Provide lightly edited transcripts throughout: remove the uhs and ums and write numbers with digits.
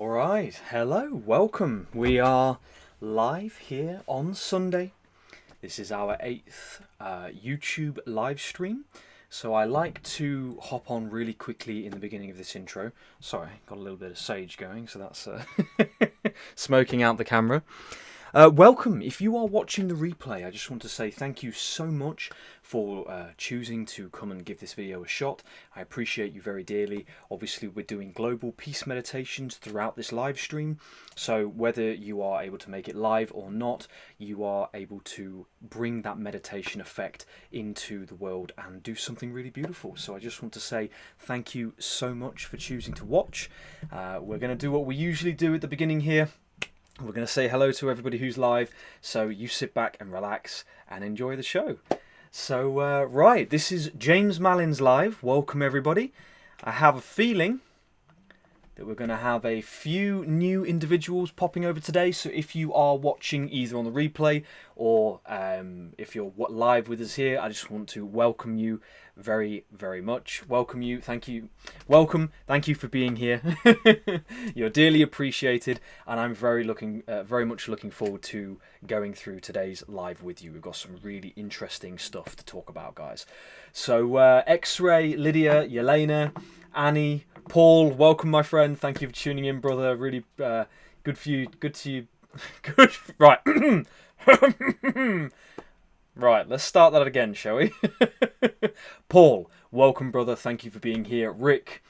All right, hello, welcome. We are live here on Sunday. This is our 8th YouTube live stream. So I like to hop on really quickly in the beginning of this intro. Sorry, got a little bit of sage going, so that's smoking out the camera. Welcome. If you are watching the replay, I just want to say thank you so much for choosing to come and give this video a shot. I appreciate you very dearly. Obviously, we're doing global peace meditations throughout this live stream. So whether you are able to make it live or not, you are able to bring that meditation effect into the world and do something really beautiful. So I just want to say thank you so much for choosing to watch. We're going to do what we usually do at the beginning here. We're going to say hello to everybody who's live, so you sit back and relax and enjoy the show. So, right, this is James Malins live. Welcome, everybody. I have a feeling that we're going to have a few new individuals popping over today, so if you are watching either on the replay or if you're live with us here, I just want to welcome you very, very much. Welcome you. Thank you. Welcome. Thank you for being here. You're dearly appreciated, and I'm very much looking forward to going through today's live with you. We've got some really interesting stuff to talk about, guys. So, X-Ray, Lydia, Yelena, Annie, Paul, welcome, my friend. Thank you for tuning in, brother. Really good for you. Good to you. Good. Right. Right, let's start that again, shall we? Paul, welcome, brother. Thank you for being here. Rick,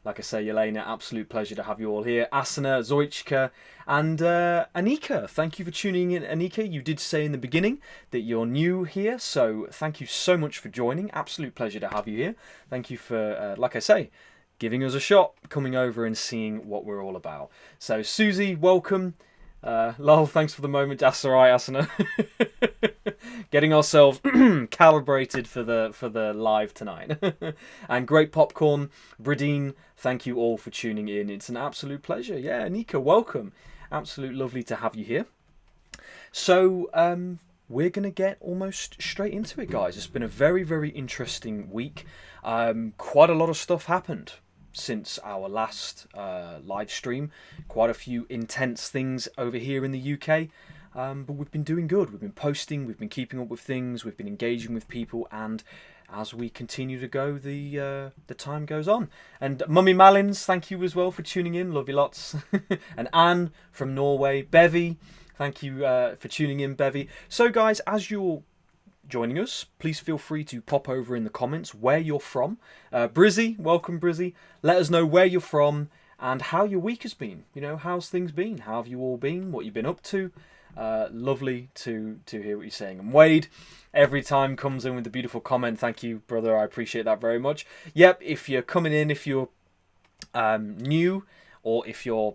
like I say, Yelena, absolute pleasure to have you all here. Asana, Zoichka, and Anika. Thank you for tuning in, Anika. You did say in the beginning that you're new here, so thank you so much for joining. Absolute pleasure to have you here. Thank you for, like I say, giving us a shot, coming over and seeing what we're all about. So, Susie, welcome. Lol, thanks for the moment. That's alright, Asana. Getting ourselves calibrated for the live tonight. And great popcorn. Bradine, thank you all for tuning in. It's an absolute pleasure. Yeah, Nika, welcome. Absolute lovely to have you here. So, we're going to get almost straight into it, guys. It's been a very, very interesting week. Quite a lot of stuff happened since our last live stream. Quite a few intense things over here in the UK, but we've been doing good. We've been posting, we've been keeping up with things, we've been engaging with people, and as we continue to go, the time goes on. And Mummy Malins, thank you as well for tuning in. Love you lots. And Anne from Norway. Bevy, thank you for tuning in, Bevy. So guys, as you're joining us, please feel free to pop over in the comments where you're from. Brizzy, welcome, Brizzy. Let us know where you're from and how your week has been. You know, how's things been? How have you all been? What you've been up to? Lovely to hear what you're saying. And Wade, every time comes in with a beautiful comment. Thank you, brother. I appreciate that very much. Yep, if you're coming in, if you're new, or if you're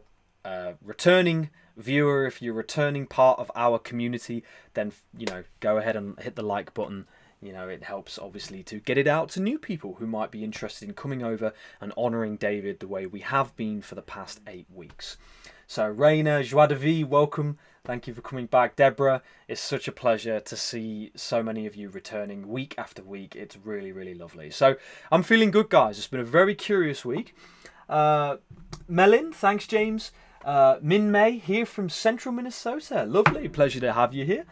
returning viewer, if you're returning part of our community, then, you know, go ahead and hit the like button. You know, it helps obviously to get it out to new people who might be interested in coming over and honouring David the way we have been for the past 8 weeks. So Raina, Joie de Vie, welcome. Thank you for coming back. Deborah, it's such a pleasure to see so many of you returning week after week. It's really, really lovely. So I'm feeling good, guys. It's been a very curious week. Melin, thanks, James. Min May here from central Minnesota. Lovely, pleasure to have you here.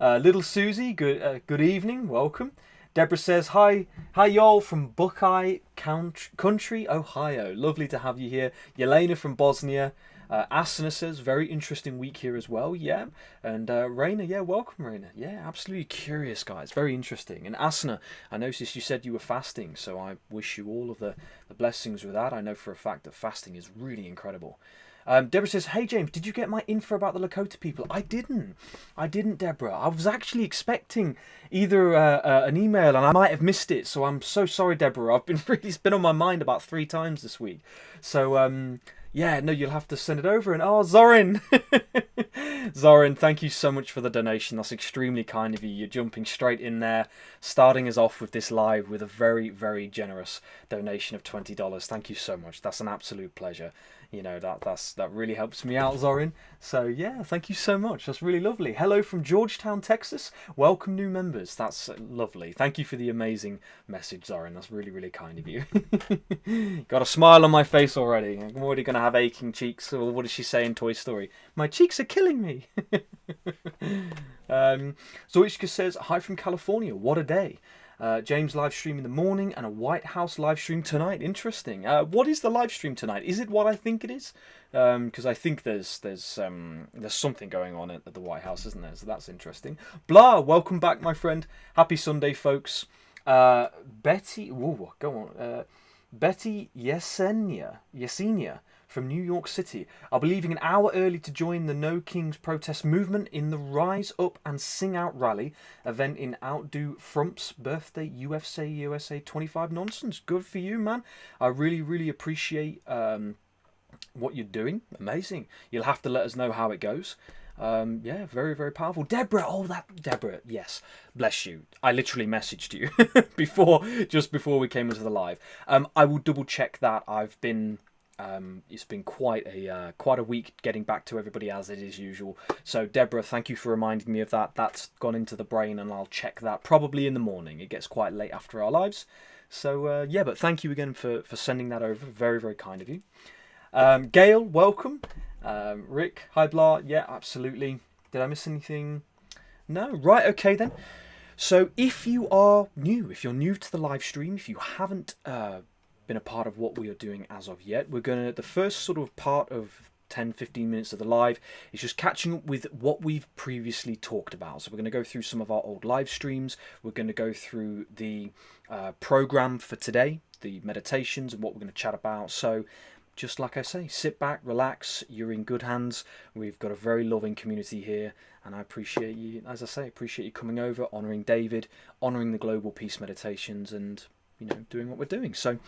Little Susie, good evening, welcome. Deborah says hi y'all from Buckeye Country, Ohio. Lovely to have you here. Yelena from Bosnia. Asana says very interesting week here as well. Yeah, and Raina, yeah, welcome, Raina. Yeah, absolutely curious, guys. Very interesting. And Asana, I noticed you said you were fasting, so I wish you all of the blessings with that. I know for a fact that fasting is really incredible. Deborah says, hey James, did you get my info about the Lakota people? I didn't, Deborah. I was actually expecting either an email and I might have missed it. So I'm so sorry, Deborah. It's been on my mind about 3 times this week. So, yeah, no, you'll have to send it over. And, oh, Zorin, Zoran, thank you so much for the donation. That's extremely kind of you. You're jumping straight in there, starting us off with this live with a very, very generous donation of $20. Thank you so much. That's an absolute pleasure. You know, that really helps me out, Zoran. So yeah, thank you so much. That's really lovely. Hello from Georgetown, Texas. Welcome new members. That's lovely. Thank you for the amazing message, Zoran. That's really, really kind of you. Got a smile on my face already. I'm already going to have aching cheeks. Or what does she say in Toy Story? My cheeks are killing me. Zoichka says, hi from California. What a day. James live stream in the morning and a White House live stream tonight. Interesting. What is the live stream tonight? Is it what I think it is? Because I think there's something going on at the White House, isn't there? So that's interesting. Blah, welcome back, my friend. Happy Sunday, folks. Betty, whoa, go on. Betty Yesenia from New York City. I'll be leaving an hour early to join the No Kings protest movement in the Rise Up and Sing Out rally event in Outdo Frump's birthday USA 25 nonsense. Good for you, man. I really, really appreciate what you're doing. Amazing. You'll have to let us know how it goes. Yeah, very, very powerful. Deborah, Deborah, yes, bless you. I literally messaged you just before we came into the live. I will double check that. I've been it's been quite a week getting back to everybody as it is usual. So Deborah, thank you for reminding me of that. That's gone into the brain, and I'll check that probably in the morning. It gets quite late after our lives. So yeah, but thank you again for sending that over. Very, very kind of you. Gail, welcome. Rick, hi Blah. Yeah, absolutely. Did I miss anything? No? Right, okay then. So if you're new to the live stream, if you haven't been a part of what we are doing as of yet, the first sort of part of 10-15 minutes of the live is just catching up with what we've previously talked about. So we're going to go through some of our old live streams. We're going to go through the program for today, the meditations, and what we're going to chat about. So just like I say, sit back, relax, you're in good hands. We've got a very loving community here, and I appreciate you, as I say, appreciate you coming over, honouring David, honouring the Global Peace Meditations, and, you know, doing what we're doing. So,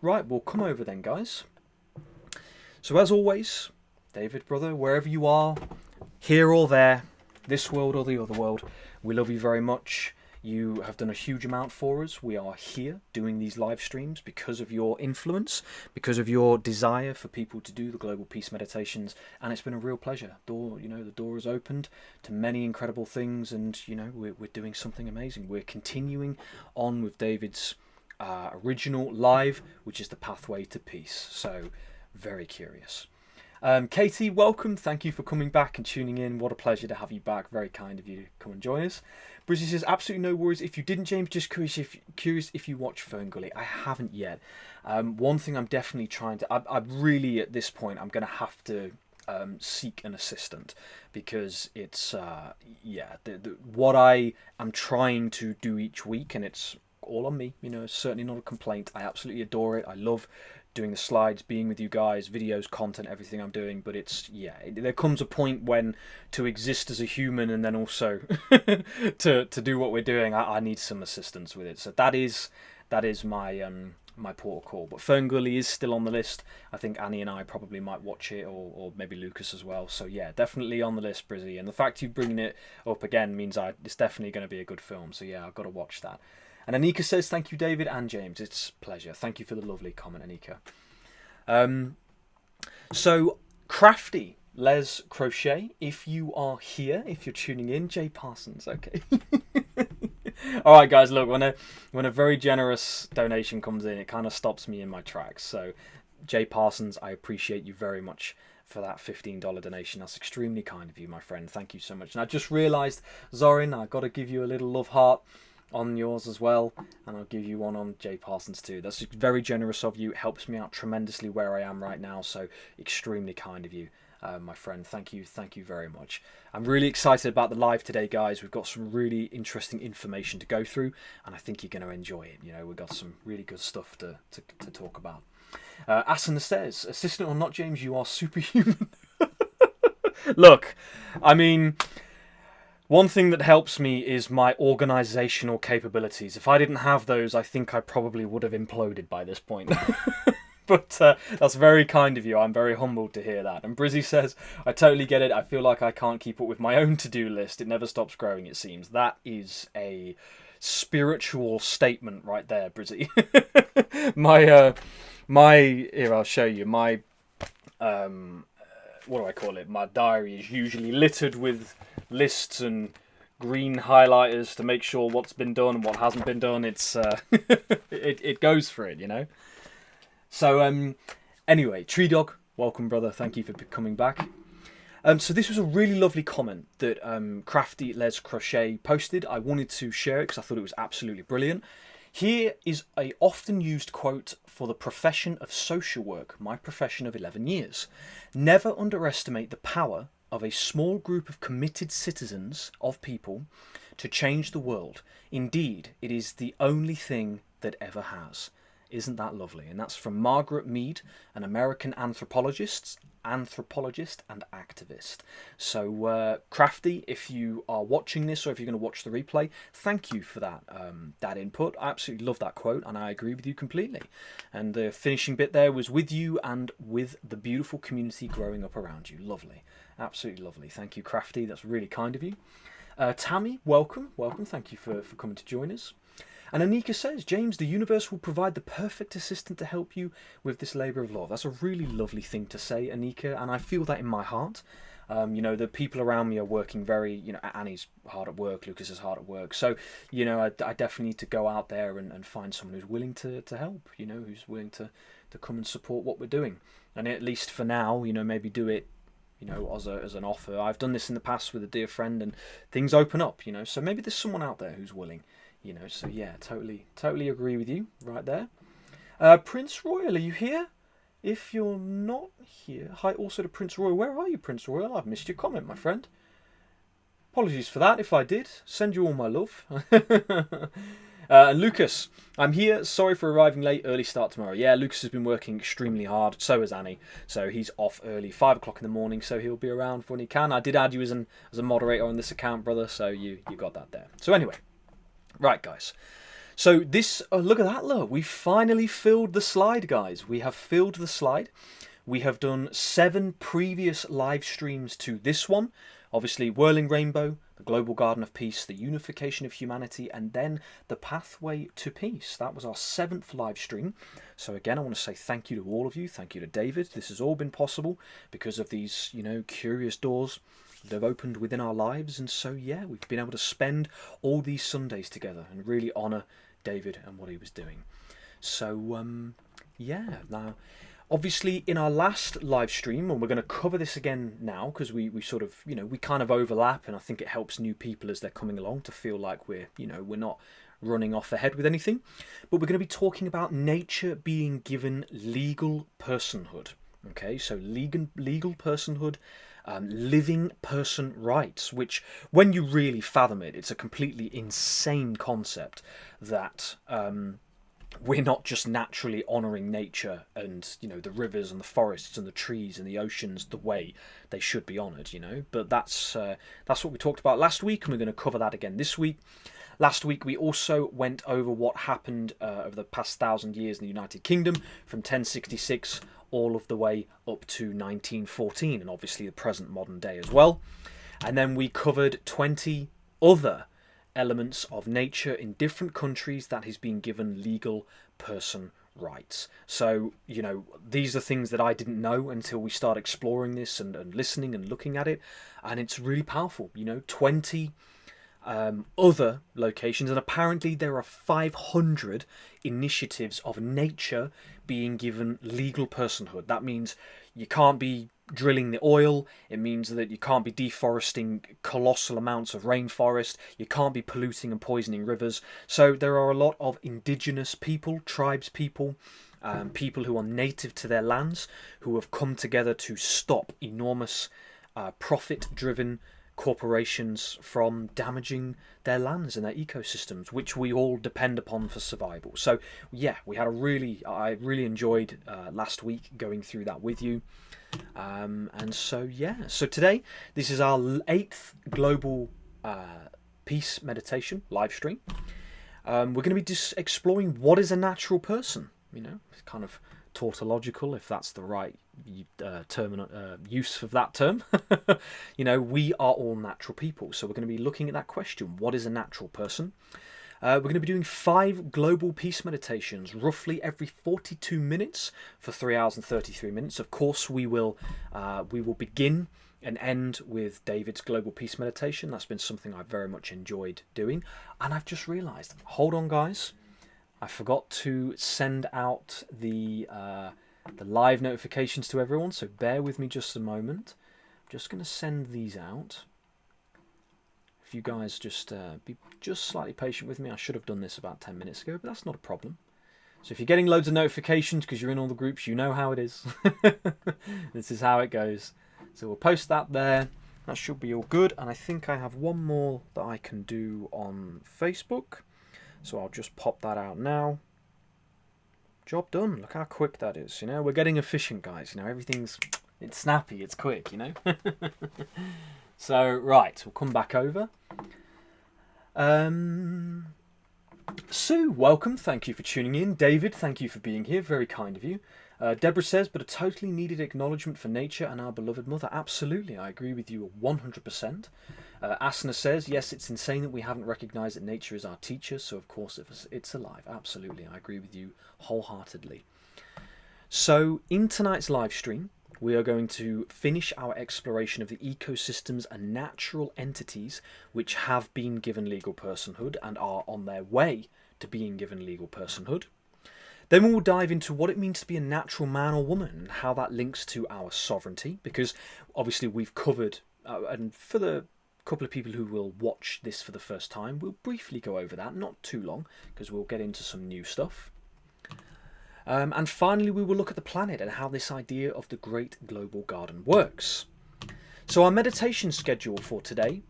right, we'll come over then, guys. So as always, David, brother, wherever you are, here or there, this world or the other world, we love you very much. You have done a huge amount for us. We are here doing these live streams because of your influence, because of your desire for people to do the Global Peace Meditations, and it's been a real pleasure. The door is opened to many incredible things, and we're doing something amazing. We're continuing on with David's original live, which is the Pathway to Peace. So very curious. Katie, welcome. Thank you for coming back and tuning in. What a pleasure to have you back. Very kind of you to come and join us. Brizzy says, absolutely no worries. If you didn't, James, just curious if you watch Ferngully. I haven't yet. One thing I'm definitely trying to... I really, at this point, I'm going to have to seek an assistant, because it's, what I am trying to do each week, and it's all on me, it's certainly not a complaint. I absolutely adore it. I love doing the slides, being with you guys, videos, content, everything I'm doing, but there comes a point when to exist as a human and then also to do what we're doing, I need some assistance with it. So that is my my port of call. But Ferngully is still on the list. I think Annie and I probably might watch it, or maybe Lucas as well. So yeah, definitely on the list, Brizzy. And the fact you bringing it up again means it's definitely going to be a good film. So yeah, I've got to watch that. And Anika says, thank you, David and James. It's a pleasure. Thank you for the lovely comment, Anika. So, Crafty Les Crochet, if you are here, if you're tuning in, Jay Parsons, okay. All right, guys, look, when a very generous donation comes in, it kind of stops me in my tracks. So, Jay Parsons, I appreciate you very much for that $15 donation. That's extremely kind of you, my friend. Thank you so much. And I just realised, Zorin, I've got to give you a little love heart on yours as well, and I'll give you one on Jay Parsons too. That's very generous of you. It helps me out tremendously where I am right now, so extremely kind of you, my friend. Thank you very much. I'm really excited about the live today, guys. We've got some really interesting information to go through, and I think you're going to enjoy it. We've got some really good stuff to talk about. Asana says, assistant or not, James, you are superhuman. Look, I mean, one thing that helps me is my organisational capabilities. If I didn't have those, I think I probably would have imploded by this point. But that's very kind of you. I'm very humbled to hear that. And Brizzy says, I totally get it. I feel like I can't keep up with my own to-do list. It never stops growing, it seems. That is a spiritual statement right there, Brizzy. Here, I'll show you. My, what do I call it? My diary is usually littered with lists and green highlighters to make sure what's been done and what hasn't been done. It's it goes for it, you know. So anyway, Tree Dog, welcome, brother. Thank you for coming back. So this was a really lovely comment that Crafty Les Crochet posted. I wanted to share it because I thought it was absolutely brilliant. Here is a often used quote for the profession of social work, my profession of 11 years. Never underestimate the power of a small group of committed citizens, of people, to change the world. Indeed, it is the only thing that ever has. Isn't that lovely? And that's from Margaret Mead, an American anthropologist and activist. So Crafty, if you are watching this or if you're going to watch the replay, thank you for that that input. I absolutely love that quote and I agree with you completely. And the finishing bit there was with you and with the beautiful community growing up around you. Lovely. Absolutely lovely. Thank you, Crafty. That's really kind of you. Tammy, welcome. Thank you for coming to join us. And Anika says, James, the universe will provide the perfect assistant to help you with this labour of love. That's a really lovely thing to say, Anika, and I feel that in my heart. You know, the people around me are working very, you know, Annie's hard at work, Lucas is hard at work. So, you know, I definitely need to go out there and find someone who's willing to help, you know, who's willing to come and support what we're doing. And at least for now, you know, maybe do it, you know, as an offer. I've done this in the past with a dear friend and things open up, you know, so maybe there's someone out there who's willing. You know, so yeah, totally agree with you right there. Prince Royal, are you here? If you're not here, hi also to Prince Royal. Where are you, Prince Royal? I've missed your comment, my friend. Apologies for that if I did. Send you all my love. Lucas, I'm here. Sorry for arriving late. Early start tomorrow. Yeah, Lucas has been working extremely hard. So has Annie. So he's off early, 5 o'clock in the morning. So he'll be around when he can. I did add you as a moderator on this account, brother. So you got that there. So anyway. Right, guys. So this, look at that, look. We finally filled the slide, guys. We have filled the slide. We have done 7 previous live streams to this one. Obviously, Whirling Rainbow, the Global Garden of Peace, the Unification of Humanity, and then the Pathway to Peace. That was our 7th live stream. So again, I want to say thank you to all of you. Thank you to David. This has all been possible because of these, you know, curious doors they've opened within our lives, and so yeah, we've been able to spend all these Sundays together and really honour David and what he was doing. So yeah, now obviously in our last live stream, and we're going to cover this again now because we sort of, you know, we kind of overlap, and I think it helps new people as they're coming along to feel like we're not running off ahead with anything. But we're going to be talking about nature being given legal personhood. Okay, so legal personhood. Living person rights, which when you really fathom it, it's a completely insane concept that we're not just naturally honouring nature and, you know, the rivers and the forests and the trees and the oceans the way they should be honoured, you know. But that's what we talked about last week, and we're going to cover that again this week. Last week we also went over what happened over the past 1,000 years in the United Kingdom from 1066 all of the way up to 1914, and obviously the present modern day as well. And then we covered 20 other elements of nature in different countries that has been given legal person rights. So, you know, these are things that I didn't know until we start exploring this and listening and looking at it, and it's really powerful, you know, 20 other locations, and apparently there are 500 initiatives of nature being given legal personhood. That means you can't be drilling the oil, it means that you can't be deforesting colossal amounts of rainforest, you can't be polluting and poisoning rivers. So there are a lot of indigenous people, tribes people, people who are native to their lands, who have come together to stop enormous profit-driven corporations from damaging their lands and their ecosystems, which we all depend upon for survival. So yeah, I really enjoyed last week going through that with you. And so yeah, so today this is our 8th global peace meditation live stream. We're going to be just exploring what is a natural person, you know, kind of tautological, if that's the right use of that term. We are all natural people, so we're going to be looking at that question: what is a natural person? We're going to be doing 5 global peace meditations, roughly every 42 minutes for 3 hours and 33 minutes. Of course, we will begin and end with David's global peace meditation. That's been something I've very much enjoyed doing. And I've just realised, hold on guys, I forgot to send out the live notifications to everyone, so bear with me just a moment. I'm just going to send these out. If you guys just be just slightly patient with me. I should have done this about 10 minutes ago, but that's not a problem. So if you're getting loads of notifications because you're in all the groups, you know how it is. This is how it goes. So we'll post that there. That should be all good. And I think I have one more that I can do on Facebook. So I'll just pop that out now. Job done. Look how quick that is. We're getting efficient, guys. It's snappy, it's quick, So, right, we'll come back over. Sue, welcome. Thank you for tuning in. David, thank you for being here. Very kind of you. Deborah says, but a totally needed acknowledgement for nature and our beloved mother. Absolutely, I agree with you 100%. Asana says, yes, it's insane that we haven't recognised that nature is our teacher, so of course it's alive. Absolutely, I agree with you wholeheartedly. So, in tonight's live stream, we are going to finish our exploration of the ecosystems and natural entities which have been given legal personhood and are on their way to being given legal personhood. Then we will dive into what it means to be a natural man or woman and how that links to our sovereignty, because obviously we've covered, and for the couple of people who will watch this for the first time, we'll briefly go over that, not too long, because we'll get into some new stuff. And finally, we will look at the planet and how this idea of the Great Global Garden works. So our meditation schedule for today,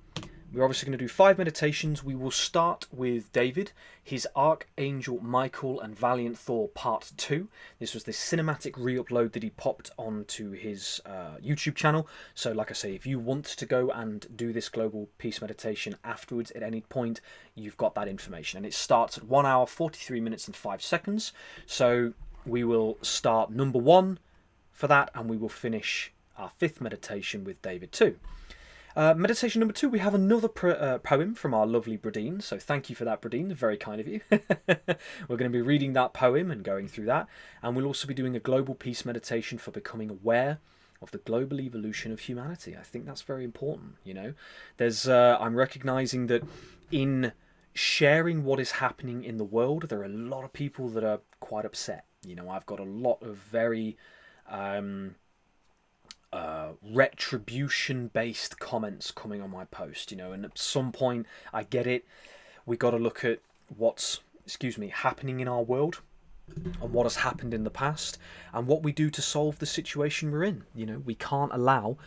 we're obviously going to do 5 meditations. We will start with David, his Archangel Michael and Valiant Thor Part 2. This was the cinematic re-upload that he popped onto his YouTube channel. So like I say, if you want to go and do this Global Peace Meditation afterwards at any point, you've got that information. And it starts at 1 hour, 43 minutes and 5 seconds. So we will start number 1 for that, and we will finish our 5th meditation with David too. Meditation number 2, we have another poem from our lovely Bradine, so thank you for that, Bradine, very kind of you. We're going to be reading that poem and going through that, and we'll also be doing a global peace meditation for becoming aware of the global evolution of humanity. I think that's very important, I'm recognising that in sharing what is happening in the world, there are a lot of people that are quite upset. I've got a lot of very retribution-based comments coming on my post, and at some point, I get it, we got to look at what's, happening in our world, and what has happened in the past, and what we do to solve the situation we're in. We can't allow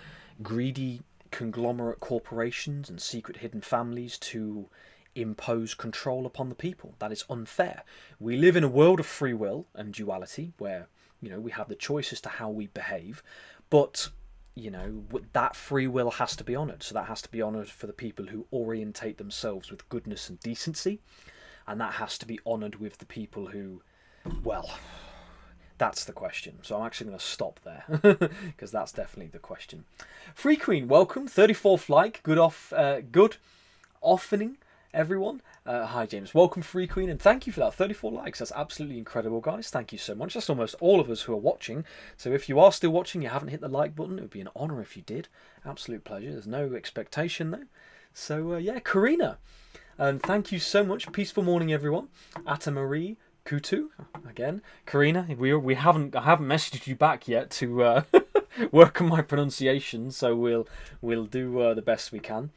greedy conglomerate corporations and secret hidden families to impose control upon the people. That is unfair. We live in a world of free will and duality where, we have the choice as to how we behave, but that free will has to be honoured. So that has to be honoured for the people who orientate themselves with goodness and decency, and that has to be honoured with the people who, well, that's the question. So I'm actually going to stop there because that's definitely the question. Free Queen, welcome. 34th like. Good offering, everyone. Hi James, welcome Free Queen, and thank you for that 34 likes. That's absolutely incredible, guys. Thank you so much. That's almost all of us who are watching, so if you are still watching, you haven't hit the like button, it would be an honour if you did. Absolute pleasure. There's no expectation though. So yeah, Karina, and thank you so much. Peaceful morning, everyone. Atta Marie Kutu again. Karina, I haven't messaged you back yet to work on my pronunciation, so we'll do the best we can.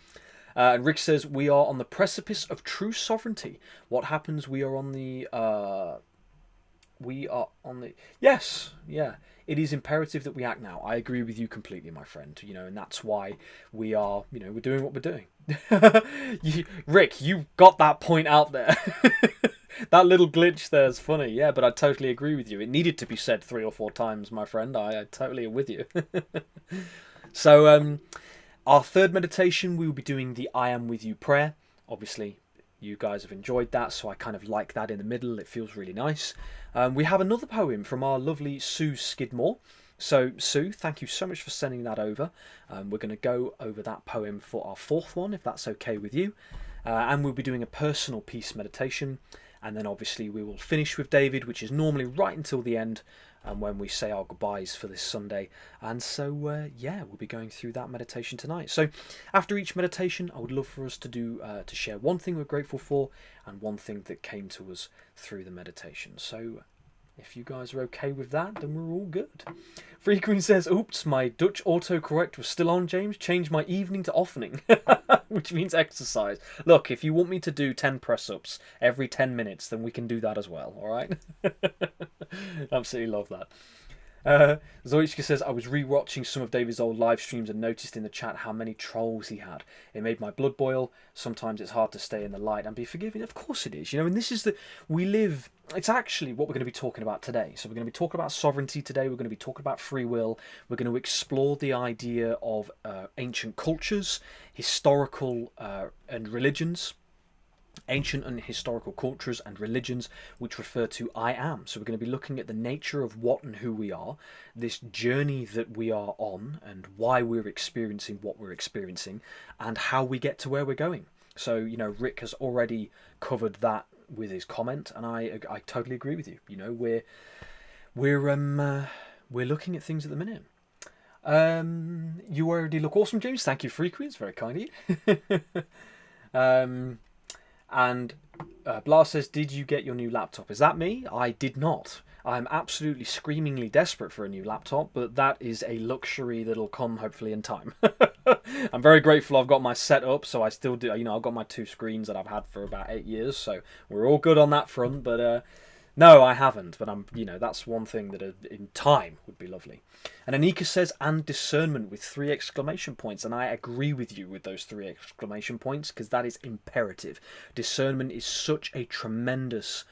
And Rick says, we are on the precipice of true sovereignty. What happens? Yes, yeah. It is imperative that we act now. I agree with you completely, my friend. And that's why we are, we're doing what we're doing. Rick, you got that point out there. That little glitch there is funny. Yeah, but I totally agree with you. It needed to be said 3 or 4 times, my friend. I totally am with you. So, our 3rd meditation, we will be doing the I am with you prayer. Obviously, you guys have enjoyed that, so I kind of like that in the middle. It feels really nice. We have another poem from our lovely Sue Skidmore. So, Sue, thank you so much for sending that over. We're going to go over that poem for our fourth one, if that's okay with you. And we'll be doing a personal peace meditation. And then obviously we will finish with David, which is normally right until the end, and when we say our goodbyes for this Sunday. And so, yeah, we'll be going through that meditation tonight. So after each meditation, I would love for us to do to share one thing we're grateful for and one thing that came to us through the meditation. So if you guys are okay with that, then we're all good. Free Queen says, oops, my Dutch autocorrect was still on, James. Change my evening to offening, which means exercise. Look, if you want me to do 10 press-ups every 10 minutes, then we can do that as well, all right? Absolutely love that. Zoichka says, I was re-watching some of David's old live streams and noticed in the chat how many trolls he had. It made my blood boil. Sometimes it's hard to stay in the light and be forgiving. Of course it is, you know, and this is it's actually what we're going to be talking about today. So we're going to be talking about sovereignty today. We're going to be talking about free will. We're going to explore the idea of ancient cultures, historical and religions. Ancient and historical cultures and religions which refer to I am. So we're going to be looking at the nature of what and who we are, this journey that we are on and why we're experiencing what we're experiencing and how we get to where we're going. So, you know, Rick has already covered that with his comment, and I totally agree with you. You know, we're looking at things at the minute. You already look awesome, James. Thank you, Free Queens. Very kind of you. And Blas says, did you get your new laptop? Is that me? I did not. I'm absolutely screamingly desperate for a new laptop, but that is a luxury that'll come hopefully in time. I'm very grateful I've got my setup, so I still do, you know, I've got my 2 screens that I've had for about 8 years, so we're all good on that front, but no, I haven't, but I'm, you know, that's one thing that in time would be lovely. And Anika says, and discernment with 3 exclamation points, and I agree with you with those 3 exclamation points, because that is imperative. Discernment is such a tremendous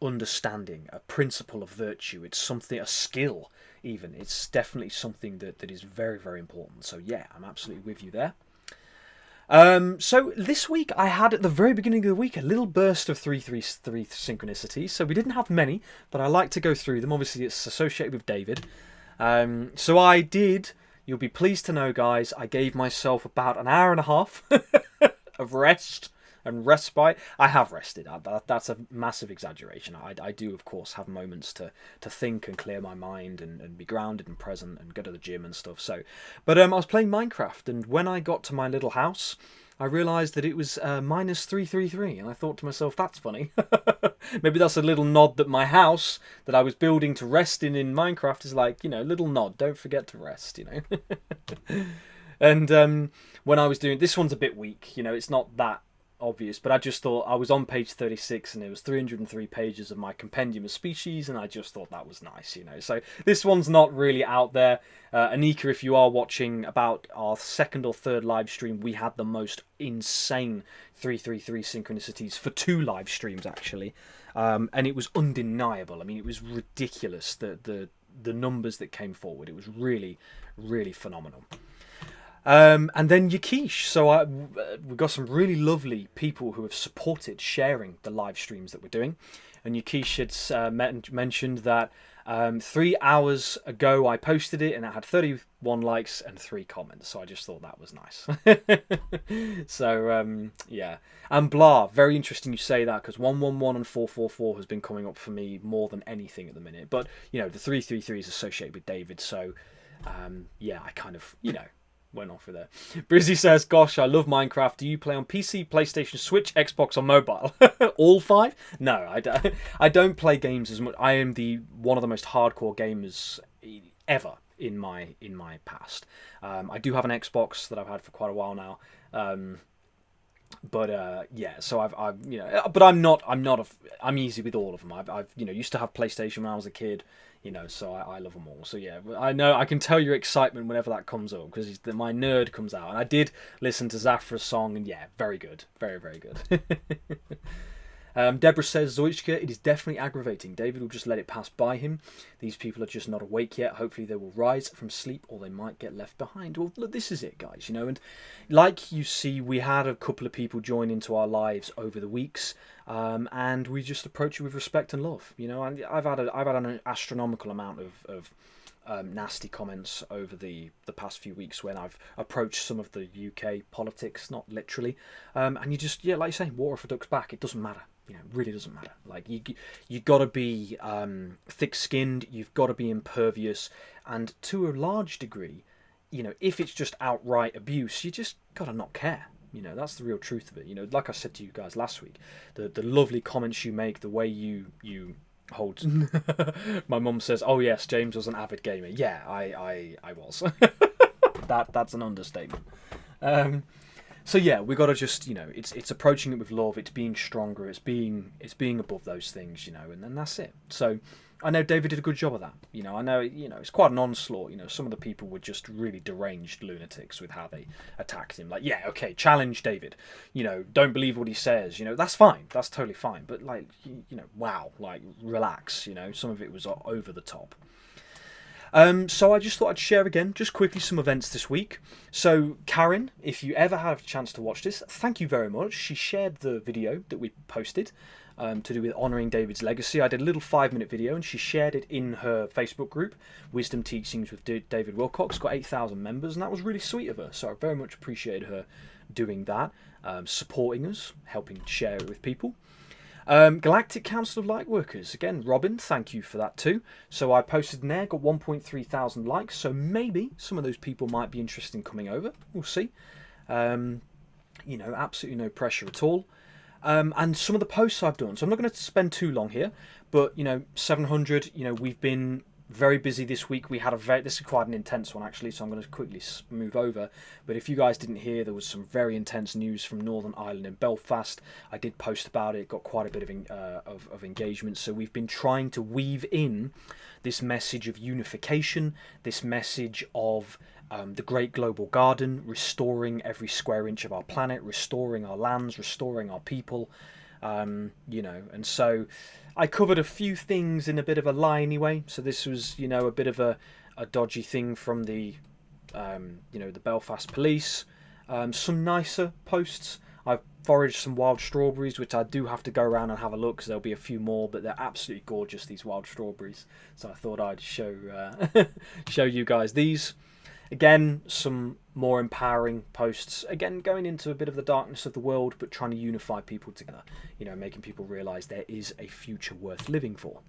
understanding, a principle of virtue. It's something, a skill even. It's definitely something that is very, very important. So yeah, I'm absolutely with you there. So this week I had at the very beginning of the week a little burst of 333 synchronicities. So we didn't have many, but I like to go through them. Obviously it's associated with David. So I did, you'll be pleased to know, guys, I gave myself about an hour and a half of rest and respite. I have rested. That's a massive exaggeration. I do, of course, have moments to think and clear my mind and be grounded and present and go to the gym and stuff. So, but I was playing Minecraft, and when I got to my little house, I realised that it was minus 333, and I thought to myself, that's funny. Maybe that's a little nod that my house that I was building to rest in Minecraft is like, you know, little nod. Don't forget to rest, you know. And when I was doing this one's a bit weak, you know, it's not that obvious, but I just thought I was on page 36 and it was 303 pages of my compendium of species, and I just thought that was nice, you know. So this one's not really out there. Anika, if you are watching about our 2nd or 3rd live stream, we had the most insane 333 synchronicities for 2 live streams actually, and it was undeniable. I mean, it was ridiculous, the numbers that came forward. It was really, really phenomenal. And then Yakish. So we've got some really lovely people who have supported sharing the live streams that we're doing. And Yakish had mentioned that 3 hours ago I posted it and it had 31 likes and 3 comments. So I just thought that was nice. So, yeah. And Blah, very interesting you say that, because 111 and 444 has been coming up for me more than anything at the minute. But, you know, the 333 is associated with David. So, yeah, I kind of, you know, went off with it. Brizzy says, gosh, I love Minecraft. Do you play on PC, PlayStation, Switch, Xbox, or mobile? All 5? No, I don't play games as much. I am one of the most hardcore gamers ever in my past. I do have an Xbox that I've had for quite a while now. But yeah, so I've you know, but I'm easy with all of them. I've you know, used to have PlayStation when I was a kid, you know, so I love them all. So yeah, I know I can tell your excitement whenever that comes up, because my nerd comes out, and I did listen to Zafra's song, and yeah, very good, very, very good. Deborah says, Zoichka, it is definitely aggravating. David will just let it pass by him. These people are just not awake yet. Hopefully they will rise from sleep or they might get left behind. Well, look, this is it, guys, you know. And like you see, we had a couple of people join into our lives over the weeks, and we just approach it with respect and love, you know. And I've had an astronomical amount of nasty comments over the past few weeks when I've approached some of the UK politics, not literally, and you just, yeah, like you say, water for ducks back. It doesn't matter, you know, it really doesn't matter. Like you got to be thick-skinned, you've got to be impervious, and to a large degree, you know, if it's just outright abuse, you just got to not care. You know, that's the real truth of it. You know, like I said to you guys last week, the lovely comments you make, the way you hold. My mum says, "Oh yes, James was an avid gamer." Yeah, I was. That's an understatement. So yeah, we got to just, you know, it's approaching it with love. It's being stronger. It's being above those things, you know, and then that's it. So I know David did a good job of that. You know, I know, you know, it's quite an onslaught. You know, some of the people were just really deranged lunatics with how they attacked him. Like, yeah, okay, challenge David. You know, don't believe what he says. You know, that's fine. That's totally fine. But like, you know, wow, like relax. You know, some of it was over the top. So I just thought I'd share again, just quickly, some events this week. So Karen, if you ever have a chance to watch this, thank you very much. She shared the video that we posted to do with honouring David's legacy. I did a little 5-minute video and she shared it in her Facebook group, Wisdom Teachings with David Wilcock. It's got 8,000 members and that was really sweet of her. So I very much appreciated her doing that, supporting us, helping share it with people. Galactic Council of Lightworkers. Again, Robin, thank you for that too. So I posted in there, got 1.3 thousand likes. So maybe some of those people might be interested in coming over. We'll see. You know, absolutely no pressure at all. And some of the posts I've done. So I'm not going to spend too long here. But, you know, 700, you know, we've been very busy this week. We had this is quite an intense one actually, so I'm going to quickly move over. But if you guys didn't hear, there was some very intense news from Northern Ireland in Belfast. I did post about it, got quite a bit of engagement. So we've been trying to weave in this message of unification, this message of the Great Global Garden, restoring every square inch of our planet, restoring our lands, restoring our people. You know, and so I covered a few things in a bit of a lie anyway. So this was, you know, a bit of a dodgy thing from the, you know, the Belfast police. Some nicer posts. I've foraged some wild strawberries, which I do have to go around and have a look because there'll be a few more, but they're absolutely gorgeous, these wild strawberries. So I thought I'd show show you guys these. Again, some more empowering posts. Again, going into a bit of the darkness of the world, but trying to unify people together. You know, making people realise there is a future worth living for.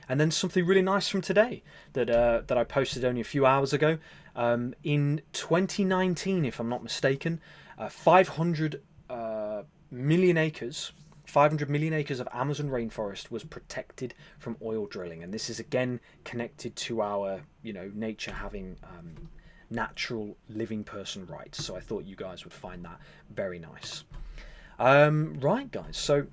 And then something really nice from today that that I posted only a few hours ago. In 2019, if I'm not mistaken, 500 million acres. 500 million acres of Amazon rainforest was protected from oil drilling, and this is again connected to our, you know, nature having natural living person rights. So I thought you guys would find that very nice. Right, guys, so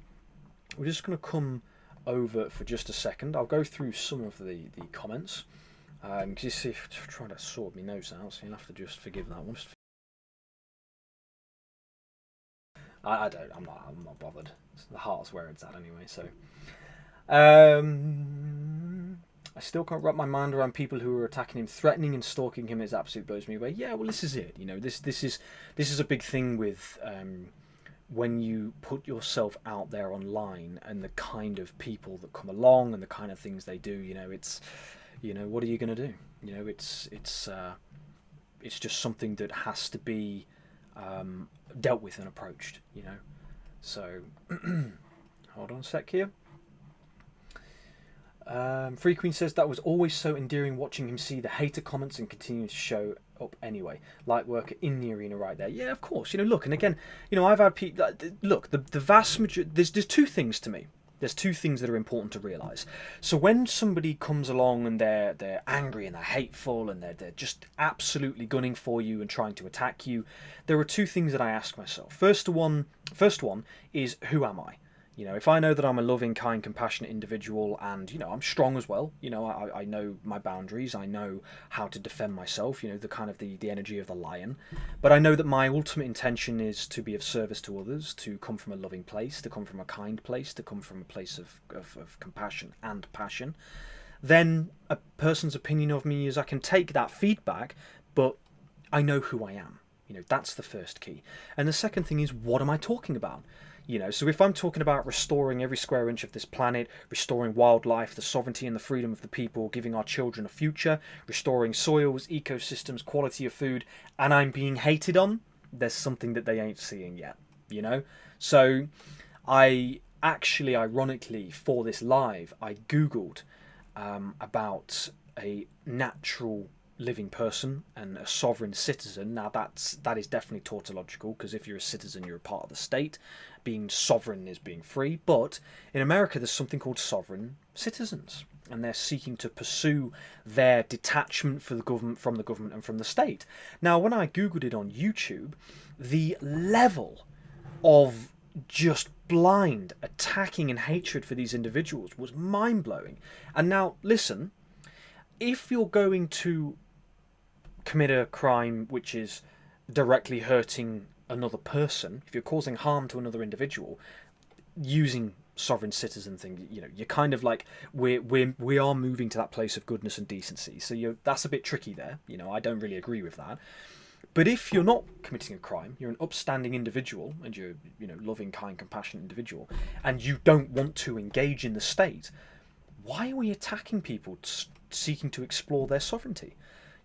we're just going to come over for just a second. I'll go through some of the comments because you see, I'm trying to sort my nose out, so you'll have to just forgive that one. I'm not bothered. The heart's where it's at anyway. So I still can't wrap my mind around people who are attacking him, threatening and stalking him. It absolutely blows me away. Yeah, well, this is it. You know, this is a big thing with when you put yourself out there online and the kind of people that come along and the kind of things they do. You know, it's, you know, what are you going to do? You know, it's just something that has to be dealt with and approached. You know, so hold on a sec here. Free Queen says that was always so endearing watching him see the hater comments and continue to show up anyway. Light worker in the arena right there. Yeah, of course. You know, look, and again, you know, I've had people. Look, the vast majority. There's two things to me. There's two things that are important to realise. So when somebody comes along and they're angry and they're hateful and they're just absolutely gunning for you and trying to attack you, there are two things that I ask myself. First one is, who am I? You know, if I know that I'm a loving, kind, compassionate individual, and you know I'm strong as well, you know, I know my boundaries, I know how to defend myself, you know, the kind of the energy of the lion, but I know that my ultimate intention is to be of service to others, to come from a loving place, to come from a kind place, to come from a place of compassion and passion. Then a person's opinion of me is I can take that feedback, but I know who I am. You know, that's the first key. And the second thing is, what am I talking about? You know, so if I'm talking about restoring every square inch of this planet, restoring wildlife, the sovereignty and the freedom of the people, giving our children a future, restoring soils, ecosystems, quality of food, and I'm being hated on, there's something that they ain't seeing yet, you know? So I actually, ironically, for this live, I Googled about a natural living person and a sovereign citizen. Now that is definitely tautological, because if you're a citizen, you're a part of the state. Being sovereign is being free. But in America, there's something called sovereign citizens, and they're seeking to pursue their detachment from the government and from the state. Now, when I Googled it on YouTube, the level of just blind attacking and hatred for these individuals was mind-blowing. And now, listen, if you're going to commit a crime which is directly hurting another person, if you're causing harm to another individual using sovereign citizen thing, you know, you're kind of like, we are moving to that place of goodness and decency. So that's a bit tricky there. You know, I don't really agree with that. But if you're not committing a crime, you're an upstanding individual, and you're, you know, loving, kind, compassionate individual, and you don't want to engage in the state, why are we attacking people seeking to explore their sovereignty?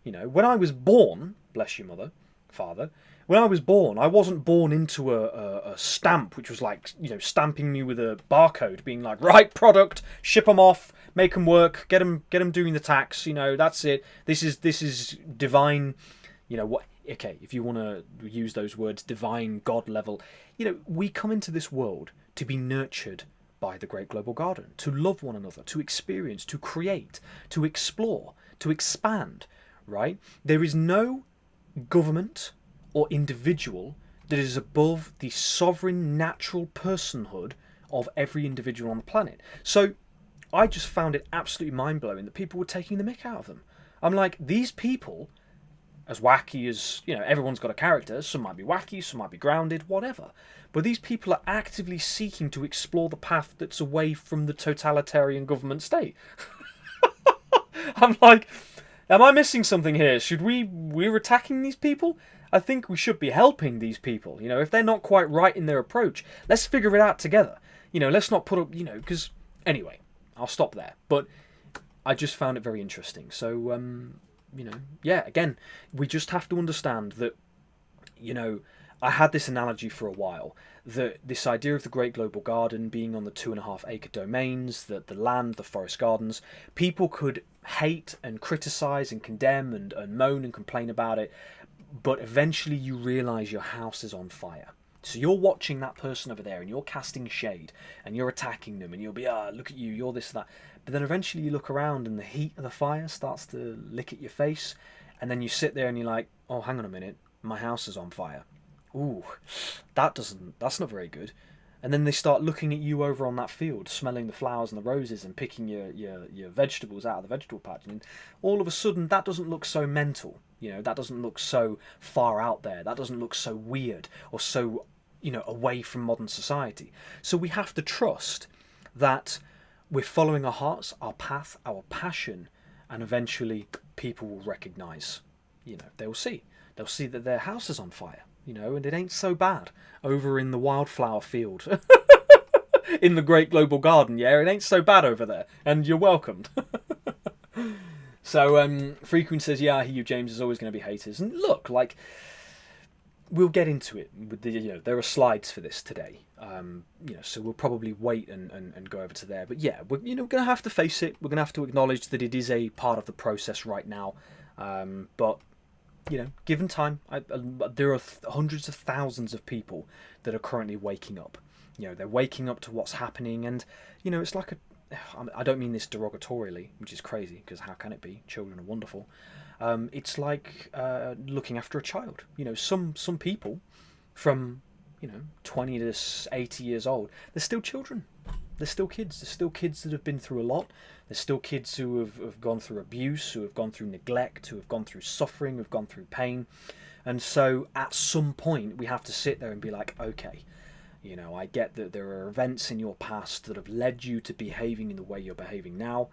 You know, when I was born, bless your mother, father, when I was born, I wasn't born into a stamp which was like, you know, stamping me with a barcode, being like, right, product, ship them off, make them work, get them doing the tax, you know, that's it. This is divine, you know, what? Okay, if you want to use those words, divine, God level, you know, we come into this world to be nurtured by the Great Global Garden, to love one another, to experience, to create, to explore, to expand, right? There is no government or individual that is above the sovereign natural personhood of every individual on the planet. So I just found it absolutely mind-blowing that people were taking the mick out of them. I'm like, these people, as wacky as, you know, everyone's got a character, some might be wacky, some might be grounded, whatever, but these people are actively seeking to explore the path that's away from the totalitarian government state. I'm like, am I missing something here? We're attacking these people? I think we should be helping these people. You know, if they're not quite right in their approach, let's figure it out together. You know, let's not put up, you know, because, anyway, I'll stop there. But I just found it very interesting. So, you know, yeah, again, we just have to understand that, you know, I had this analogy for a while, that this idea of the Great Global Garden being on the 2.5 acre domains, that the land, the forest gardens, people could hate and criticise and condemn and moan and complain about it, but eventually you realise your house is on fire. So you're watching that person over there and you're casting shade and you're attacking them and you'll be, look at you, you're this, that. But then eventually you look around and the heat of the fire starts to lick at your face, and then you sit there and you're like, oh, hang on a minute, my house is on fire. Ooh, that's not very good. And then they start looking at you over on that field, smelling the flowers and the roses and picking your vegetables out of the vegetable patch. And all of a sudden, that doesn't look so mental. You know, that doesn't look so far out there. That doesn't look so weird or so, you know, away from modern society. So we have to trust that we're following our hearts, our path, our passion, and eventually people will recognise, you know, they'll see that their house is on fire. You know, and it ain't so bad over in the wildflower field in the Great Global Garden. Yeah, it ain't so bad over there, and you're welcomed. So, Frequent says, yeah, I hear you, James, there's always going to be haters. And look, like, we'll get into it. With the, you know, there are slides for this today. You know, so we'll probably wait and go over to there. But yeah, we're, you know, going to have to face it. We're going to have to acknowledge that it is a part of the process right now. But you know, given time, there are hundreds of thousands of people that are currently waking up. You know, they're waking up to what's happening, and you know, it's like I don't mean this derogatorily, which is crazy, because how can it be? Children are wonderful. It's like looking after a child. You know, some people from 20 to 80 years old, they're still children. They're still kids. They're still kids that have been through a lot. They're still kids who have gone through abuse, who have gone through neglect, who have gone through suffering, who have gone through pain. And so at some point we have to sit there and be like, okay, I get that there are events in your past that have led you to behaving in the way you're behaving now.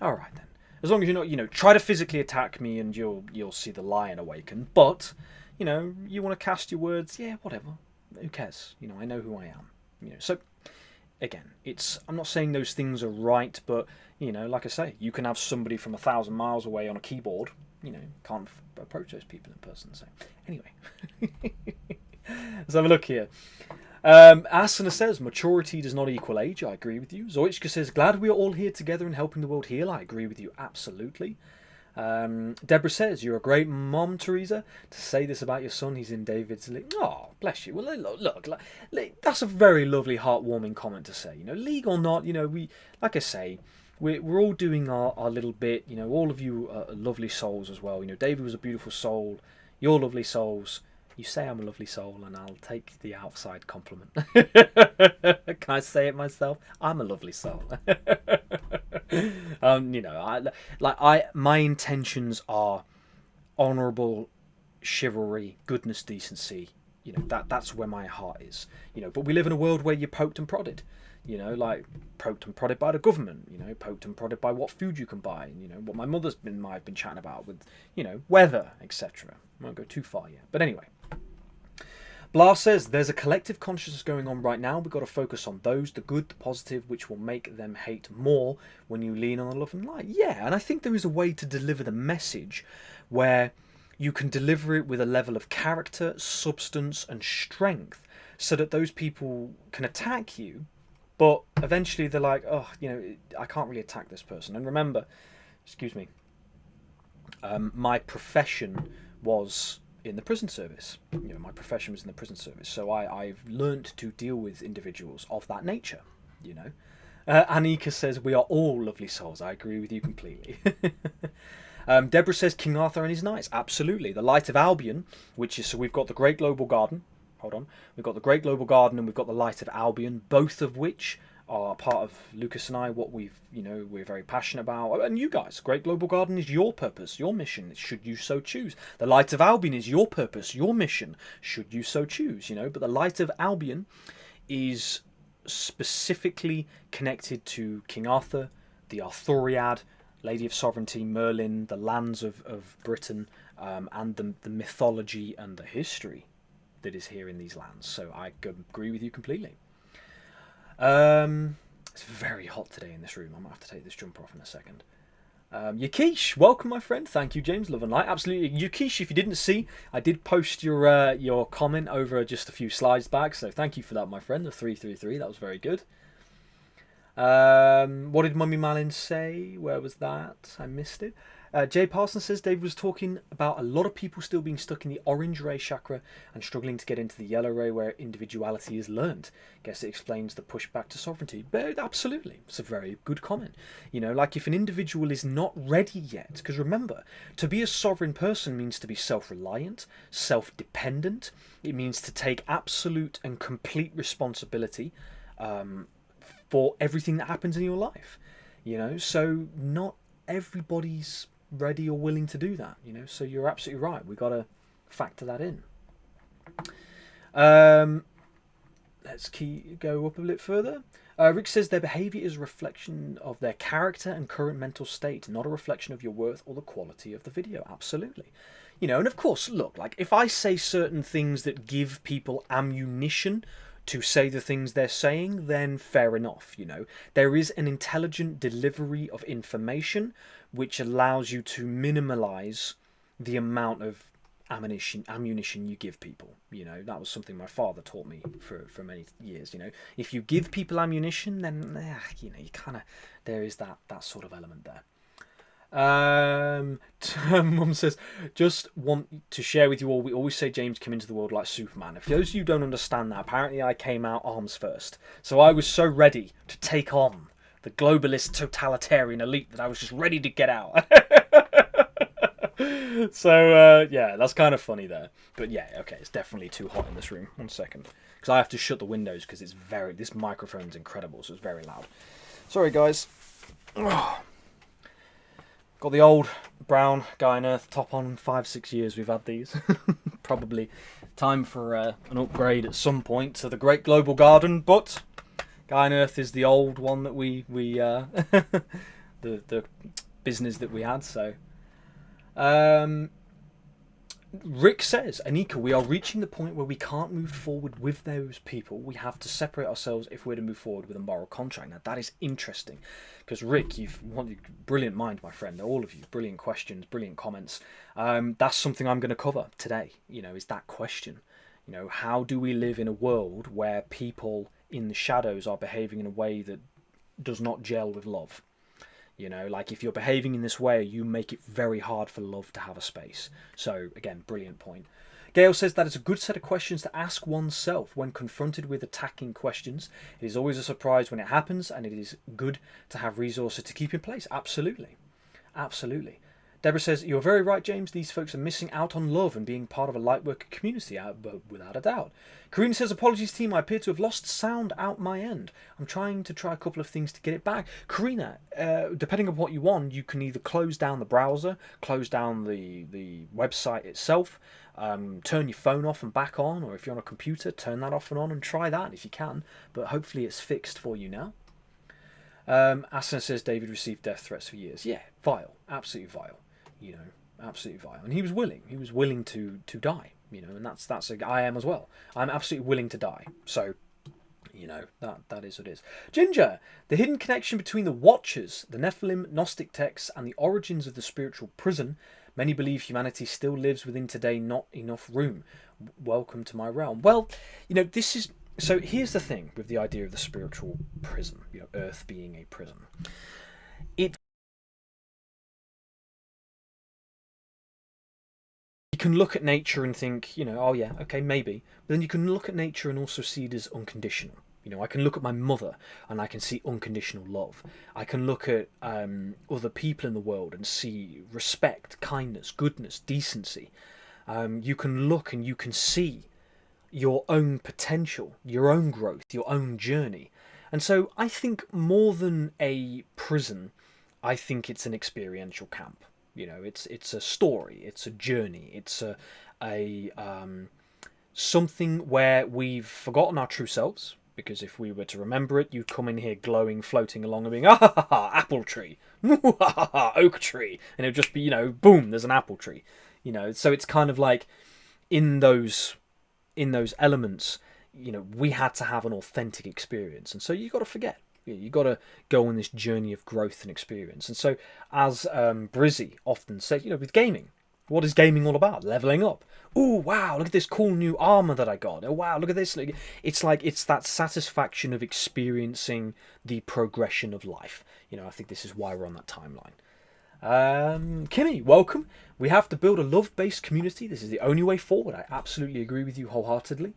All right then. As long as you're not, try to physically attack me and you'll see the lion awaken. But, you want to cast your words, yeah, whatever. Who cares? I know who I am. So again, I'm not saying those things are right, but like I say, you can have somebody from 1,000 miles away on a keyboard. Can't approach those people in person. So anyway, let's have a look here. Asana says maturity does not equal age. I agree with you. Zoichka says glad we are all here together and helping the world heal. I agree with you absolutely. Deborah says you're a great mom, Teresa. To say this about your son, he's in David's league. Oh, bless you. Well, look, that's a very lovely, heartwarming comment to say. League or not, we, like I say, we're all doing our little bit. All of you are lovely souls as well. David was a beautiful soul. You're lovely souls. You say I'm a lovely soul, and I'll take the outside compliment. Can I say it myself? I'm a lovely soul. My intentions are honourable, chivalry, goodness, decency. That's where my heart is. But we live in a world where you're poked and prodded. Poked and prodded by the government. Poked and prodded by what food you can buy. What my mother's might have been chatting about with, weather, etc. I won't go too far yet. But anyway. Blah says, there's a collective consciousness going on right now. We've got to focus on those, the good, the positive, which will make them hate more when you lean on the love and light. Yeah, and I think there is a way to deliver the message where you can deliver it with a level of character, substance, and strength so that those people can attack you, but eventually they're like, oh, I can't really attack this person. And remember, my profession was in the prison service. My profession was in the prison service, so I've learnt to deal with individuals of that nature. Anika says we are all lovely souls. I agree with you completely. Deborah says King Arthur and his knights. Absolutely. The Light of Albion, which is, so we've got the Great Global Garden. Hold on. We've got the Great Global Garden and we've got the Light of Albion, both of which are part of Lucas and I, what we're very passionate about. And you guys, Great Global Garden is your purpose, your mission, should you so choose. The Light of Albion is your purpose, your mission, should you so choose, But the Light of Albion is specifically connected to King Arthur, the Arthuriad, Lady of Sovereignty, Merlin, the lands of Britain, and the mythology and the history that is here in these lands. So I agree with you completely. It's very hot today in this room. I might have to take this jumper off in a second. Yakish, welcome my friend. Thank you, James. Love and light. Absolutely. Yakish, if you didn't see, I did post your comment over just a few slides back, so thank you for that, my friend. The 333, that was very good. What did Mummy Malins say? Where was that? I missed it. Jay Parson says David was talking about a lot of people still being stuck in the orange ray chakra and struggling to get into the yellow ray where individuality is learned. Guess it explains the pushback to sovereignty. But absolutely, it's a very good comment. Like if an individual is not ready yet, because remember, to be a sovereign person means to be self-reliant, self-dependent. It means to take absolute and complete responsibility for everything that happens in your life. So not everybody's ready or willing to do that, so you're absolutely right. We've got to factor that in. Let's go up a bit further. Rick says their behaviour is a reflection of their character and current mental state, not a reflection of your worth or the quality of the video. Absolutely. And of course, look, like if I say certain things that give people ammunition to say the things they're saying, then fair enough. There is an intelligent delivery of information which allows you to minimize the amount of ammunition you give people. That was something my father taught me for many years. If you give people ammunition, then you kind of, there is that sort of element there. Mum says, just want to share with you all, we always say James came into the world like Superman. If those of you don't understand that, apparently I came out arms first. So I was so ready to take on the globalist totalitarian elite that I was just ready to get out. So yeah, that's kind of funny there. But yeah, okay, it's definitely too hot in this room. 1 second, because I have to shut the windows because this microphone's incredible, so it's very loud. Sorry, guys. Got the old brown Guy and Earth top on. 5-6 years we've had these. Probably time for an upgrade at some point to the Great Global Garden, but Guy and Earth is the old one that we the business that we had. So Rick says, Anika, we are reaching the point where we can't move forward with those people. We have to separate ourselves if we're to move forward with a moral contract. Now, that is interesting, because Rick, you've wanted brilliant mind, my friend. All of you, brilliant questions, brilliant comments. That's something I'm going to cover today, is that question. How do we live in a world where people in the shadows are behaving in a way that does not gel with love? Like if you're behaving in this way, you make it very hard for love to have a space. So, again, brilliant point. Gail says that it's a good set of questions to ask oneself when confronted with attacking questions. It is always a surprise when it happens, and it is good to have resources to keep in place. Absolutely. Absolutely. Deborah says, you're very right, James. These folks are missing out on love and being part of a lightworker community, without a doubt. Karina says, apologies, team. I appear to have lost sound out my end. I'm trying to try a couple of things to get it back. Karina, depending on what you want, you can either close down the browser, close down the website itself, turn your phone off and back on, or if you're on a computer, turn that off and on and try that if you can. But hopefully it's fixed for you now. Asana says, David received death threats for years. Yeah, vile. Absolutely vile. Absolutely vile. And he was willing to die, and that's I am as well. I'm absolutely willing to die. So, that is what it is. Ginger, the hidden connection between the Watchers, the Nephilim, Gnostic texts, and the origins of the spiritual prison. Many believe humanity still lives within today, not enough room. Welcome to my realm. Well, this is... So here's the thing with the idea of the spiritual prison, Earth being a prison. You can look at nature and think, oh yeah, okay, maybe. But then you can look at nature and also see it as unconditional. I can look at my mother and I can see unconditional love. I can look at other people in the world and see respect, kindness, goodness, decency. You can look and you can see your own potential, your own growth, your own journey. And so I think more than a prison, I think it's an experiential camp. It's a story, it's a journey, it's a something where we've forgotten our true selves. Because if we were to remember it, you'd come in here glowing, floating along and being, apple tree, oak tree, and it'd just be, boom, there's an apple tree. So it's kind of like in those elements, we had to have an authentic experience, and so you got to forget. You got to go on this journey of growth and experience. And so, as Brizzy often says, with gaming, what is gaming all about? Leveling up. Oh wow, look at this cool new armor that I got. Oh wow, look at this. It's that satisfaction of experiencing the progression of life. I think this is why we're on that timeline. Kimmy, welcome. We have to build a love-based community. This is the only way forward. I absolutely agree with you wholeheartedly.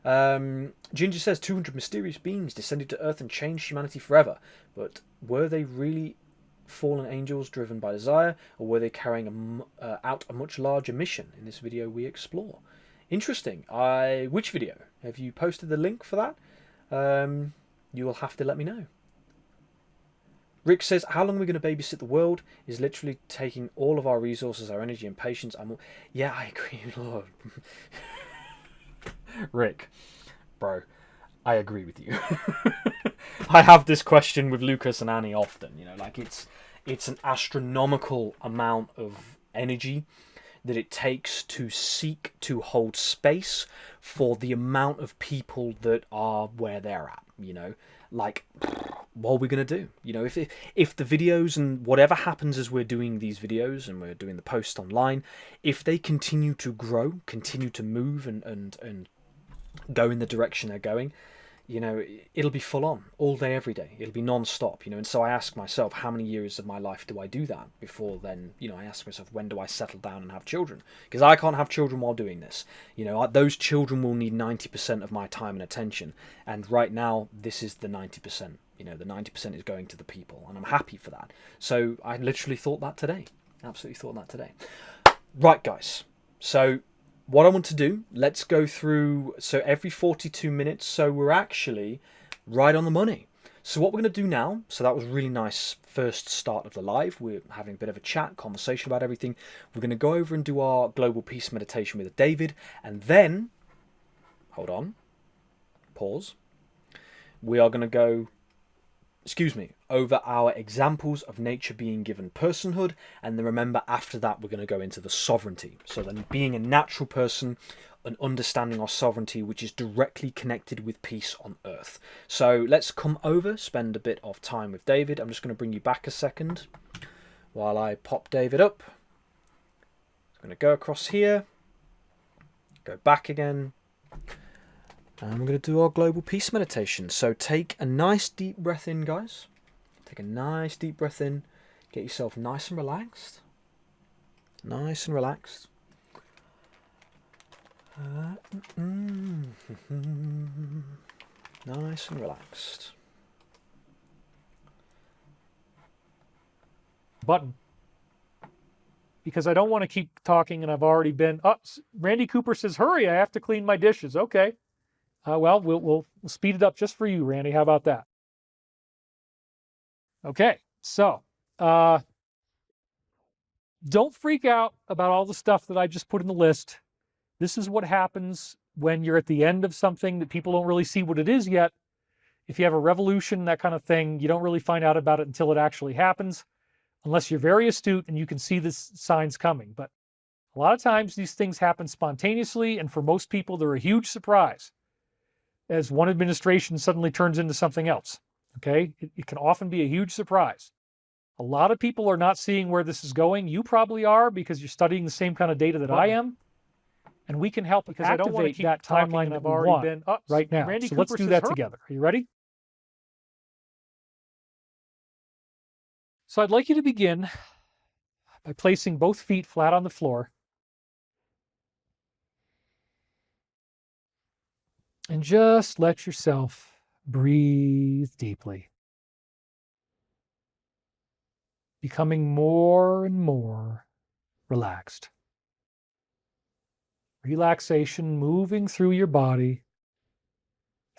Ginger says 200 mysterious beings descended to Earth and changed humanity forever. But were they really fallen angels driven by desire, or were they carrying out a much larger mission? In this video we explore. Interesting. Which video? Have you posted the link for that? You will have to let me know. Rick says, how long are we going to babysit the world? Is literally taking all of our resources, our energy and patience. Yeah, I agree, Lord. Rick, bro, I agree with you. I have this question with Lucas and Annie often. It's an astronomical amount of energy that it takes to seek to hold space for the amount of people that are where they're at. What are we going to do? If the videos and whatever happens as we're doing these videos and we're doing the posts online, if they continue to grow, continue to move and go in the direction they're going, it'll be full on all day, every day. It'll be non-stop, and so I ask myself, how many years of my life do I do that before then? I ask myself, when do I settle down and have children? Because I can't have children while doing this. Those children will need 90% of my time and attention, and right now this is the 90%. The 90% is going to the people, and I'm happy for that. So I literally thought that today. Absolutely thought of that today. Right, guys. So what I want to do, let's go through, so every 42 minutes, so we're actually right on the money. So what we're going to do now, so that was really nice first start of the live. We're having a bit of a chat, conversation about everything. We're going to go over and do our global peace meditation with David, and then, hold on, pause. We are going to go, over our examples of nature being given personhood, and then remember after that we're going to go into the sovereignty. So then being a natural person and understanding our sovereignty, which is directly connected with peace on earth. So let's come over, spend a bit of time with David. I'm just going to bring you back a second while I pop David up. I'm going to go across here, go back again, and we're going to do our global peace meditation. So take a nice deep breath in, guys. Take a nice deep breath in. Get yourself nice and relaxed. Nice and relaxed. Nice and relaxed. Button. Because I don't want to keep talking and I've already been... Oh, Randy Cooper says, hurry, I have to clean my dishes. Okay. Well, we'll speed it up just for you, Randy. How about that? Okay. So, don't freak out about all the stuff that I just put in the list. This is what happens when you're at the end of something that people don't really see what it is yet. If you have a revolution, that kind of thing, you don't really find out about it until it actually happens, unless you're very astute and you can see the signs coming. But a lot of times these things happen spontaneously, and for most people, they're a huge surprise as one administration suddenly turns into something else. Okay? It can often be a huge surprise. A lot of people are not seeing where this is going. You probably are, because you're studying the same kind of data that I am. And we can help because activate that timeline that I've already been up right now. Randy so Cooper let's do that together. Are you ready? So I'd like you to begin by placing both feet flat on the floor. And just let yourself breathe deeply, becoming more and more relaxed. Relaxation moving through your body,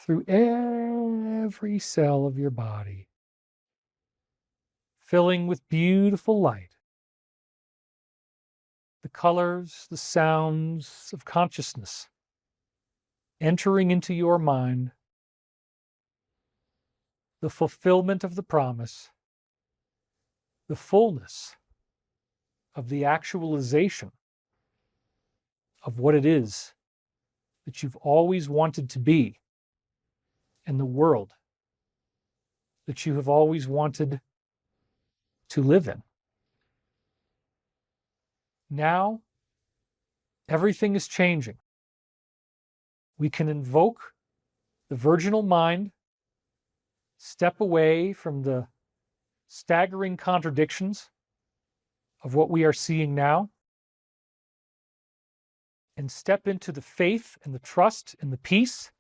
through every cell of your body, filling with beautiful light. The colors, the sounds of consciousness entering into your mind, the fulfillment of the promise, the fullness of the actualization of what it is that you've always wanted to be, and the world that you have always wanted to live in. Now, everything is changing. We can invoke the virginal mind, step away from the staggering contradictions of what we are seeing now, and step into the faith and the trust and the peace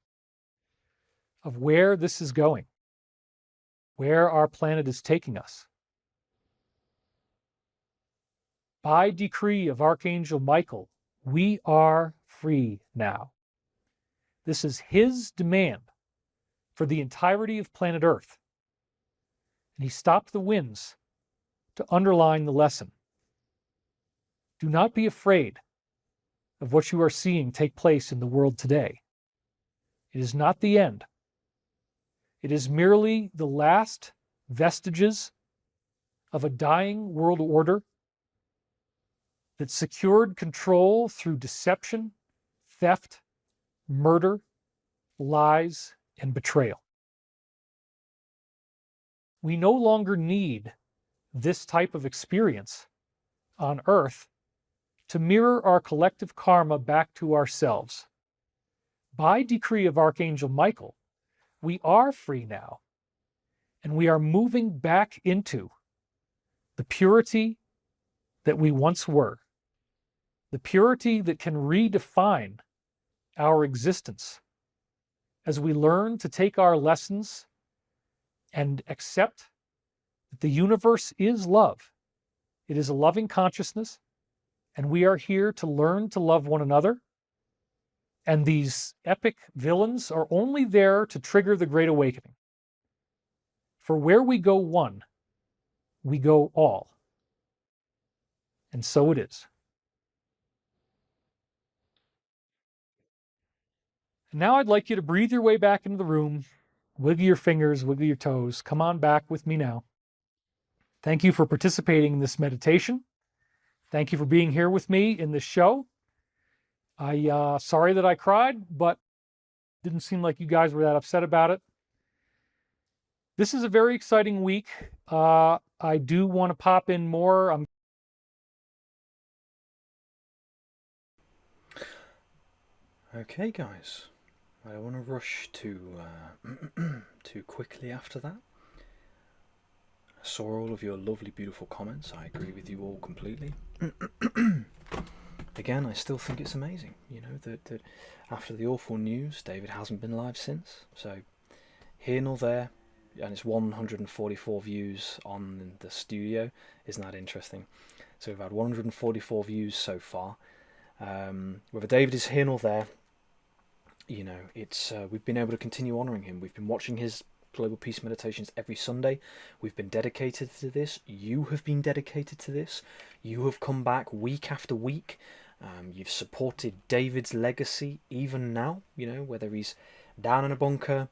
of where this is going, where our planet is taking us. By decree of Archangel Michael, we are free now. This is his demand for the entirety of planet Earth. And he stopped the winds to underline the lesson. Do not be afraid of what you are seeing take place in the world today. It is not the end. It is merely the last vestiges of a dying world order that secured control through deception, theft, murder, lies, and betrayal. We no longer need this type of experience on Earth to mirror our collective karma back to ourselves. By decree of Archangel Michael, we are free now, and we are moving back into the purity that we once were, the purity that can redefine our existence as we learn to take our lessons and accept that the universe is love, It is a loving consciousness, and we are here to learn to love one another. And these epic villains are only there to trigger the Great Awakening. For where we go one, we go all. And so it is. Now I'd like you to breathe your way back into the room, wiggle your fingers, wiggle your toes. Come on back with me now. Thank you for participating in this meditation. Thank you for being here with me in this show. Sorry that I cried, but didn't seem like you guys were that upset about it. This is a very exciting week. I do want to pop in more. Okay, guys. I don't want to rush too quickly after that. I saw all of your lovely, beautiful comments. I agree with you all completely. Again, I still think it's amazing, you know, that after the awful news, David hasn't been live since. So, here nor there, and it's 144 views on the studio. Isn't that interesting? So we've had 144 views so far. Whether David is here nor there, you know, it's we've been able to continue honouring him. We've been watching his Global Peace Meditations every Sunday. We've been dedicated to this. You have been dedicated to this. You have come back week after week. You've supported David's legacy even now, you know, whether he's down in a bunker,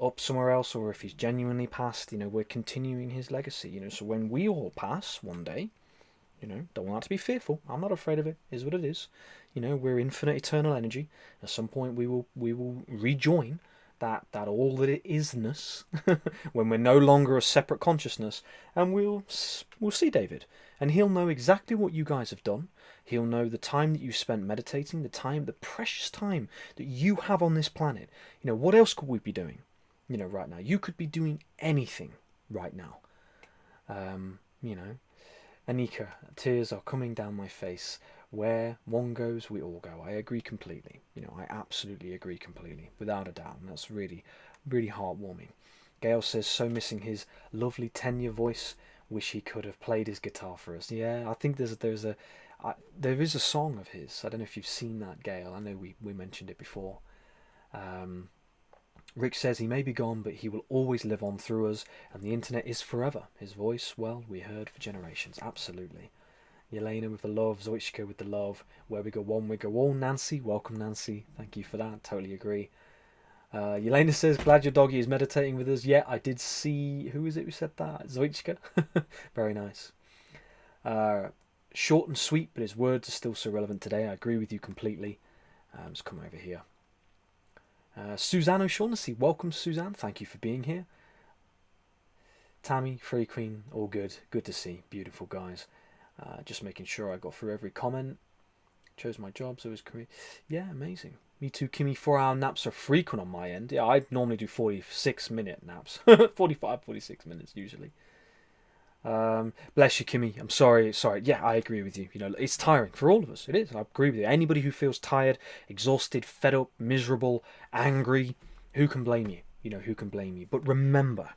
up somewhere else, or if he's genuinely passed, you know, we're continuing his legacy, you know. So when we all pass one day, you know, don't want to be fearful. I'm not afraid of it. It is what it is. You know, we're infinite eternal energy. At some point we will rejoin that all that it isness when we're no longer a separate consciousness, and we'll see David, and he'll know exactly what you guys have done. He'll know the time that you spent meditating, the precious time that you have on this planet. You know, what else could we be doing? You know, right now you could be doing anything right now. You know, Anika, tears are coming down my face. Where one goes, we all go. I agree completely. You know, I absolutely agree completely, without a doubt. And that's really, really heartwarming. Gail says, so missing his lovely tenor voice. Wish he could have played his guitar for us. Yeah, I think there is a song of his. I don't know if you've seen that, Gail. I know we mentioned it before. Rick says he may be gone, but he will always live on through us, and the internet is forever. His voice, well, we heard for generations. Absolutely. Yelena with the love, Zoichka with the love. Where we go one, we go all. Nancy, welcome Nancy. Thank you for that. Totally agree. Yelena says, glad your doggy is meditating with us. Yeah, I did see. Who is it who said that? Zoichka. Very nice. Short and sweet, but his words are still so relevant today. I agree with you completely. Let's come over here. Suzanne O'Shaughnessy, welcome Suzanne. Thank you for being here. Tammy, Free Queen, all good. Good to see. Beautiful guys. Just making sure I got through every comment. Chose my job, so it was career. Yeah, amazing. Me too, Kimmy. 4-hour naps are frequent on my end. Yeah, I normally do 46-minute naps. 45, 46 minutes usually. Bless you, Kimmy. I'm sorry. Yeah, I agree with you. You know, it's tiring for all of us. It is. I agree with you. Anybody who feels tired, exhausted, fed up, miserable, angry, who can blame you? You know, who can blame you? But remember,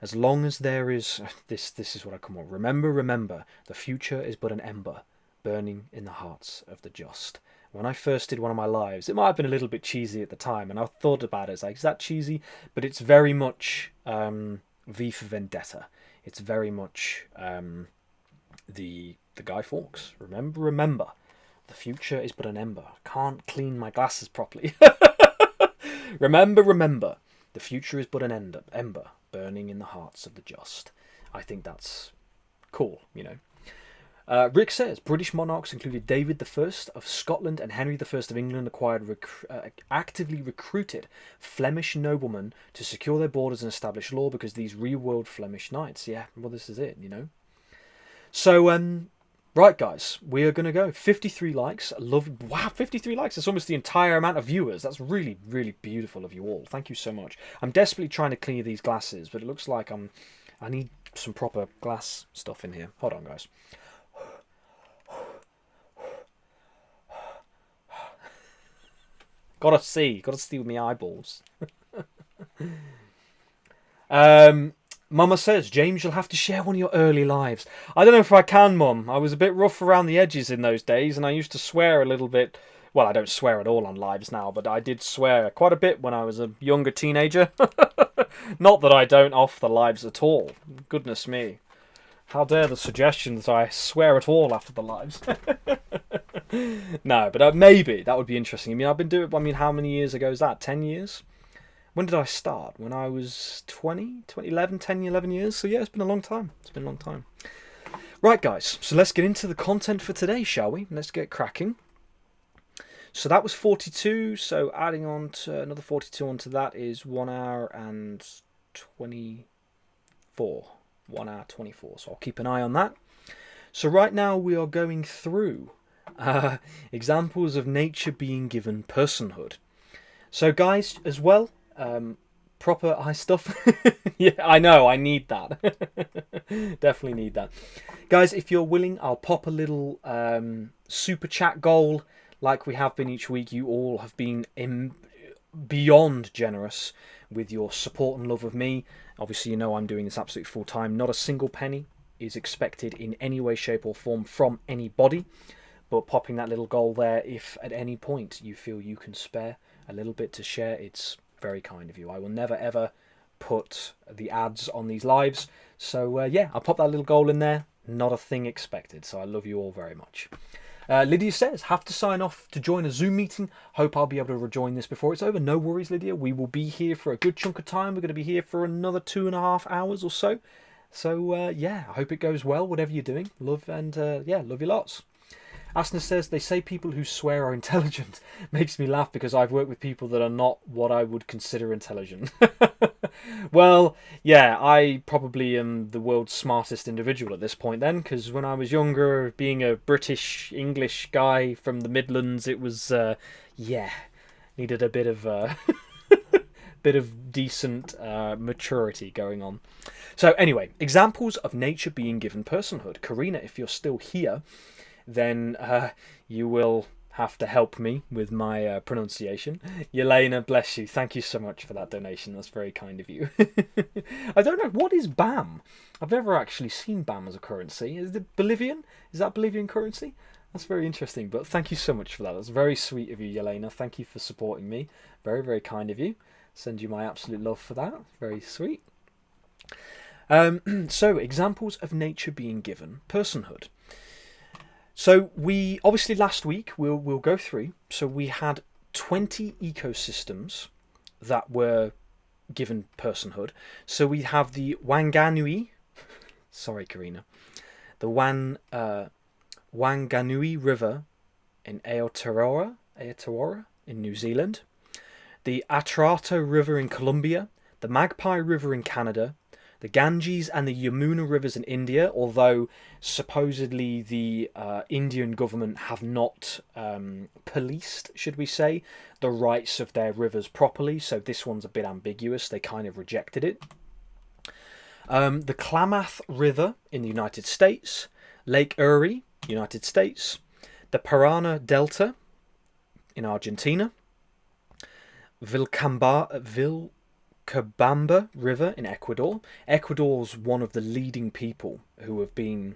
as long as there is this is what I come on. Remember, the future is but an ember burning in the hearts of the just. When I first did one of my lives, it might have been a little bit cheesy at the time, and I thought about it as like, is that cheesy? But it's very much V for Vendetta. It's very much the Guy Fawkes. Remember, the future is but an ember. I can't clean my glasses properly. Remember, the future is but an ember burning in the hearts of the just. I think that's cool, you know. Rick says, British monarchs included David I of Scotland and Henry I of England actively recruited Flemish noblemen to secure their borders and establish law because these real-world Flemish knights. Yeah, well, this is it, you know. So, right, guys, we are going to go. 53 likes. Wow, 53 likes. That's almost the entire amount of viewers. That's really, really beautiful of you all. Thank you so much. I'm desperately trying to clear these glasses, but it looks like I need some proper glass stuff in here. Hold on, guys. Gotta see with my eyeballs. Mama says, James, you'll have to share one of your early lives. I don't know if I can, Mum. I was a bit rough around the edges in those days, and I used to swear a little bit. Well, I don't swear at all on lives now, but I did swear quite a bit when I was a younger teenager. Not that I don't off the lives at all. Goodness me. How dare the suggestion that I swear at all after the lives. No, but maybe. That would be interesting. I mean, I've been doing it, I mean, how many years ago is that? 10 years? When did I start? When I was 20? 2011? 10, 11 years? So yeah, it's been a long time. It's been a long time. Right, guys. So let's get into the content for today, shall we? Let's get cracking. So that was 42. So adding on to another 42 onto that is 1 hour and 24. 1 hour 24. So I'll keep an eye on that. So right now we are going through examples of nature being given personhood. So guys, as well, proper eye stuff. Yeah, I know, I need that. Definitely need that. Guys, if you're willing, I'll pop a little super chat goal like we have been each week. You all have been beyond generous with your support and love of me. Obviously, you know I'm doing this absolutely full time. Not a single penny is expected in any way, shape or form from anybody. But popping that little goal there, if at any point you feel you can spare a little bit to share, it's very kind of you. I will never ever put the ads on these lives. So yeah, I'll pop that little goal in there. Not a thing expected. So I love you all very much. Lydia says, have to sign off to join a Zoom meeting. Hope I'll be able to rejoin this before it's over. No worries, Lydia. We will be here for a good chunk of time. We're going to be here for another 2.5 hours or so. So yeah, I hope it goes well, whatever you're doing. Love and yeah, love you lots. Asna says, they say people who swear are intelligent. Makes me laugh because I've worked with people that are not what I would consider intelligent. Well, yeah, I probably am the world's smartest individual at this point then, because when I was younger, being a British English guy from the Midlands, it was, yeah, needed a bit of bit of decent maturity going on. So anyway, examples of nature being given personhood. Karina, if you're still here, then you will have to help me with my pronunciation. Yelena, bless you. Thank you so much for that donation. That's very kind of you. I don't know. What is BAM? I've never actually seen BAM as a currency. Is it Bolivian? Is that Bolivian currency? That's very interesting. But thank you so much for that. That's very sweet of you, Yelena. Thank you for supporting me. Very, very kind of you. Send you my absolute love for that. Very sweet. So, examples of nature being given personhood. So we, obviously last week, we'll go through, so we had 20 ecosystems that were given personhood. So we have the Wanganui, sorry Karina, the Wanganui River in Aotearoa in New Zealand, the Atrato River in Colombia, the Magpie River in Canada, the Ganges and the Yamuna rivers in India, although supposedly the Indian government have not policed, should we say, the rights of their rivers properly, so this one's a bit ambiguous. They kind of rejected it. The Klamath River in the United States, Lake Erie, United States, the Parana Delta in Argentina, Vilcabamba River in Ecuador. Ecuador's one of the leading people who have been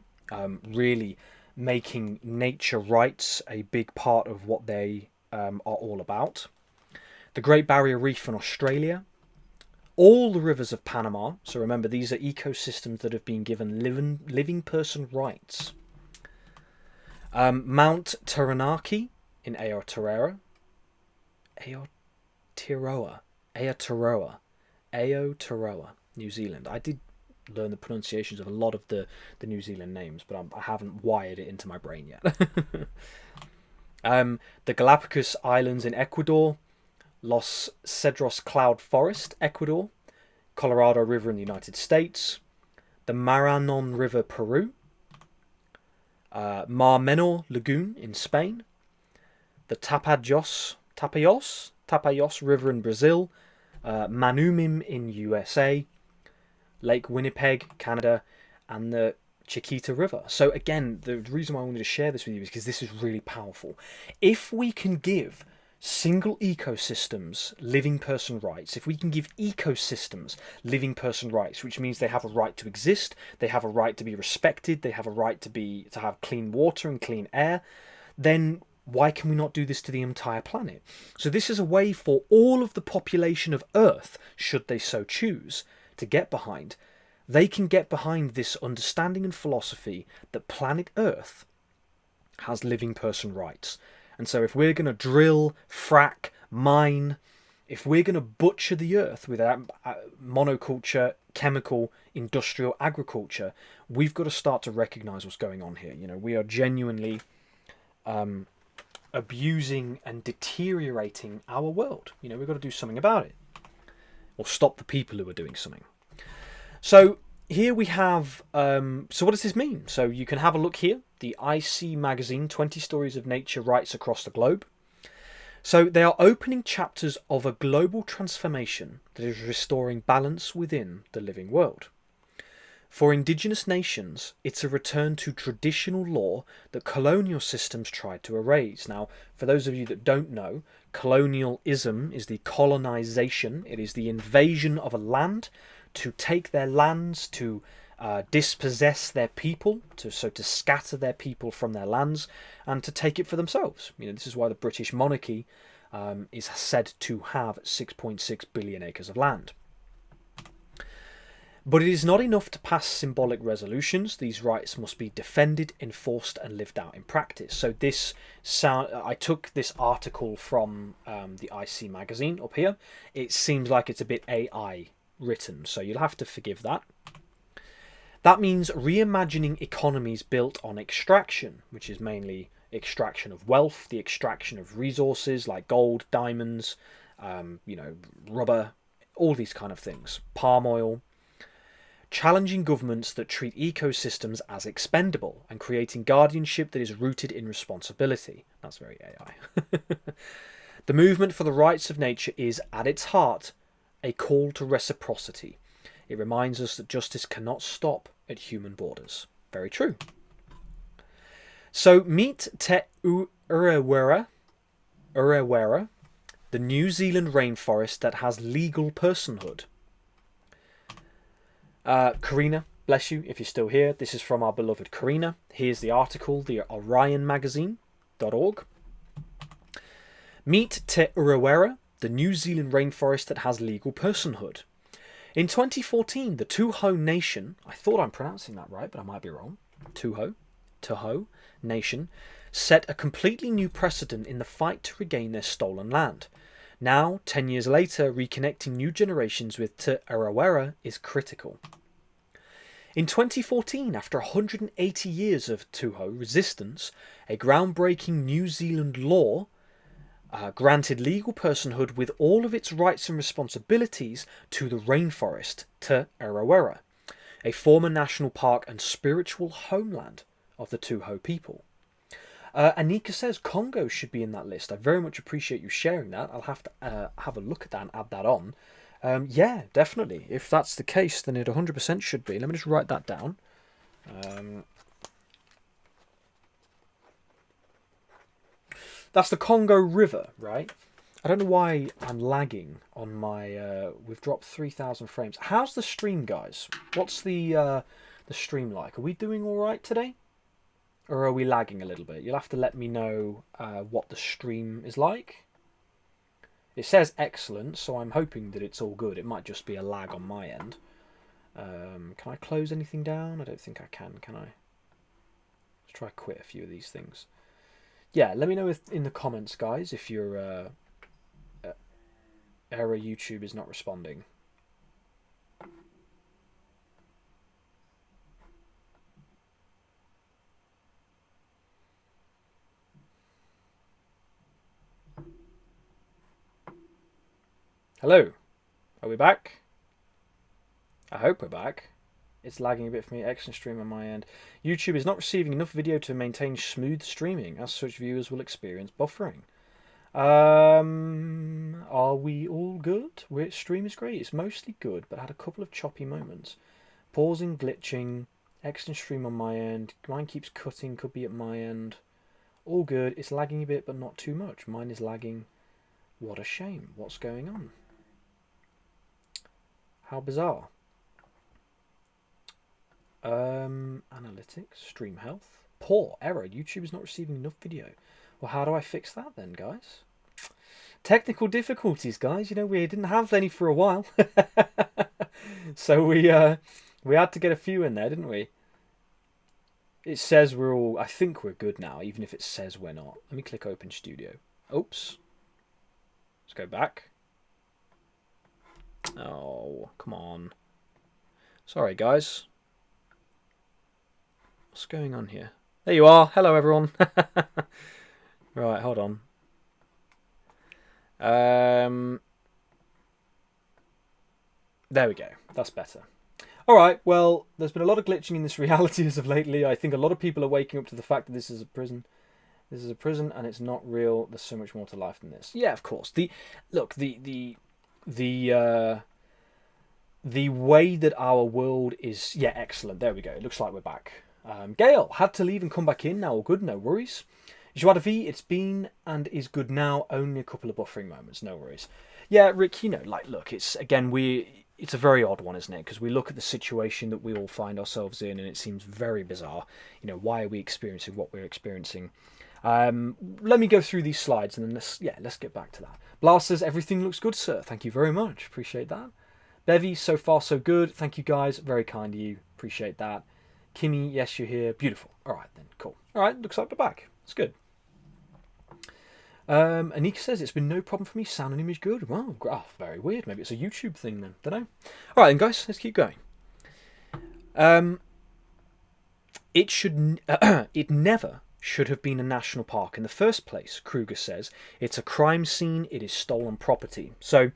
really making nature rights a big part of what they are all about. The Great Barrier Reef in Australia. All the rivers of Panama. So remember, these are ecosystems that have been given living person rights. Mount Taranaki in Aotearoa, New Zealand. I did learn the pronunciations of a lot of the New Zealand names, but I haven't wired it into my brain yet. The Galapagos Islands in Ecuador, Los Cedros Cloud Forest, Ecuador, Colorado River in the United States, the Maranon River, Peru, Mar Menor Lagoon in Spain, the Tapajos River in Brazil, Manumim in USA, Lake Winnipeg, Canada, and the Chiquita River. So again, the reason why I wanted to share this with you is because this is really powerful. If we can give single ecosystems living person rights, if we can give ecosystems living person rights, which means they have a right to exist, they have a right to be respected, they have a right to have clean water and clean air, then why can we not do this to the entire planet? So this is a way for all of the population of Earth, should they so choose, to get behind. They can get behind this understanding and philosophy that planet Earth has living person rights. And so if we're going to drill, frack, mine, if we're going to butcher the earth with monoculture, chemical, industrial agriculture, we've got to start to recognise what's going on here. You know, we are genuinely abusing and deteriorating our world. You know, we've got to do something about it, or stop the people who are doing something. So here we have, so what does this mean? So you can have a look here, the IC magazine, 20 Stories of Nature Rights Across the Globe. So they are opening chapters of a global transformation that is restoring balance within the living world. For indigenous nations, it's a return to traditional law that colonial systems tried to erase. Now, for those of you that don't know, colonialism is the colonization. It is the invasion of a land to take their lands, to dispossess their people, to scatter their people from their lands, and to take it for themselves. You know, this is why the British monarchy is said to have 6.6 billion acres of land. But it is not enough to pass symbolic resolutions. These rights must be defended, enforced, and lived out in practice. So I took this article from the IC magazine up here. It seems like it's a bit AI written, so you'll have to forgive that. That means reimagining economies built on extraction, which is mainly extraction of wealth, the extraction of resources like gold, diamonds, rubber, all these kind of things, palm oil. Challenging governments that treat ecosystems as expendable and creating guardianship that is rooted in responsibility. That's very AI. The movement for the rights of nature is, at its heart, a call to reciprocity. It reminds us that justice cannot stop at human borders. Very true. So meet Te Urewera, the New Zealand rainforest that has legal personhood. Karina, bless you if you're still here. This is from our beloved Karina. Here's the article, the orionmagazine.org. Meet Te Urewera, the New Zealand rainforest that has legal personhood. In 2014, the Tuho Nation, I thought I'm pronouncing that right, but I might be wrong, Tuho Nation, set a completely new precedent in the fight to regain their stolen land. Now, 10 years later, reconnecting new generations with Te Urewera is critical. In 2014, after 180 years of Tuho resistance, a groundbreaking New Zealand law granted legal personhood with all of its rights and responsibilities to the rainforest, Te Urewera, a former national park and spiritual homeland of the Tuho people. Anika says Congo should be in that list. I very much appreciate you sharing that. I'll have to have a look at that and add that on. Yeah, definitely. If that's the case, then it 100% should be. Let me just write that down. That's the Congo River, right? I don't know why I'm lagging on my... we've dropped 3,000 frames. How's the stream, guys? What's the stream like? Are we doing all right today? Or are we lagging a little bit? You'll have to let me know what the stream is like. It says excellent, so I'm hoping that it's all good. It might just be a lag on my end. Can I close anything down? I don't think I can I? Let's try to quit a few of these things. Yeah, let me know in the comments, guys, if your error YouTube is not responding. Hello, are we back? I hope we're back. It's lagging a bit for me. Excellent stream on my end. YouTube is not receiving enough video to maintain smooth streaming. As such, viewers will experience buffering. Are we all good? Stream is great. It's mostly good, but I had a couple of choppy moments. Pausing, glitching. Excellent stream on my end. Mine keeps cutting. Could be at my end. All good. It's lagging a bit, but not too much. Mine is lagging. What a shame. What's going on? How bizarre. Analytics, stream health. Poor error. YouTube is not receiving enough video. Well, how do I fix that then, guys? Technical difficulties, guys. You know, we didn't have any for a while. So we had to get a few in there, didn't we? It says we're all... I think we're good now, even if it says we're not. Let me click Open Studio. Oops. Let's go back. Oh, come on. Sorry, guys. What's going on here? There you are. Hello, everyone. Right, hold on. There we go. That's better. All right, well, there's been a lot of glitching in this reality as of lately. I think a lot of people are waking up to the fact that this is a prison. This is a prison, and it's not real. There's so much more to life than this. Yeah, of course. The way that our world is... Yeah, excellent. There we go. It looks like we're back. Gail had to leave and come back in. Now all good. No worries. Joie de vie, it's been and is good now. Only a couple of buffering moments. No worries. Yeah, Rick, you know, like, look, it's, again, it's a very odd one, isn't it? Because we look at the situation that we all find ourselves in, and it seems very bizarre. You know, why are we experiencing what we're experiencing? Let me go through these slides, and then let's get back to that. Blast says, everything looks good, sir. Thank you very much. Appreciate that. Bevy, so far so good. Thank you, guys. Very kind of you. Appreciate that. Kimmy, yes, you're here. Beautiful. All right, then. Cool. All right, looks like we're back. It's good. Anika says, it's been no problem for me. Sound and image good. Wow, very weird. Maybe it's a YouTube thing then. Don't know. All right, then, guys. Let's keep going. It never should have been a national park in the first place, Kruger says. It's a crime scene. It is stolen property. So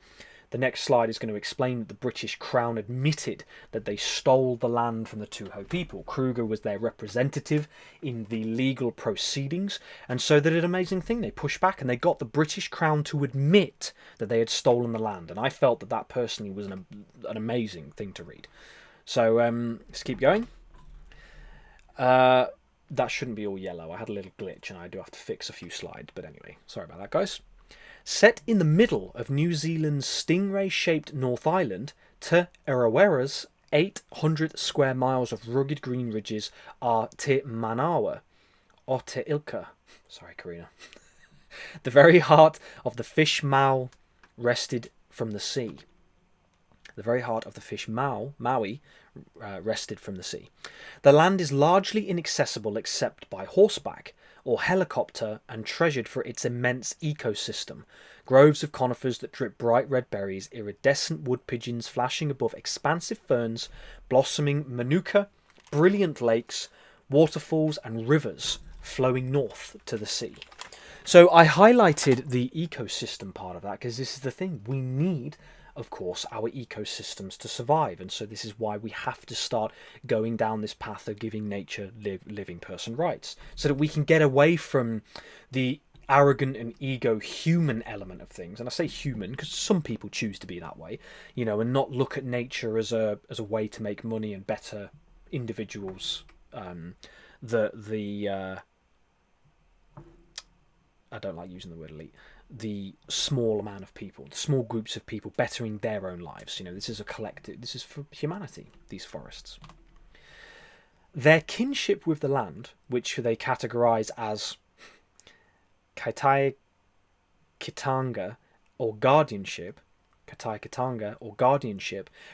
the next slide is going to explain that the British Crown admitted that they stole the land from the Tuho people. Kruger was their representative in the legal proceedings, and so they did an amazing thing. They pushed back and they got the British Crown to admit that they had stolen the land, and I felt that that personally was an amazing thing to read. So let's keep going. That shouldn't be all yellow. I had a little glitch and I do have to fix a few slides, but anyway, sorry about that, guys. Set in the middle of New Zealand's stingray-shaped North Island, Te Arawera's 800 square miles of rugged green ridges are Te Manawa, or Te Ilka. Sorry, Karina. The very heart of the fish Mau rested from the sea. The very heart of the fish Maui rested from the sea. The land is largely inaccessible except by horseback or helicopter, and treasured for its immense ecosystem. Groves of conifers that drip bright red berries, iridescent wood pigeons flashing above expansive ferns, blossoming manuka, brilliant lakes, waterfalls and rivers flowing north to the sea. So I highlighted the ecosystem part of that because this is the thing. We need, of course, our ecosystems to survive, and so this is why we have to start going down this path of giving nature living person rights, so that we can get away from the arrogant and ego human element of things. And I say human because some people choose to be that way, you know, and not look at nature as a way to make money and better individuals. I don't like using the word elite. The small amount of people, the small groups of people bettering their own lives. You know, this is a collective. This is for humanity, these forests. Their kinship with the land, which they categorise as Katai Kitanga or guardianship,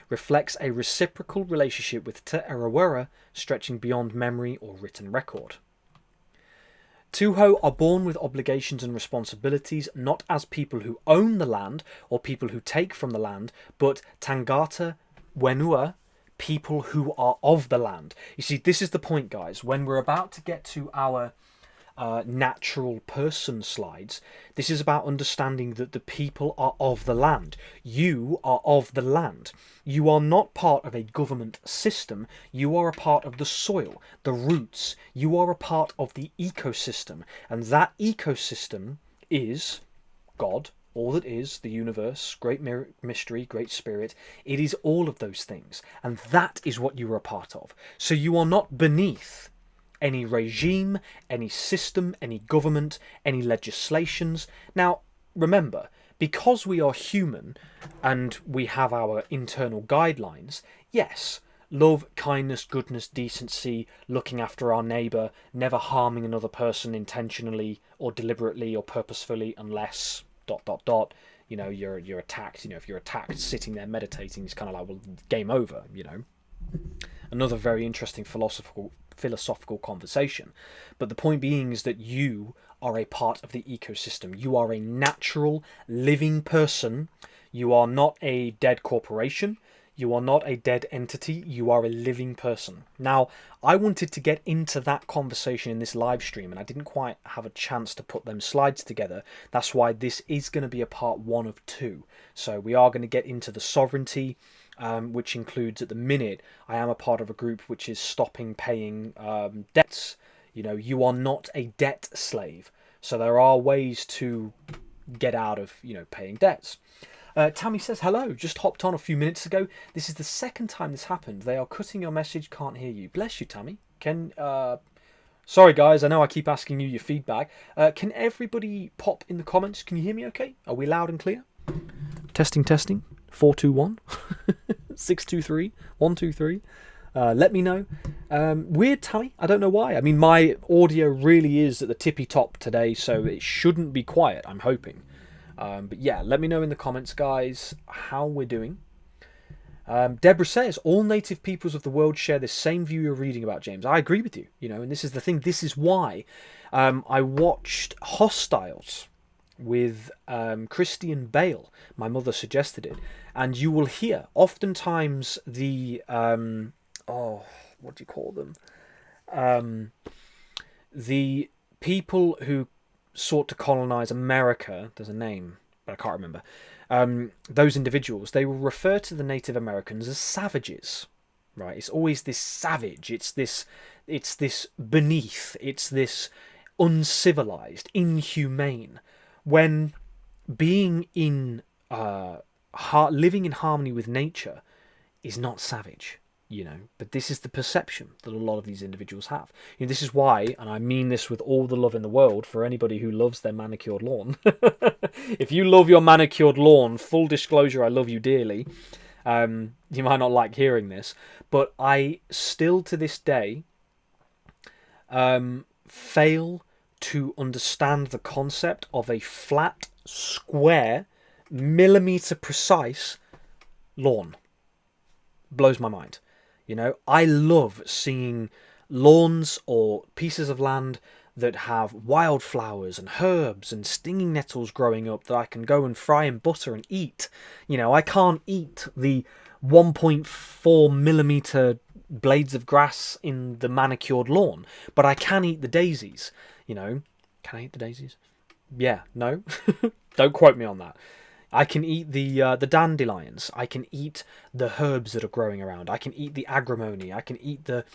reflects a reciprocal relationship with Te Arawera stretching beyond memory or written record. Tuho are born with obligations and responsibilities, not as people who own the land or people who take from the land, but tangata wenua, people who are of the land. You see, this is the point, guys. When we're about to get to our natural person slides, this is about understanding that the people are of the land. You are of the land. You are not part of a government system. You are a part of the soil, the roots. You are a part of the ecosystem, and that ecosystem is God, all that is, the universe, great mystery, great spirit. It is all of those things, and that is what you are a part of. So you are not beneath any regime, any system, any government, any legislations. Now, remember, because we are human and we have our internal guidelines, yes, love, kindness, goodness, decency, looking after our neighbour, never harming another person intentionally or deliberately or purposefully, unless ... You know, you're attacked. You know, if you're attacked sitting there meditating, it's kind of like, well, game over. You know, another very interesting philosophical conversation. But the point being is that you are a part of the ecosystem. You are a natural living person. You are not a dead corporation. You are not a dead entity. You are a living person. Now, I wanted to get into that conversation in this live stream, and I didn't quite have a chance to put them slides together. That's why this is going to be a part 1 of 2. So we are going to get into the sovereignty, which includes, at the minute, I am a part of a group which is stopping paying debts. You know, you are not a debt slave. So there are ways to get out of, you know, paying debts. Tammy says, hello, just hopped on a few minutes ago. This is the second time this happened. They are cutting your message, can't hear you. Bless you, Tammy. Sorry, guys, I know I keep asking you your feedback. Can everybody pop in the comments? Can you hear me okay? Are we loud and clear? Testing. 421 623 123. Let me know. Weird, Tammy. I don't know why. I mean, my audio really is at the tippy top today, so it shouldn't be quiet, I'm hoping. But yeah, let me know in the comments, guys, how we're doing. Deborah says, all native peoples of the world share the same view you're reading about, James. I agree with you, you know, and this is the thing. This is why I watched Hostiles with Christian Bale. My mother suggested it. And you will hear, oftentimes, the... what do you call them? The people who sought to colonize America, there's a name, but I can't remember, those individuals, they will refer to the Native Americans as savages, right? It's always this savage, it's this beneath, it's this uncivilized, inhumane, when being in, living in harmony with nature is not savage. You know, but this is the perception that a lot of these individuals have. You know, this is why, and I mean this with all the love in the world for anybody who loves their manicured lawn. If you love your manicured lawn, full disclosure, I love you dearly. You might not like hearing this, but I still to this day fail to understand the concept of a flat, square, millimeter precise lawn. Blows my mind. You know, I love seeing lawns or pieces of land that have wildflowers and herbs and stinging nettles growing up that I can go and fry in butter and eat. You know, I can't eat the 1.4 millimeter blades of grass in the manicured lawn, but I can eat the daisies. You know, can I eat the daisies? Yeah, no? Don't quote me on that. I can eat the dandelions. I can eat the herbs that are growing around. I can eat the agrimony. I can eat the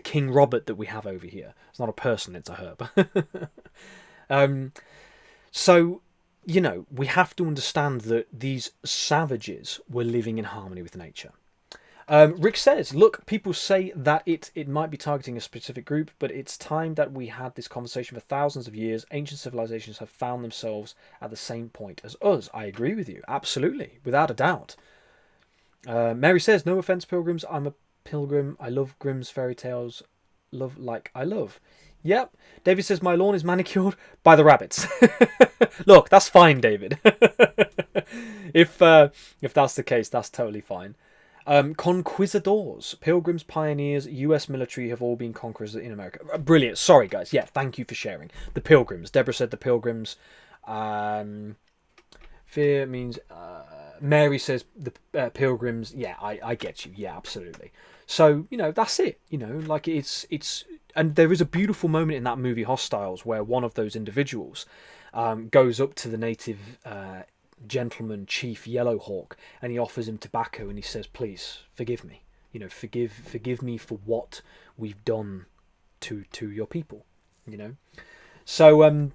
King Robert that we have over here. It's not a person, it's a herb. So, you know, we have to understand that these savages were living in harmony with nature. Rick says, look, people say that it might be targeting a specific group, but it's time that we had this conversation for thousands of years. Ancient civilizations have found themselves at the same point as us. I agree with you. Absolutely. Without a doubt. Mary says, no offense, pilgrims. I'm a pilgrim. I love Grimm's fairy tales. Love like I love. Yep. David says, my lawn is manicured by the rabbits. Look, that's fine, David. If that's the case, that's totally fine. Conquistadors, pilgrims, pioneers, US military have all been conquerors in America. Brilliant. Sorry, guys. Yeah, thank you for sharing. The pilgrims. Deborah said the pilgrims. Fear means... Mary says the pilgrims. Yeah, I get you. Yeah, absolutely. So, you know, that's it. You know, like it's... And there is a beautiful moment in that movie, Hostiles, where one of those individuals goes up to the native... gentleman chief Yellowhawk, and he offers him tobacco, and he says, please forgive me, you know, forgive me for what we've done to your people, you know. So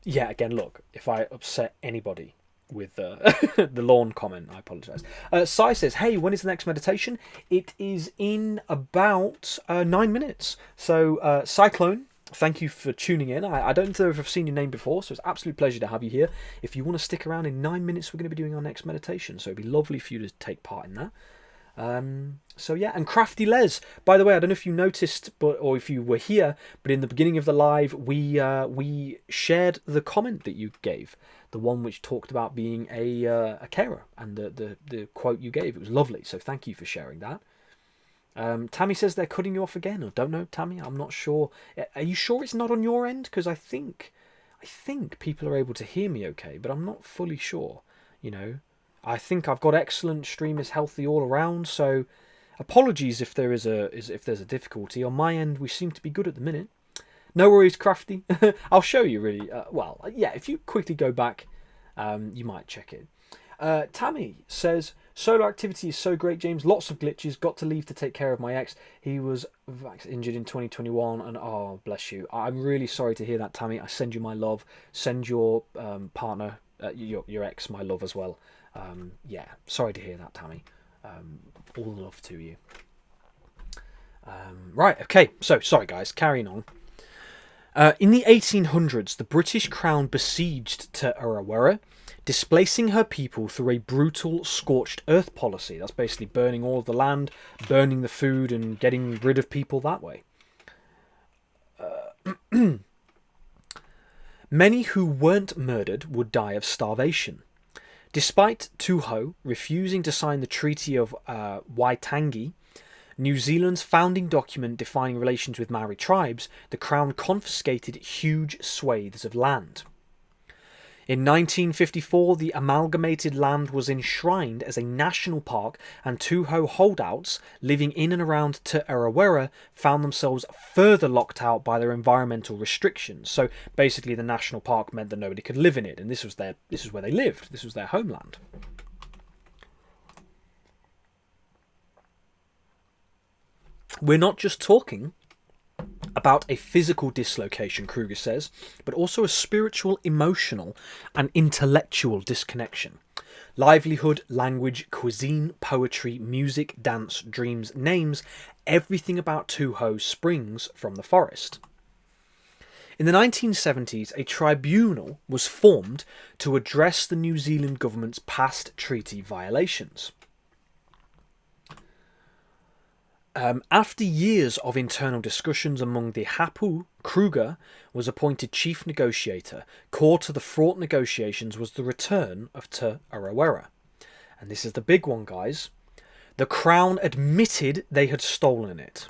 yeah, again, look, if I upset anybody with the lawn comment, I apologize. Sai says, hey, when is the next meditation? It is in about 9 minutes. So Cyclone, thank you for tuning in. I don't know if I've seen your name before, so it's an absolute pleasure to have you here. If you want to stick around, in 9 minutes we're going to be doing our next meditation, so it'd be lovely for you to take part in that. So yeah, and Crafty Les, by the way, I don't know if you noticed, or if you were here, but in the beginning of the live, we shared the comment that you gave, the one which talked about being a carer, and the quote you gave. It was lovely, so thank you for sharing that. Tammy says they're cutting you off again. I don't know, Tammy. I'm not sure. Are you sure it's not on your end? Because I think people are able to hear me okay, but I'm not fully sure. You know, I think I've got excellent stream, is healthy all around. So apologies if there's a difficulty on my end. We seem to be good at the minute. No worries, Crafty. I'll show you really. Well, yeah. If you quickly go back, you might check it. Tammy says, solar activity is so great, James. Lots of glitches. Got to leave to take care of my ex. He was injured in 2021, and oh, bless you. I'm really sorry to hear that, Tammy. I send you my love. Send your partner, your ex, my love as well. Yeah, sorry to hear that, Tammy. All the love to you. Right, okay. So, sorry, guys. Carrying on. In the 1800s, the British Crown besieged Te Arawera, displacing her people through a brutal scorched earth policy. That's basically burning all of the land, burning the food, and getting rid of people that way. Many who weren't murdered would die of starvation. Despite Tuho refusing to sign the Treaty of Waitangi, New Zealand's founding document defining relations with Maori tribes, the Crown confiscated huge swathes of land. In 1954, the amalgamated land was enshrined as a national park, and Tuho holdouts living in and around Te Arawera found themselves further locked out by their environmental restrictions. So basically the national park meant that nobody could live in it, and this was where they lived. This was their homeland. We're not just talking about a physical dislocation, Kruger says, but also a spiritual, emotional, and intellectual disconnection. Livelihood, language, cuisine, poetry, music, dance, dreams, names, everything about Tuho springs from the forest. In the 1970s, a tribunal was formed to address the New Zealand government's past treaty violations. After years of internal discussions among the Hapu, Kruger was appointed chief negotiator. Core to the fraught negotiations was the return of Te Arawera. And this is the big one, guys. The Crown admitted they had stolen it.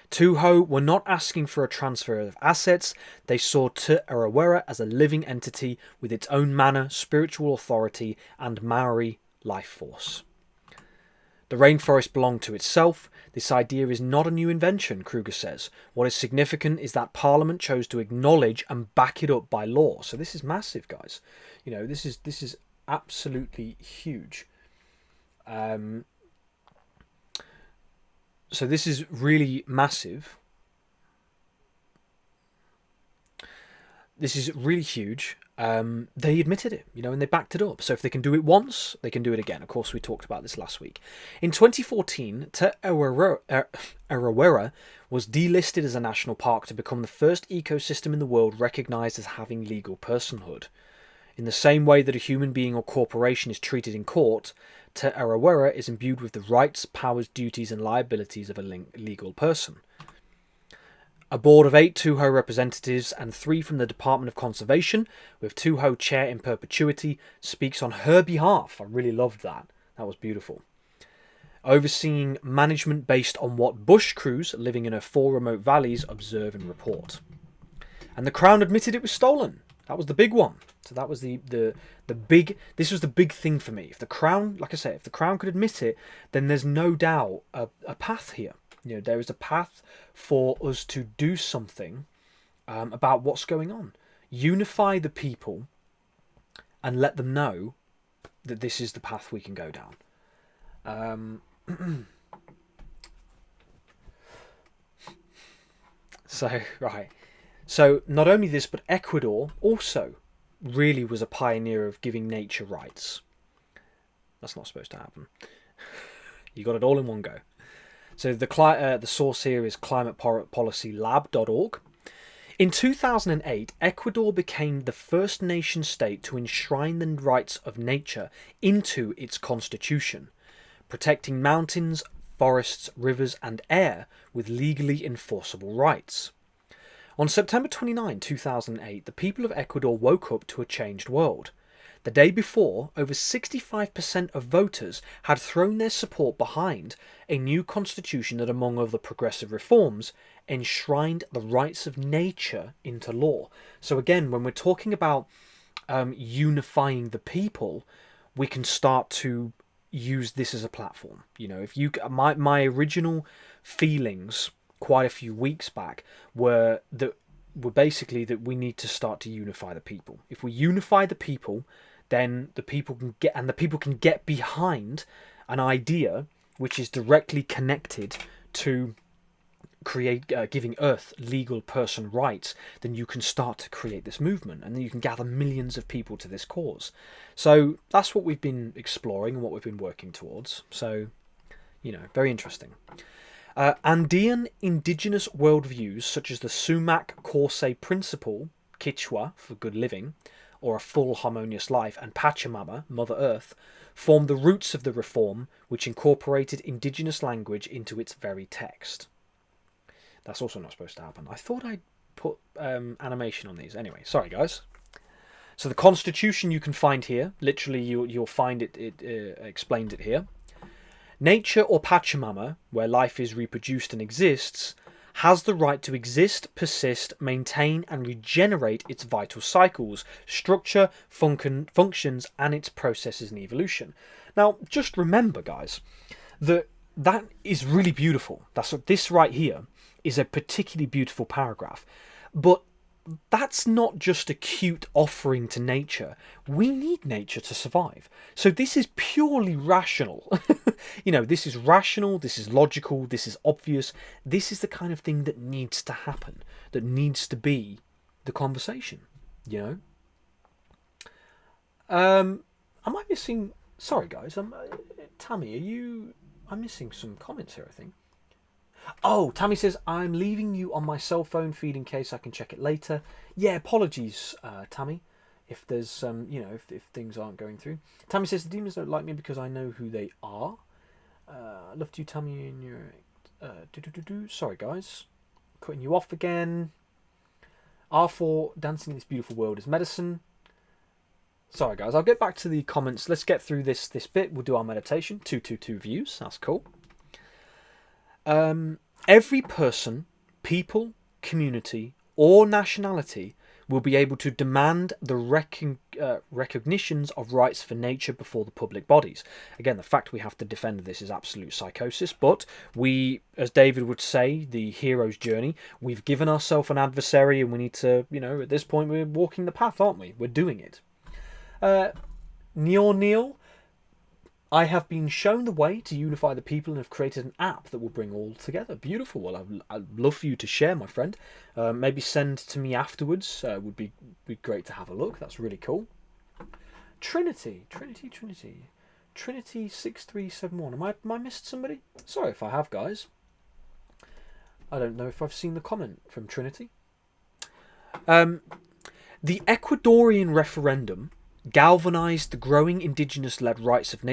Tuho were not asking for a transfer of assets. They saw Te Arawera as a living entity with its own manner, spiritual authority, and Maori life force. The rainforest belonged to itself. This idea is not a new invention, Kruger says. What is significant is that Parliament chose to acknowledge and back it up by law. So this is massive, guys. You know, this is absolutely huge. So this is really massive. This is really huge. They admitted it, you know, and they backed it up. So if they can do it once, they can do it again. Of course, we talked about this last week. In 2014, Te Arawera was delisted as a national park to become the first ecosystem in the world recognised as having legal personhood. In the same way that a human being or corporation is treated in court, Te Arawera is imbued with the rights, powers, duties and liabilities of a legal person. A board of 8 Tuho representatives and 3 from the Department of Conservation, with Tuho chair in perpetuity, speaks on her behalf. I really loved that. That was beautiful. Overseeing management based on what bush crews living in her 4 remote valleys observe and report. And the Crown admitted it was stolen. That was the big one. So that was the big. This was the big thing for me. If the Crown, like I say, if the Crown could admit it, then there's no doubt a path here. You know, there is a path for us to do something about what's going on. Unify the people and let them know that this is the path we can go down. So, right. So, not only this, but Ecuador also really was a pioneer of giving nature rights. That's not supposed to happen. You got it all in one go. So the source here is climatepolicylab.org. In 2008, Ecuador became the first nation state to enshrine the rights of nature into its constitution, protecting mountains, forests, rivers, and air with legally enforceable rights. On September 29, 2008, the people of Ecuador woke up to a changed world. The day before, over 65% of voters had thrown their support behind a new constitution that, among other progressive reforms, enshrined the rights of nature into law. So again, when we're talking about unifying the people, we can start to use this as a platform. You know, if you my original feelings quite a few weeks back were basically that we need to start to unify the people. If we unify the people, then the people can get behind an idea which is directly connected to giving Earth legal person rights. Then you can start to create this movement, and then you can gather millions of people to this cause. So that's what we've been exploring and what we've been working towards. So, you know, very interesting. Andean indigenous worldviews such as the Sumac Corse principle, Quechua for good living, or a full harmonious life, and Pachamama, Mother Earth, formed the roots of the reform, which incorporated indigenous language into its very text. That's also not supposed to happen. I thought I'd put animation on these. Anyway, sorry guys. So the Constitution you can find here. Literally, you'll find it explains it here. Nature, or Pachamama, where life is reproduced and exists, has the right to exist, persist, maintain, and regenerate its vital cycles, structure, functions, and its processes and evolution. Now, just remember, guys, that is really beautiful. That's what this right here is, a particularly beautiful paragraph. But that's not just a cute offering to nature. We need nature to survive. So this is purely rational. You know, this is rational, this is logical, this is obvious. This is the kind of thing that needs to happen, that needs to be the conversation, you know? Am I missing... Sorry, guys. Tammy, I'm missing some comments here, I think. Oh, Tammy says, I'm leaving you on my cell phone feed in case I can check it later. Yeah, apologies, Tammy, if there's you know, if things aren't going through. Tammy says, the demons don't like me because I know who they are. I loved you, Tammy, in your... Sorry, guys. Cutting you off again. R4, dancing in this beautiful world is medicine. Sorry, guys. I'll get back to the comments. Let's get through this bit. We'll do our meditation. 222 views. That's cool. Every person, people, community, or nationality will be able to demand the recognitions of rights for nature before the public bodies. Again, the fact we have to defend this is absolute psychosis, but we, as David would say, the hero's journey, we've given ourselves an adversary and we need to, you know, at this point we're walking the path, aren't we? We're doing it. Neil, I have been shown the way to unify the people and have created an app that will bring all together. Beautiful. Well, I'd love for you to share, my friend. Maybe send to me afterwards. Would be great to have a look. That's really cool. Trinity 6371. Am I missed somebody? Sorry if I have, guys. I don't know if I've seen the comment from Trinity. The Ecuadorian referendum galvanised the growing indigenous-led rights of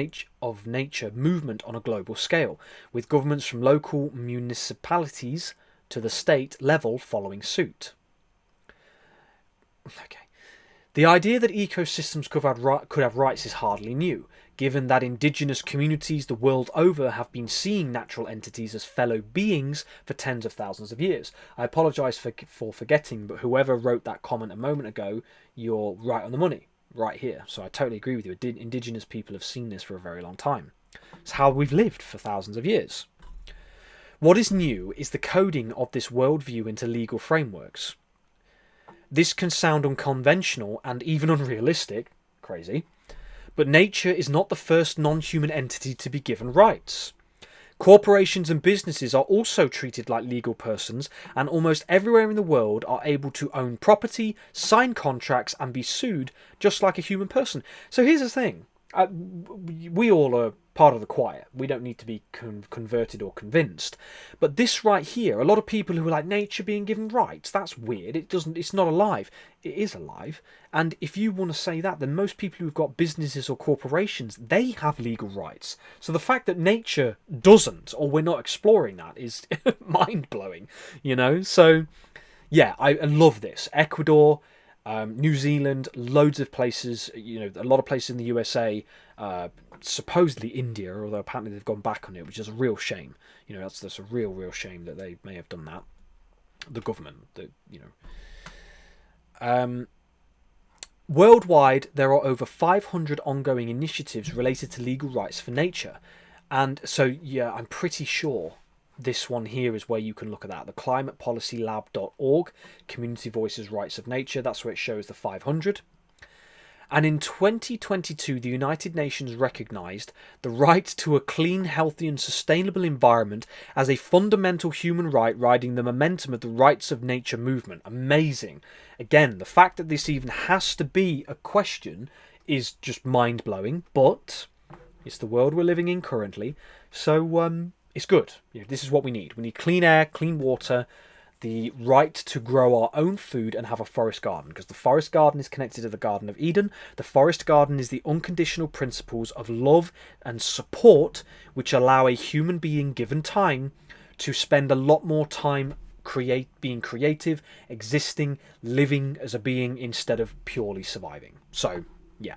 nature movement on a global scale, with governments from local municipalities to the state level following suit. Okay. The idea that ecosystems could have rights is hardly new, given that indigenous communities the world over have been seeing natural entities as fellow beings for tens of thousands of years. I apologise for forgetting, but whoever wrote that comment a moment ago, you're right on the money. Right here. So I totally agree with you. Indigenous people have seen this for a very long time. It's how we've lived for thousands of years. What is new is the coding of this worldview into legal frameworks. This can sound unconventional and even unrealistic, crazy, but nature is not the first non-human entity to be given rights. Corporations and businesses are also treated like legal persons, and almost everywhere in the world are able to own property, sign contracts, and be sued just like a human person. So here's the thing. We all are part of the choir. We don't need to be converted or convinced. But this right here, a lot of people who are like, nature being given rights, that's weird. It's not alive. It is alive. And if you want to say that, then most people who've got businesses or corporations, they have legal rights. So the fact that nature doesn't, or we're not exploring that, is mind-blowing, you know? So, yeah, I love this. Ecuador, New Zealand, loads of places, you know, a lot of places in the USA, supposedly India, although apparently they've gone back on it, which is a real shame. You know, that's a real shame that they may have done that. The government, you know. Worldwide, there are over 500 ongoing initiatives related to legal rights for nature. And so, yeah, I'm pretty sure this one here is where you can look at that. The climatepolicylab.org, Community Voices Rights of Nature, that's where it shows the 500. And in 2022, the United Nations recognised the right to a clean, healthy and sustainable environment as a fundamental human right, riding the momentum of the rights of nature movement. Amazing. Again, the fact that this even has to be a question is just mind-blowing, but it's the world we're living in currently, so it's good. You know, this is what we need. We need clean air, clean water, the right to grow our own food and have a forest garden, because the forest garden is connected to the Garden of Eden. The forest garden is the unconditional principles of love and support which allow a human being given time to spend a lot more time being creative, existing, living as a being instead of purely surviving. So, yeah.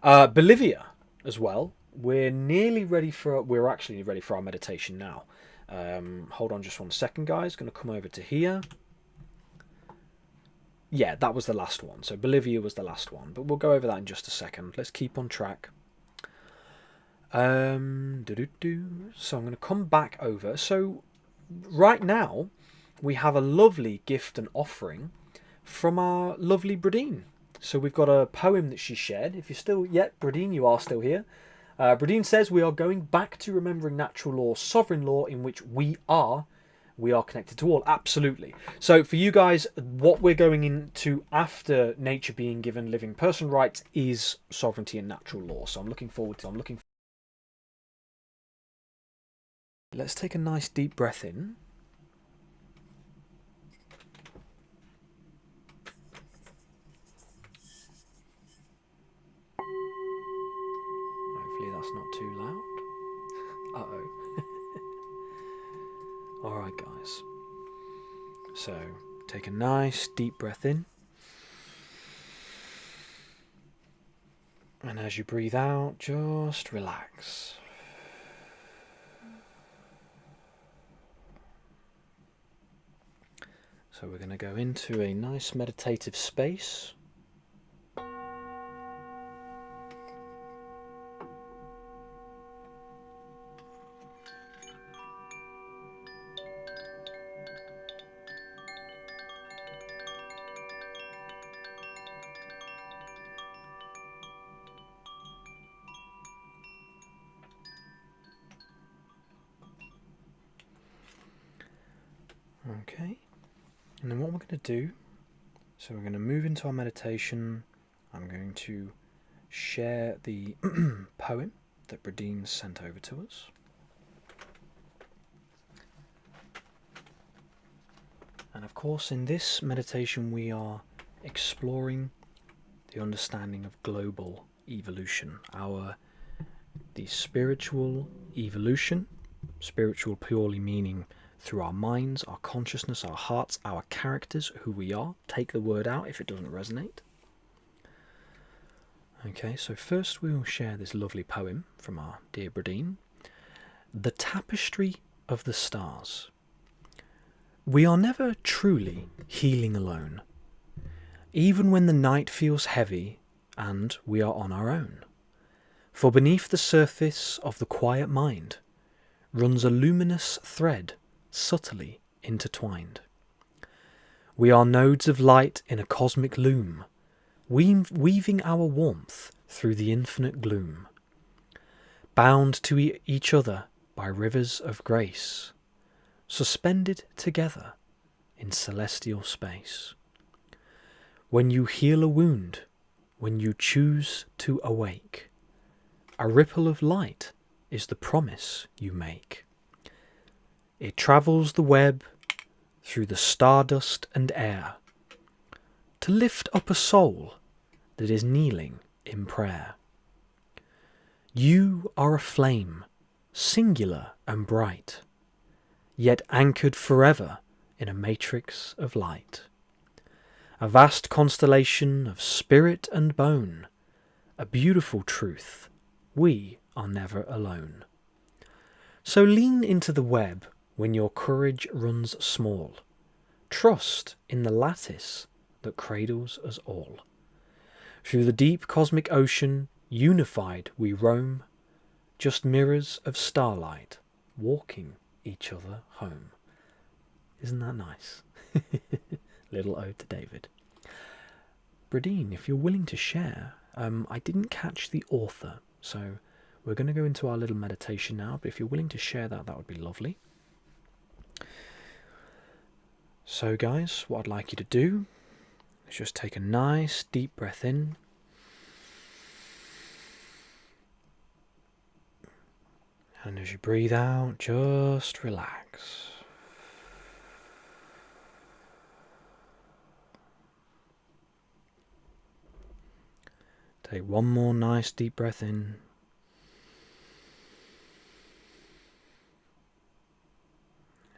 Bolivia as well. We're actually ready for our meditation now. Hold on just 1 second, guys. Going to come over to here. Yeah, that was the last one. So Bolivia was the last one, but we'll go over that in just a second. Let's keep on track. So I'm going to come back over. So right now we have a lovely gift and offering from our lovely Bradine. So we've got a poem that she shared. If you're still, Bradine, you are still here. Bradine says, we are going back to remembering natural law, sovereign law, in which we are connected to all. Absolutely. So for you guys, what we're going into after nature being given living person rights is sovereignty and natural law. So I'm looking forward to. Let's take a nice deep breath in. Hopefully that's not too loud. Uh-oh. Alright, guys. So, take a nice deep breath in. And as you breathe out, just relax. So we're going to go into a nice meditative space. Okay, and then what we're going to do, so we're going to move into our meditation. I'm going to share the poem that Bradine sent over to us. And of course, in this meditation, we are exploring the understanding of global evolution, the spiritual evolution, spiritual purely meaning through our minds, our consciousness, our hearts, our characters, who we are. Take the word out if it doesn't resonate. Okay, so first we will share this lovely poem from our dear Bradine. The Tapestry of the Stars. We are never truly healing alone, even when the night feels heavy and we are on our own. For beneath the surface of the quiet mind runs a luminous thread, subtly intertwined. We are nodes of light in a cosmic loom, weaving our warmth through the infinite gloom. Bound to each other by rivers of grace, suspended together in celestial space. When you heal a wound, when you choose to awake, A ripple of light is the promise you make. It travels the web through the stardust and air to lift up a soul that is kneeling in prayer. You are a flame, singular and bright, yet anchored forever in a matrix of light. A vast constellation of spirit and bone, a beautiful truth, we are never alone. So lean into the web when your courage runs small. Trust in the lattice that cradles us all. Through the deep cosmic ocean, unified we roam, just mirrors of starlight, walking each other home. Isn't that nice? Little ode to David. Bradeen, if you're willing to share, I didn't catch the author, so we're going to go into our little meditation now, but if you're willing to share that, that would be lovely. So guys, what I'd like you to do is just take a nice deep breath in. And as you breathe out, just relax. Take one more nice deep breath in.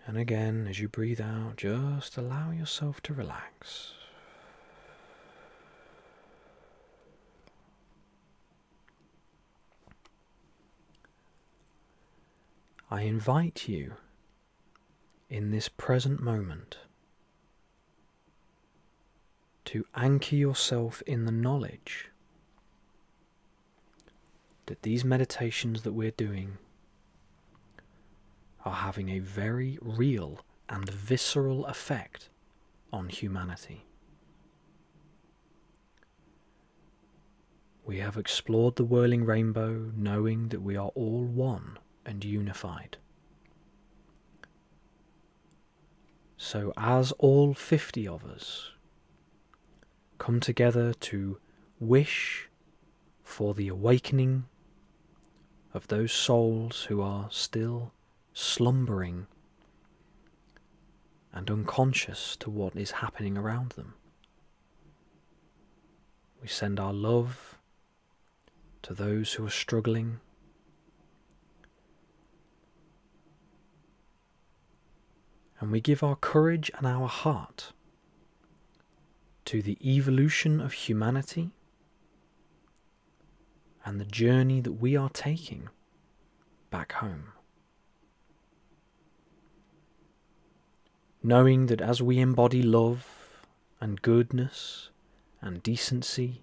And again, as you breathe out, just allow yourself to relax. I invite you in this present moment to anchor yourself in the knowledge that these meditations that we're doing are having a very real and visceral effect on humanity. We have explored the whirling rainbow, knowing that we are all one and unified. So as all 50 of us come together to wish for the awakening of those souls who are still slumbering and unconscious to what is happening around them, we send our love to those who are struggling, and we give our courage and our heart to the evolution of humanity and the journey that we are taking back home. Knowing that as we embody love and goodness and decency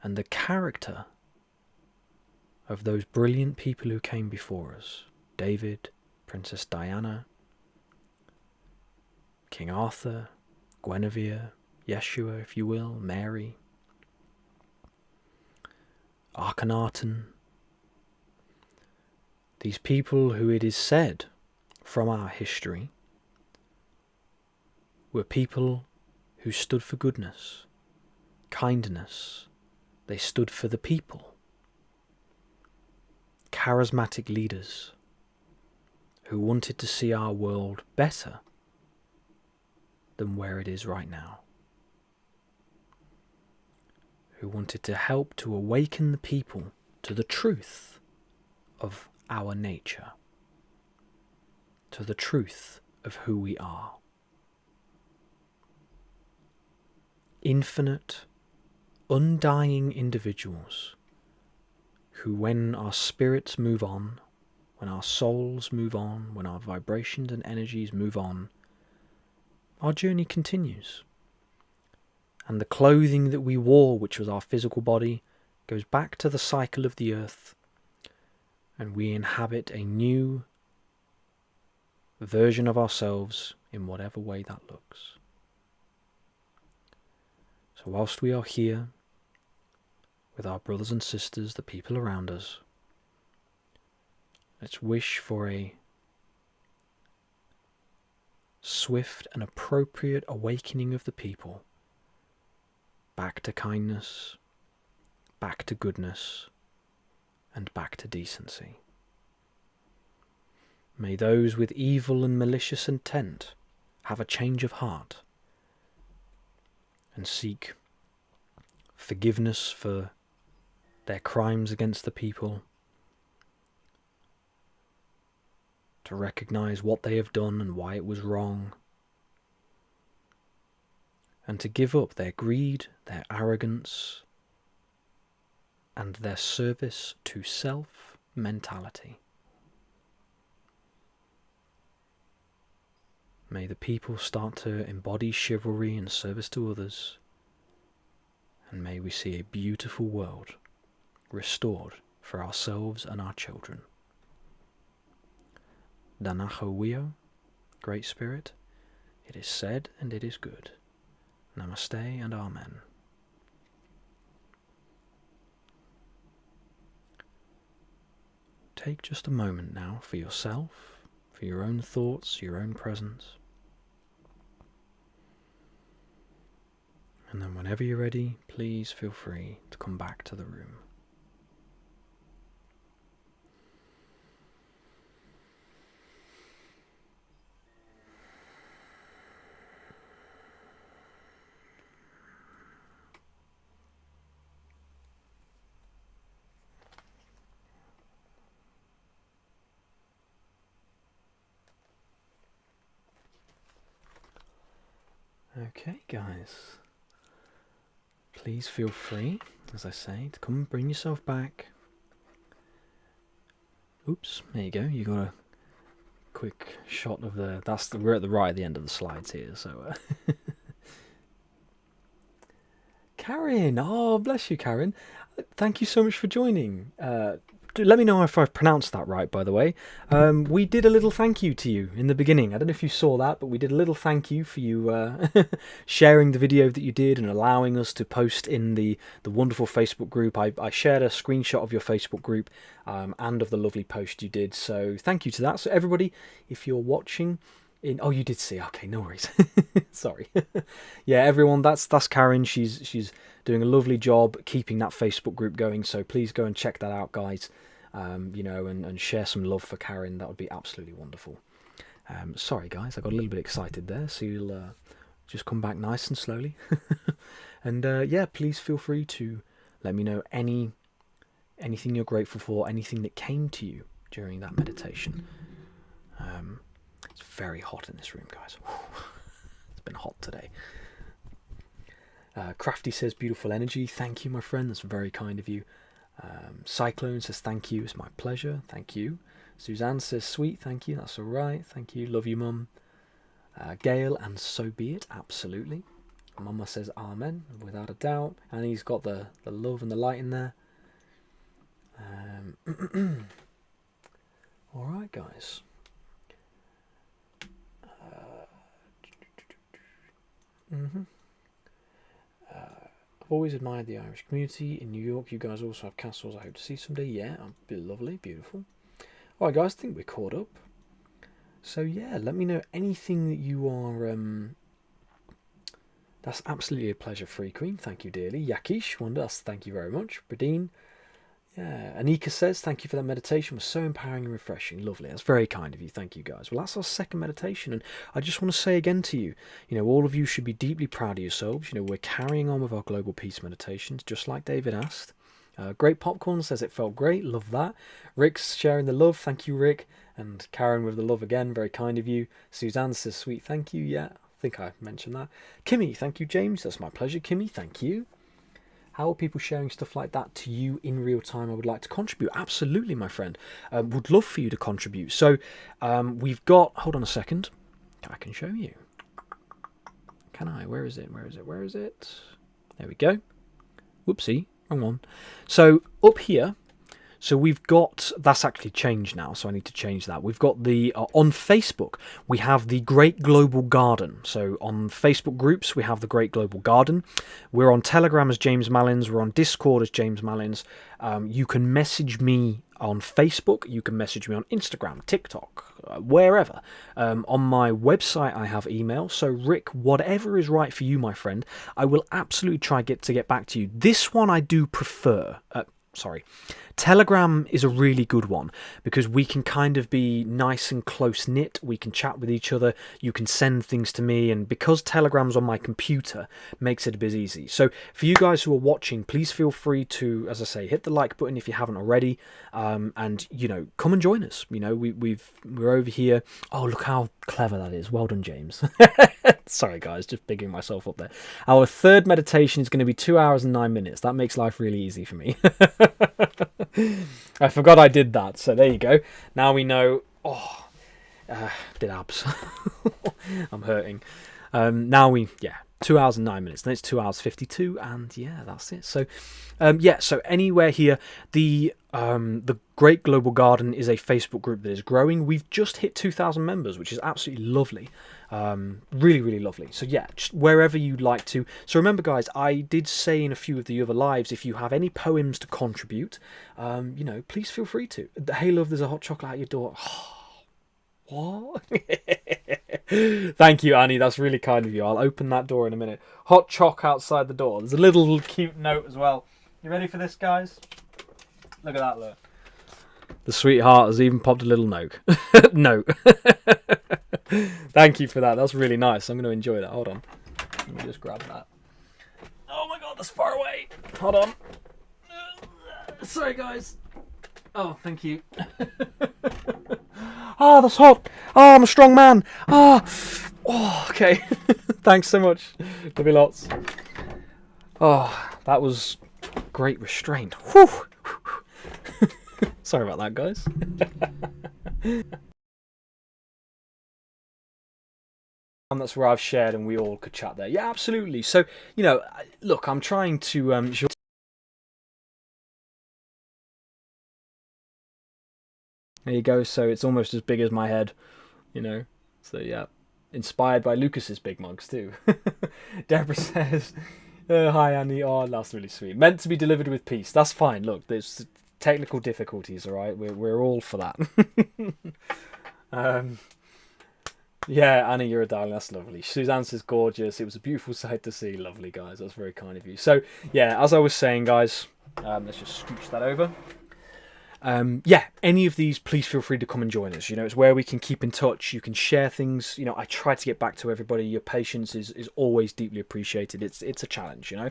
and the character of those brilliant people who came before us, David, Princess Diana, King Arthur, Guinevere, Yeshua, if you will, Mary, Akhenaten, these people who it is said from our history were people who stood for goodness, kindness. They stood for the people. Charismatic leaders who wanted to see our world better than where it is right now. Who wanted to help to awaken the people to the truth of our nature, to the truth of who we are. Infinite, undying individuals who, when our spirits move on, when our souls move on, when our vibrations and energies move on, our journey continues. And the clothing that we wore, which was our physical body, goes back to the cycle of the earth, and we inhabit a new version of ourselves in whatever way that looks. So whilst we are here with our brothers and sisters, the people around us, let's wish for a swift and appropriate awakening of the people back to kindness, back to goodness, and back to decency. May those with evil and malicious intent have a change of heart and seek forgiveness for their crimes against the people, to recognize what they have done and why it was wrong, and to give up their greed, their arrogance, and their service to self mentality. May the people start to embody chivalry and service to others, and may we see a beautiful world restored for ourselves and our children. Danacho Wio, Great Spirit, it is said and it is good. Namaste and Amen. Take just a moment now for yourself, for your own thoughts, your own presence. And then whenever you're ready, please feel free to come back to the room. Okay, guys. Please feel free, as I say, to come and bring yourself back. Oops, there you go. You got a quick shot of the... we're at the right at the end of the slides here, so... Karen! Oh, bless you, Karen. Thank you so much for joining. Let me know if I've pronounced that right, by the way. We did a little thank you to you in the beginning. I don't know if you saw that, but we did a little thank you for you sharing the video that you did and allowing us to post in the wonderful Facebook group. I shared a screenshot of your Facebook group and of the lovely post you did. So thank you to that. So everybody, if you're watching... oh, you did see. Okay, no worries. Sorry. Yeah, everyone, that's Karen. She's doing a lovely job keeping that Facebook group going. So please go and check that out, guys. You know, and share some love for Karen. That would be absolutely wonderful. Sorry, guys, I got a little bit excited there. So you'll just come back nice and slowly. And yeah, please feel free to let me know anything you're grateful for, anything that came to you during that meditation. It's very hot in this room, guys. It's been hot today. Crafty says, beautiful energy. Thank you, my friend. That's very kind of you. Cyclone says, thank you. It's my pleasure. Thank you. Suzanne says, sweet. Thank you. That's all right. Thank you. Love you, Mum. Gail, and so be it. Absolutely. Mama says, amen. Without a doubt. And he's got the love and the light in there. All right, guys. I've always admired the Irish community in New York. You guys also have castles I hope to see someday. Yeah, be lovely, beautiful. Alright, guys, I think we're caught up. So yeah, let me know anything that you are... That's absolutely a pleasure, Free Queen. Thank you dearly. Yakish, Wonder, thank you very much. Bradeen. Yeah, Anika says, thank you for that meditation. It was so empowering and refreshing. Lovely. That's very kind of you. Thank you, guys. Well, that's our second meditation. And I just want to say again to you, all of you should be deeply proud of yourselves. We're carrying on with our Global Peace meditations, just like David asked. Great Popcorn says it felt great. Love that. Rick's sharing the love. Thank you, Rick. And Karen with the love again. Very kind of you. Suzanne says, sweet. Thank you. Yeah, I think I mentioned that. Kimmy, thank you, James. That's my pleasure, Kimmy. Thank you. How are people sharing stuff like that to you in real time? I would like to contribute. Absolutely, my friend. Would love for you to contribute. So we've got... Hold on a second. I can show you. Can I? Where is it? Where is it? Where is it? There we go. Whoopsie. Wrong one. So up here... So we've got, that's actually changed now, so I need to change that. We've got the, on Facebook, we have the Great Global Garden. So on Facebook groups, we have the Great Global Garden. We're on Telegram as James Malins. We're on Discord as James Malins. You can message me on Facebook. You can message me on Instagram, TikTok, wherever. On my website, I have email. So Rick, whatever is right for you, my friend, I will absolutely try to get back to you. This one I do prefer. sorry. Telegram is a really good one because we can kind of be nice and close knit. We can chat with each other. You can send things to me, and because Telegram's on my computer, makes it a bit easy. So for you guys who are watching, please feel free to, as I say, hit the like button if you haven't already, and you know, come and join us. You know, we're over here. Oh, look how clever that is. Well done, James. Sorry, guys, just bigging myself up there. Our third meditation is going to be 2 hours and 9 minutes. That makes life really easy for me. I forgot I did that, so there you go. Now we know. Oh, did abs. I'm hurting. Now 2 hours and 9 minutes. Then it's 2 hours 52, and yeah, that's it. So, so anywhere here, the Great Global Garden is a Facebook group that is growing. We've just hit 2,000 members, which is absolutely lovely. Really, really lovely. So yeah, just wherever you'd like to. So remember, guys, I did say in a few of the other lives, if you have any poems to contribute, you know, please feel free to. Hey, love, there's a hot chocolate at your door. What? Thank you, Annie. That's really kind of you. I'll open that door in a minute. Hot choc outside the door. There's a little cute note as well. You ready for this, guys? Look at that, look. The sweetheart has even popped a little note. Note. Thank you for that. That's really nice. I'm going to enjoy that. Hold on. Let me just grab that. Oh my god, that's far away. Hold on. Sorry, guys. Oh, thank you. Ah, that's hot. Ah, I'm a strong man. Ah. Oh, okay. Thanks so much. There'll be lots. Oh, that was great restraint. Whew. Sorry about that, guys. And that's where I've shared and we all could chat there. Yeah, absolutely. So, you know, look, I'm trying to... There you go. So it's almost as big as my head, you know. So, yeah. Inspired by Lucas's big mugs, too. Deborah says, hi, Annie. Oh, that's really sweet. Meant to be delivered with peace. That's fine. Look, there's technical difficulties, all right? We're all for that. Yeah, Annie, you're a darling. That's lovely. Suzanne says gorgeous. It was a beautiful sight to see. Lovely, guys. That's very kind of you. So, yeah, as I was saying, guys, let's just scooch that over. Yeah, any of these, please feel free to come and join us. You know, it's where we can keep in touch. You can share things. You know, I try to get back to everybody. Your patience is always deeply appreciated. It's a challenge, you know.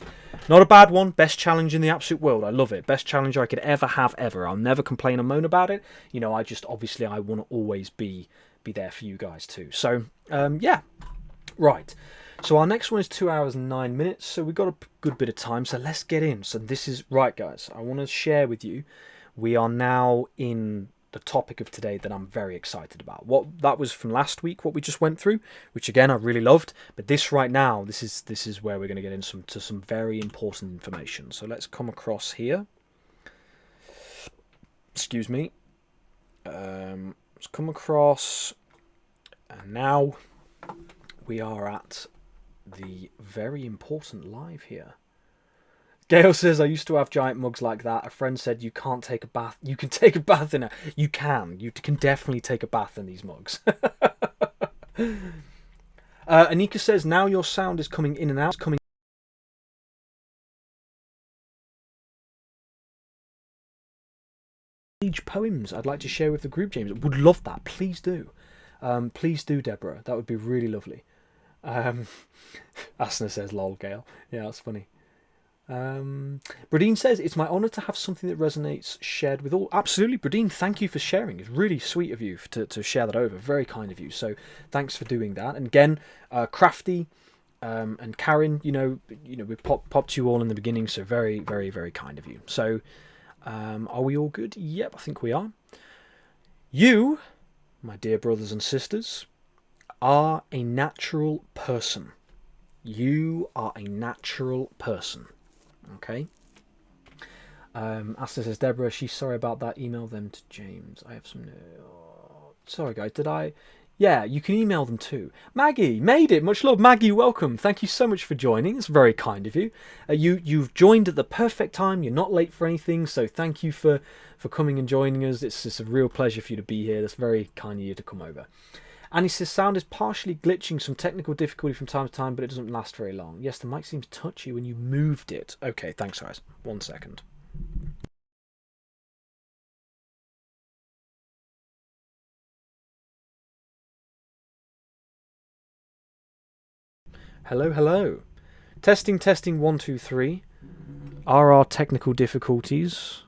Not a bad one. Best challenge in the absolute world. I love it. Best challenge I could ever have, ever. I'll never complain or moan about it. You know, I just, obviously, I want to always be there for you guys too. So, yeah. Right. So our next one is 2 hours and 9 minutes. So we've got a good bit of time. So let's get in. So this is, right, guys, I want to share with you. We are now in the topic of today that I'm very excited about. What that was from last week, what we just went through, which again I really loved. But this right now, this is where we're going to get into some very important information. So let's come across here. Excuse me. Let's come across, and now we are at the very important live here. Gail says, I used to have giant mugs like that. A friend said, you can't take a bath. You can take a bath in it. You can definitely take a bath in these mugs. Anika says, now your sound is coming in and out. Poems I'd like to share with the group, James. Would love that. Please do. Please do, Deborah. That would be really lovely. Asna says, lol, Gail. Yeah, that's funny. Bradine says, it's my honour to have something that resonates shared with all. Absolutely, Bradine, thank you for sharing. It's really sweet of you to share that over. Very kind of you. So thanks for doing that. And again, Crafty and Karen, you know, we popped you all in the beginning, so very, very, very kind of you. So are we all good? Yep, I think we are. You, my dear brothers and sisters, are a natural person. You are a natural person. Okay. Asta says, Deborah, she's sorry about that. Email them to James. I have some... sorry, guys. Did I... Yeah, you can email them too. Maggie, made it. Much love. Maggie, welcome. Thank you so much for joining. It's very kind of you. You've joined at the perfect time. You're not late for anything. So thank you for coming and joining us. It's a real pleasure for you to be here. That's very kind of you to come over. And he says, sound is partially glitching, some technical difficulty from time to time, but it doesn't last very long. Yes, the mic seems touchy when you moved it. Okay, thanks, guys. 1 second. Hello, hello. Testing, testing, 1, 2, 3. Are our technical difficulties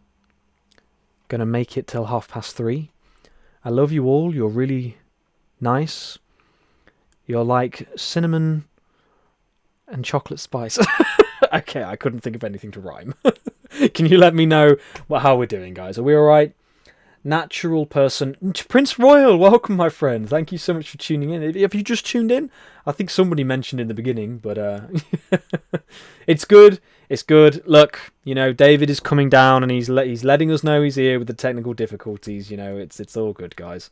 gonna make it till 3:30? I love you all. You're really nice. You're like cinnamon and chocolate spice. Okay, I couldn't think of anything to rhyme. Can you let me know how we're doing, guys? Are we all right? Natural person. Prince Royal, welcome, my friend. Thank you so much for tuning in. Have you just tuned in? I think somebody mentioned in the beginning, but it's good. It's good. Look, you know, David is coming down and he's letting us know he's here with the technical difficulties. You know, it's all good, guys.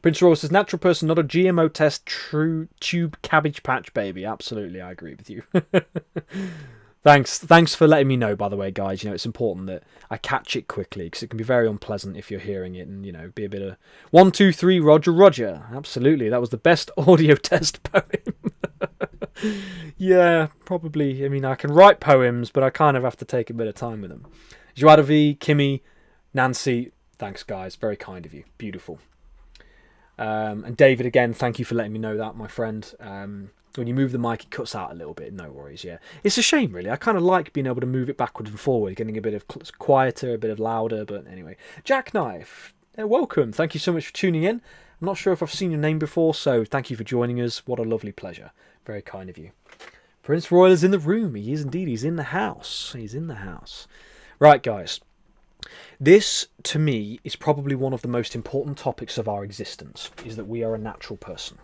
Prince Royal says, natural person, not a GMO test, true tube cabbage patch baby. Absolutely, I agree with you. Thanks for letting me know, by the way, guys. You know, it's important that I catch it quickly because it can be very unpleasant if you're hearing it and, you know, be a bit of 1, 2, 3, Roger, Roger. Absolutely, that was the best audio test poem. Yeah, probably. I mean, I can write poems, but I kind of have to take a bit of time with them. Joada V, Kimmy, Nancy, thanks, guys. Very kind of you. Beautiful. And David, again, thank you for letting me know that, my friend. When you move the mic, it cuts out a little bit. No worries, yeah. It's a shame, really. I kind of like being able to move it backwards and forward, getting a bit of quieter, a bit of louder. But anyway, Jackknife, welcome. Thank you so much for tuning in. I'm not sure if I've seen your name before, so thank you for joining us. What a lovely pleasure. Very kind of you. Prince Royal is in the room. He is indeed. He's in the house. He's in the house. Right, guys. This, to me, is probably one of the most important topics of our existence, is that we are a natural person.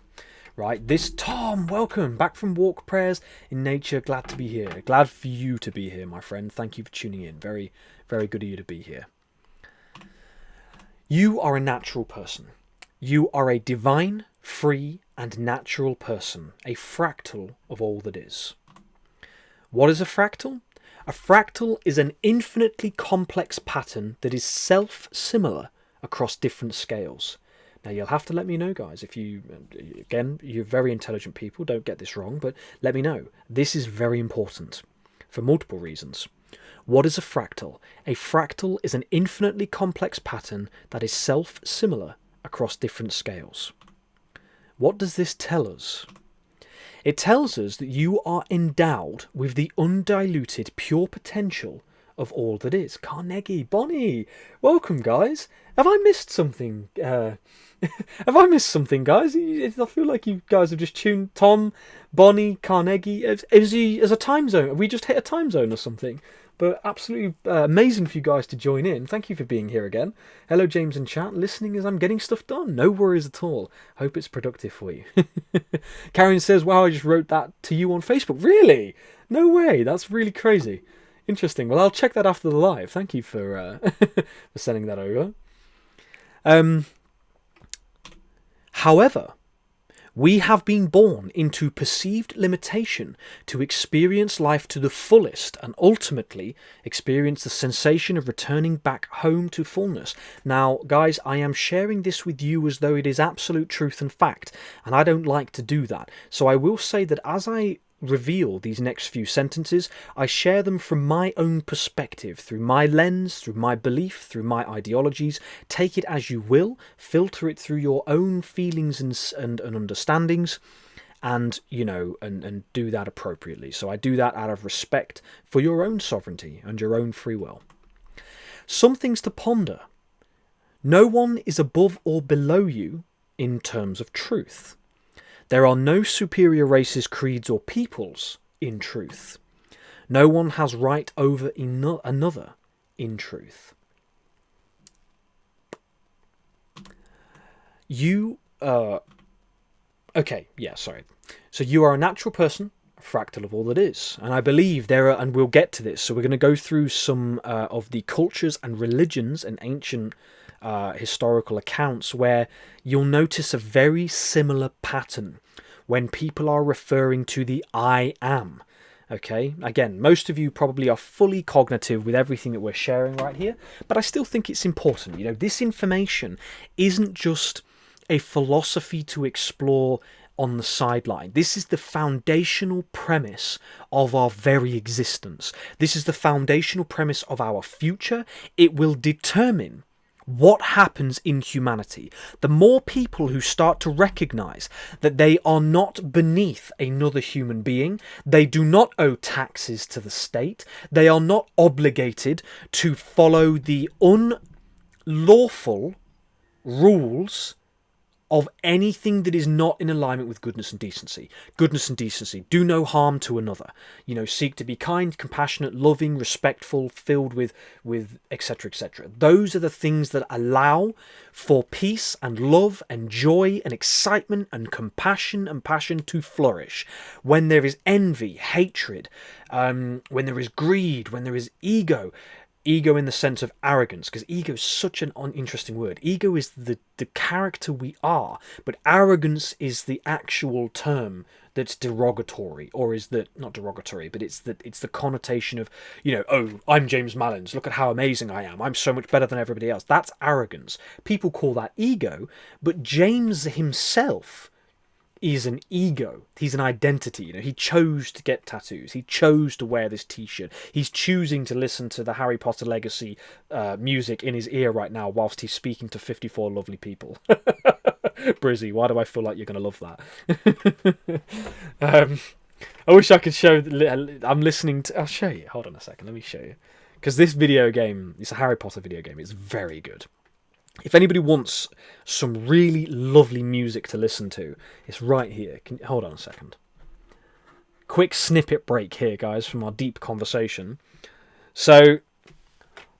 Right, this Tom, welcome back from walk prayers in nature. Glad to be here. Glad for you to be here, my friend. Thank you for tuning in. Very, very good of you to be here. You are a natural person. You are a divine, free, and natural person, a fractal of all that is. What is a fractal? A fractal is an infinitely complex pattern that is self-similar across different scales. Now, you'll have to let me know, guys, if you, again, you're very intelligent people, don't get this wrong, but let me know. This is very important for multiple reasons. What is a fractal? A fractal is an infinitely complex pattern that is self-similar across different scales. What does this tell us? It tells us that you are endowed with the undiluted pure potential of all that is. Carnegie, Bonnie, welcome, guys. Have I missed something? Have I missed something, guys? I feel like you guys have just tuned. Tom, Bonnie, Carnegie. Is he as a time zone? Have we just hit a time zone or something? But absolutely amazing for you guys to join in. Thank you for being here again. Hello, James in chat. Listening as I'm getting stuff done. No worries at all. Hope it's productive for you. Karen says, wow, I just wrote that to you on Facebook. Really? No way. That's really crazy. Interesting. Well, I'll check that after the live. Thank you for for sending that over. However, we have been born into perceived limitation to experience life to the fullest and ultimately experience the sensation of returning back home to fullness. Now, guys, I am sharing this with you as though it is absolute truth and fact, and I don't like to do that. So I will say that as I reveal these next few sentences, I share them from my own perspective, through my lens, through my belief, through my ideologies. Take it as you will, filter it through your own feelings and understandings, and, you know, and do that appropriately. So I do that out of respect for your own sovereignty and your own free will. Some things to ponder. No one is above or below you in terms of truth. There are no superior races, creeds, or peoples in truth. No one has right over another in truth. You okay, yeah, sorry. So you are a natural person, a fractal of all that is. And I believe there are, and we'll get to this, so we're going to go through some of the cultures and religions and ancient historical accounts where you'll notice a very similar pattern when people are referring to the I am. Okay, again, most of you probably are fully cognitive with everything that we're sharing right here, but I still think it's important. You know, this information isn't just a philosophy to explore on the sideline. This is the foundational premise of our very existence. This is the foundational premise of our future. It will determine what happens in humanity, the more people who start to recognise that they are not beneath another human being, they do not owe taxes to the state, they are not obligated to follow the unlawful rules of anything that is not in alignment with goodness and decency. Goodness and decency. Do no harm to another. You know, seek to be kind, compassionate, loving, respectful, filled with etc., etc. Those are the things that allow for peace and love and joy and excitement and compassion and passion to flourish. When there is envy, hatred, when there is greed, when there is ego in the sense of arrogance, because ego is such an interesting word. Ego is the character we are, but arrogance is the actual term that's derogatory, or is that not derogatory, but it's the connotation of, you know, oh, I'm James Malins, look at how amazing I am, I'm so much better than everybody else. That's arrogance. People call that ego, but James himself is an ego. He's an identity. You know, he chose to get tattoos. He chose to wear this T-shirt. He's choosing to listen to the Harry Potter Legacy music in his ear right now whilst he's speaking to 54 lovely people. Brizzy, why do I feel like you're going to love that? I wish I could show... I'm listening to... I'll show you. Hold on a second. Let me show you. Because this video game, it's a Harry Potter video game. It's very good. If anybody wants some really lovely music to listen to, it's right here. Hold on a second. Quick snippet break here, guys, from our deep conversation. So,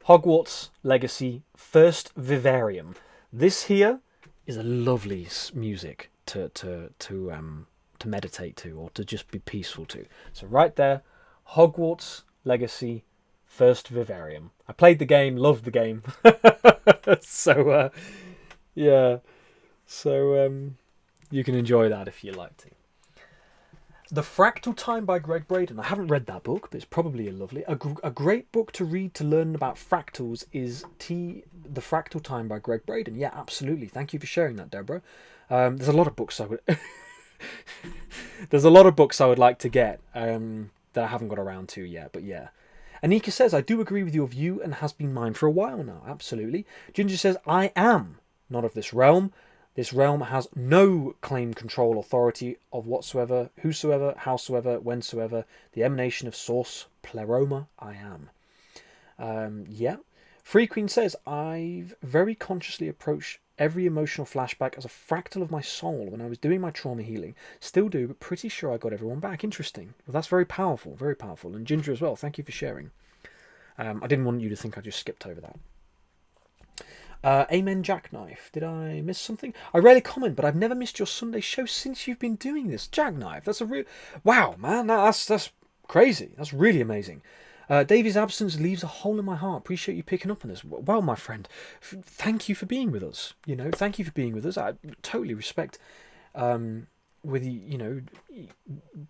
Hogwarts Legacy First Vivarium. This here is a lovely music to meditate to, or to just be peaceful to. So right there, Hogwarts Legacy First Vivarium. I played the game, loved the game. So, yeah. So, you can enjoy that if you like to. The Fractal Time by Greg Braden. I haven't read that book, but it's probably a great book to read to learn about fractals is The Fractal Time by Greg Braden. Yeah, absolutely. Thank you for sharing that, Deborah. There's a lot of books I would... There's a lot of books I would like to get that I haven't got around to yet, but yeah. Anika says, I do agree with your view and has been mine for a while now. Absolutely. Ginger says, I am not of this realm. This realm has no claim, control, authority of whatsoever, whosoever, howsoever, whensoever. The emanation of source, pleroma, I am. Yeah. Free Queen says, I've very consciously approached every emotional flashback as a fractal of my soul when I was doing my trauma healing. Still do, but pretty sure I got everyone back. Interesting. Well, that's very powerful, very powerful. And Ginger as well, thank you for sharing. I didn't want you to think I just skipped over that. Amen Jackknife. Did I miss something? I rarely comment, but I've never missed your Sunday show since you've been doing this. Jackknife, that's a real... Wow, man, that's crazy. That's really amazing. Davy's absence leaves a hole in my heart. Appreciate you picking up on this. Well, my friend, thank you for being with us. You know, thank you for being with us. I totally respect with you know,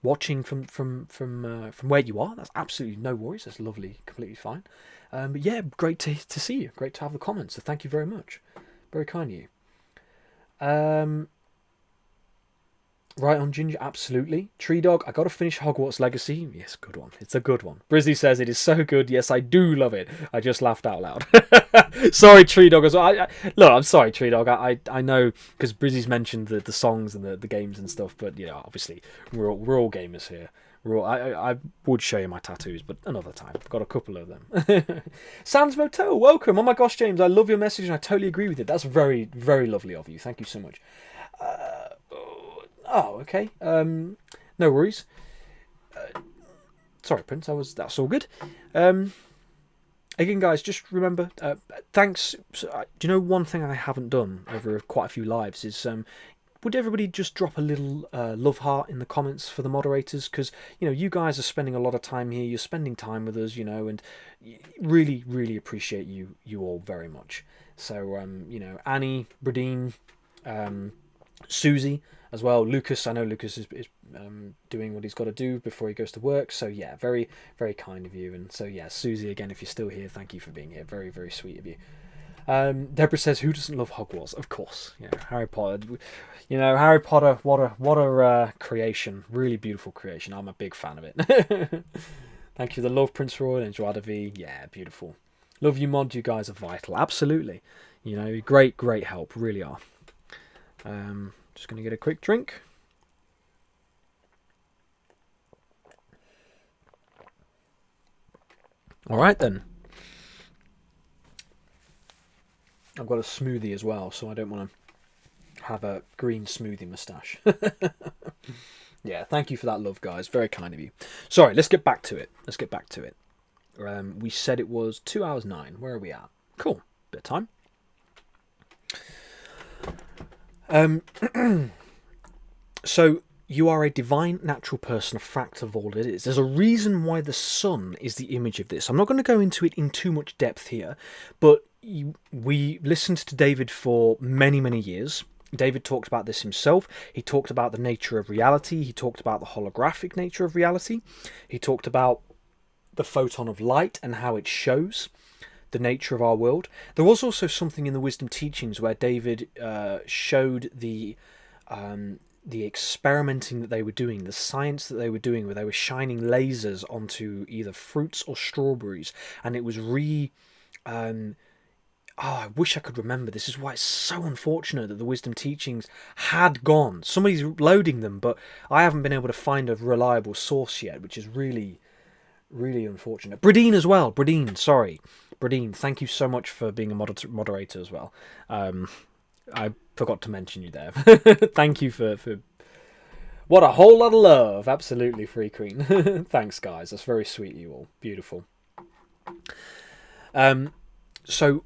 watching from where you are. That's absolutely no worries. That's lovely, completely fine. But yeah, great to see you. Great to have the comments. So thank you very much. Very kind of you. Right on, Ginger, absolutely. Tree Dog, I got to finish Hogwarts Legacy. Yes, good one. It's a good one. Brizzy says it is so good. Yes, I do love it. I just laughed out loud. Sorry, Tree Dog as well. Look, I'm sorry, Tree Dog. I know because Brizzy's mentioned the songs and the games and stuff, but you know, obviously we're all gamers here. I would show you my tattoos, but another time. I've got a couple of them. Sans Motel, welcome. Oh my gosh, James, I love your message and I totally agree with it. That's very, very lovely of you. Thank you so much. Oh, okay. No worries. Sorry, Prince. That's all good. Again, guys, just remember. Thanks. Do you know one thing I haven't done over quite a few lives is would everybody just drop a little love heart in the comments for the moderators? Because you know you guys are spending a lot of time here. You're spending time with us, you know, and really, really appreciate you all very much. So you know, Annie, Bradine, Susie as well. Lucas, I know Lucas is doing what he's got to do before he goes to work. So yeah, very, very kind of you. And so yeah, Susie, again, if you're still here, thank you for being here. Very, very sweet of you. Deborah says, "Who doesn't love Hogwarts?" Of course, you know, Harry Potter. You know, Harry Potter. What a creation! Really beautiful creation. I'm a big fan of it. Thank you for the love, Prince Roy and Joie de Vie. Yeah, beautiful. Love you, mod. You guys are vital. Absolutely. You know, great help. Really are. Just going to get a quick drink. All right, then. I've got a smoothie as well, so I don't want to have a green smoothie moustache. Yeah, thank you for that love, guys. Very kind of you. Sorry, let's get back to it. We said it was 2 hours 9. Where are we at? Cool. Bit of time. So, you are a divine natural person, a fractal of all it is. There's a reason why the sun is the image of this. I'm not going to go into it in too much depth here, but we listened to David for many, many years. David talked about this himself. He talked about the nature of reality. He talked about the holographic nature of reality. He talked about the photon of light and how it shows the nature of our world. There was also something in the wisdom teachings where David showed the experimenting that they were doing, the science that they were doing, where they were shining lasers onto either fruits or strawberries, and it was I wish I could remember. This is why it's so unfortunate that the wisdom teachings had gone. Somebody's loading them, but I haven't been able to find a reliable source yet, which is really, really unfortunate. Bradeen as well. Bradeen, thank you so much for being a moderator as well. I forgot to mention you there. Thank you for... What a whole lot of love. Absolutely, Free Queen. Thanks, guys. That's very sweet, you all. Beautiful. So...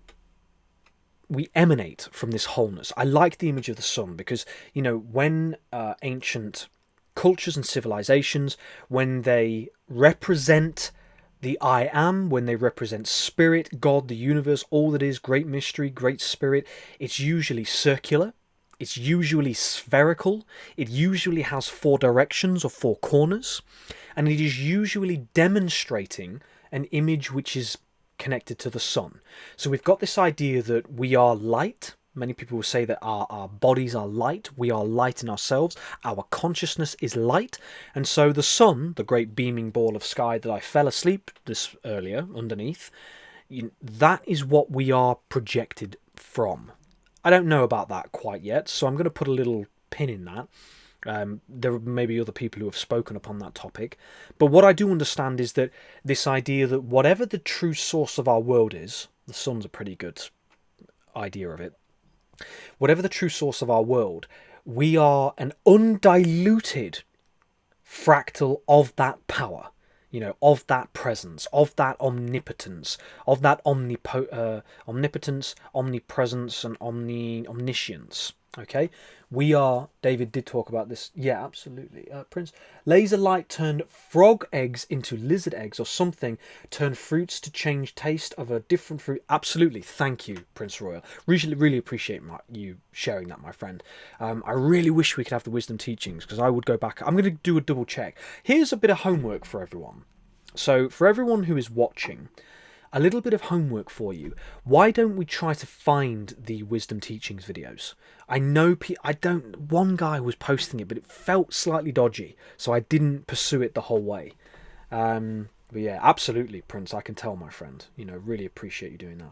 we emanate from this wholeness. I like the image of the sun because, you know, when ancient cultures and civilizations, when they represent the I am, when they represent spirit, God, the universe, all that is, great mystery, great spirit, it's usually circular, it's usually spherical, it usually has 4 directions or 4 corners, and it is usually demonstrating an image which is connected to the sun. So we've got this idea that we are light. Many people will say that our bodies are light. We are light in ourselves. Our consciousness is light. And so the sun, the great beaming ball of sky that I fell asleep this earlier underneath, that is what we are projected from. I don't know about that quite yet, so I'm going to put a little pin in that. There may be other people who have spoken upon that topic. But what I do understand is that this idea that whatever the true source of our world is, the sun's a pretty good idea of it, whatever the true source of our world, we are an undiluted fractal of that power, you know, of that presence, of that omnipotence, of that omnipotence, omnipresence, and omniscience. Okay, we are... David did talk about this. Yeah, absolutely. Prince, laser light turned frog eggs into lizard eggs or something, turned fruits to change taste of a different fruit. Absolutely. Thank you, Prince Royal. Really appreciate you sharing that, my friend. I really wish we could have the wisdom teachings, because I would go back. I'm going to do a double check. Here's a bit of homework for everyone. So for everyone who is watching, a little bit of homework for you. Why don't we try to find the wisdom teachings videos? I know one guy was posting it, but it felt slightly dodgy, so I didn't pursue it the whole way. But yeah, absolutely, Prince. I can tell, my friend. You know, really appreciate you doing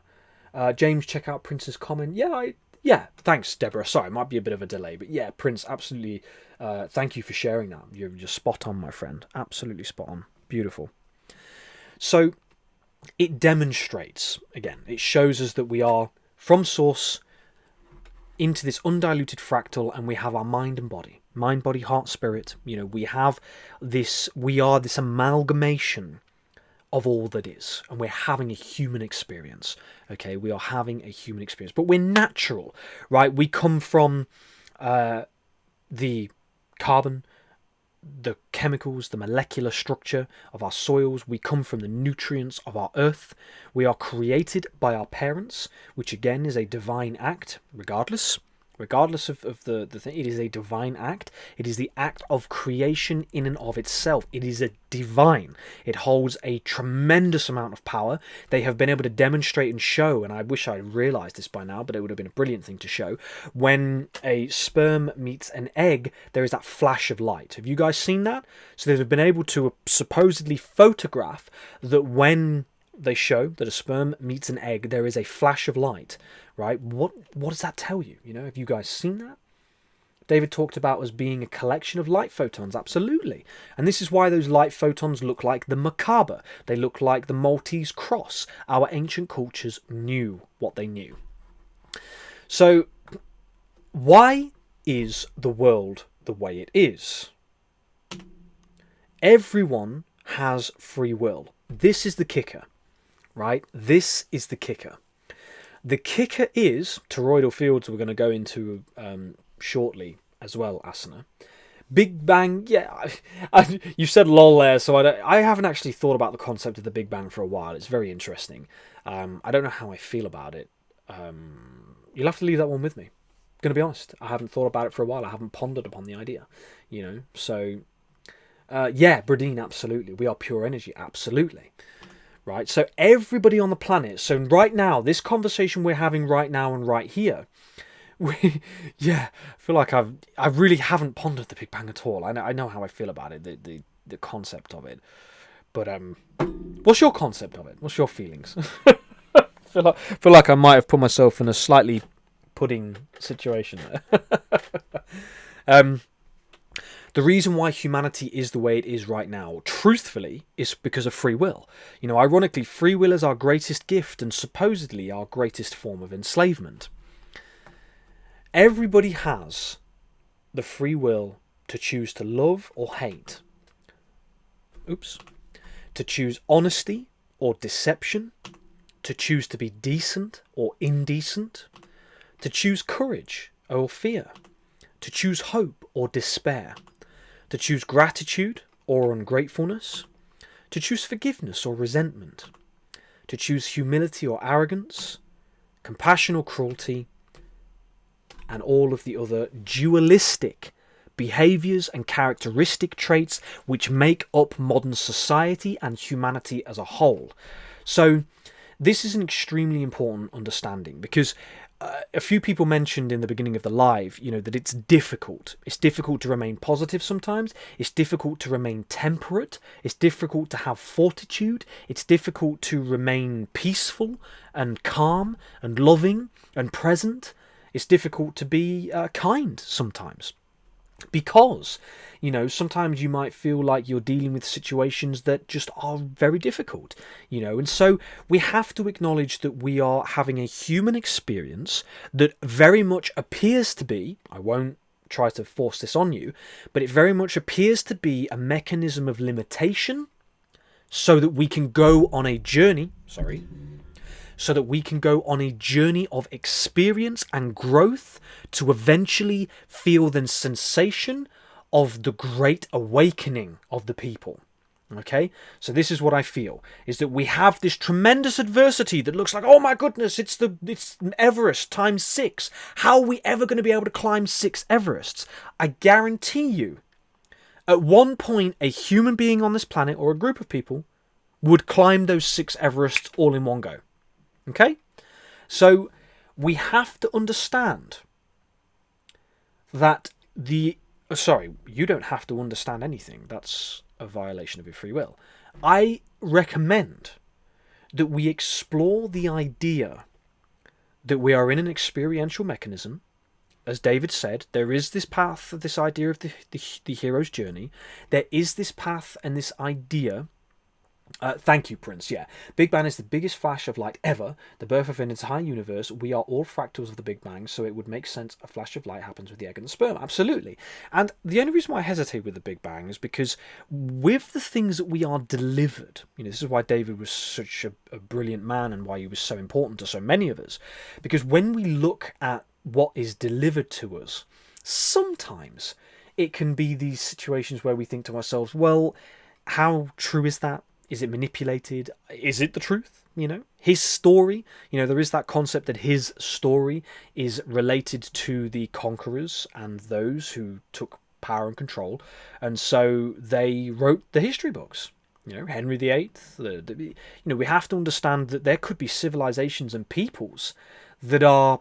that. James, check out Prince's comment. Yeah, thanks, Deborah. Sorry, it might be a bit of a delay, but yeah, Prince, absolutely. Thank you for sharing that. You're just spot on, my friend. Absolutely spot on. Beautiful. So it demonstrates, again, it shows us that we are from source into this undiluted fractal, and we have our mind and body. Mind, body, heart, spirit. You know, we are this amalgamation of all that is, and we're having a human experience. Okay, we are having a human experience, but we're natural, right? We come from the carbon, the chemicals, the molecular structure of our soils. We come from the nutrients of our earth. We are created by our parents, which again is a divine act, regardless of the thing. It is a divine act. It is the act of creation in and of itself. It is a divine. It holds a tremendous amount of power. They have been able to demonstrate and show, and I wish I realised this by now, but it would have been a brilliant thing to show. When a sperm meets an egg, there is that flash of light. Have you guys seen that? So they've been able to supposedly photograph that when they show that a sperm meets an egg, there is a flash of light, right? What does that tell you? You know, have you guys seen that? David talked about as being a collection of light photons, absolutely. And this is why those light photons look like the macabre. They look like the Maltese cross. Our ancient cultures knew what they knew. So, why is the world the way it is? Everyone has free will. This is the kicker, right? This is the kicker. The kicker is, toroidal fields we're going to go into shortly as well, Asana. Big Bang, yeah, you said lol there, so I haven't actually thought about the concept of the Big Bang for a while. It's very interesting. I don't know how I feel about it. You'll have to leave that one with me. I'm going to be honest. I haven't thought about it for a while. I haven't pondered upon the idea, you know. So, yeah, Bradeen, absolutely. We are pure energy, absolutely. Right, so everybody on the planet. So right now, this conversation we're having right now and right here, I feel like I really haven't pondered the Big Bang at all. I know how I feel about it, the concept of it. But what's your concept of it? What's your feelings? feel like I might have put myself in a slightly pudding situation there. The reason why humanity is the way it is right now, truthfully, is because of free will. You know, ironically, free will is our greatest gift and supposedly our greatest form of enslavement. Everybody has the free will to choose to love or hate. To choose honesty or deception. To choose to be decent or indecent. To choose courage or fear. To choose hope or despair. To choose gratitude or ungratefulness. To choose forgiveness or resentment. To choose humility or arrogance. Compassion or cruelty. And all of the other dualistic behaviours and characteristic traits which make up modern society and humanity as a whole. So this is an extremely important understanding, because a few people mentioned in the beginning of the live, you know, that it's difficult. It's difficult to remain positive sometimes. It's difficult to remain temperate. It's difficult to have fortitude. It's difficult to remain peaceful and calm and loving and present. It's difficult to be kind sometimes. Because, you know, sometimes you might feel like you're dealing with situations that just are very difficult, you know, and so we have to acknowledge that we are having a human experience that very much appears to be, I won't try to force this on you, but it very much appears to be a mechanism of limitation so that we can go on a journey, of experience and growth to eventually feel the sensation of the great awakening of the people. Okay, so this is what I feel, is that we have this tremendous adversity that looks like, oh my goodness, it's Everest times 6. How are we ever going to be able to climb 6 Everests? I guarantee you, at one point, a human being on this planet, or a group of people, would climb those 6 Everests all in one go. Okay? So we have to understand that you don't have to understand anything. That's a violation of your free will. I recommend that we explore the idea that we are in an experiential mechanism. As David said, there is this path, this idea of the hero's journey. There is this path and this idea. Thank you, Prince. Yeah, Big Bang is the biggest flash of light ever, the birth of an entire universe. We are all fractals of the Big Bang, so it would make sense a flash of light happens with the egg and the sperm. Absolutely. And the only reason why I hesitate with the Big Bang is because with the things that we are delivered, you know, this is why David was such a brilliant man and why he was so important to so many of us. Because when we look at what is delivered to us, sometimes it can be these situations where we think to ourselves, well, how true is that? Is it manipulated? Is it the truth? You know, his story, you know, there is that concept that his story is related to the conquerors and those who took power and control. And so they wrote the history books, you know, Henry VIII. You know, we have to understand that there could be civilizations and peoples that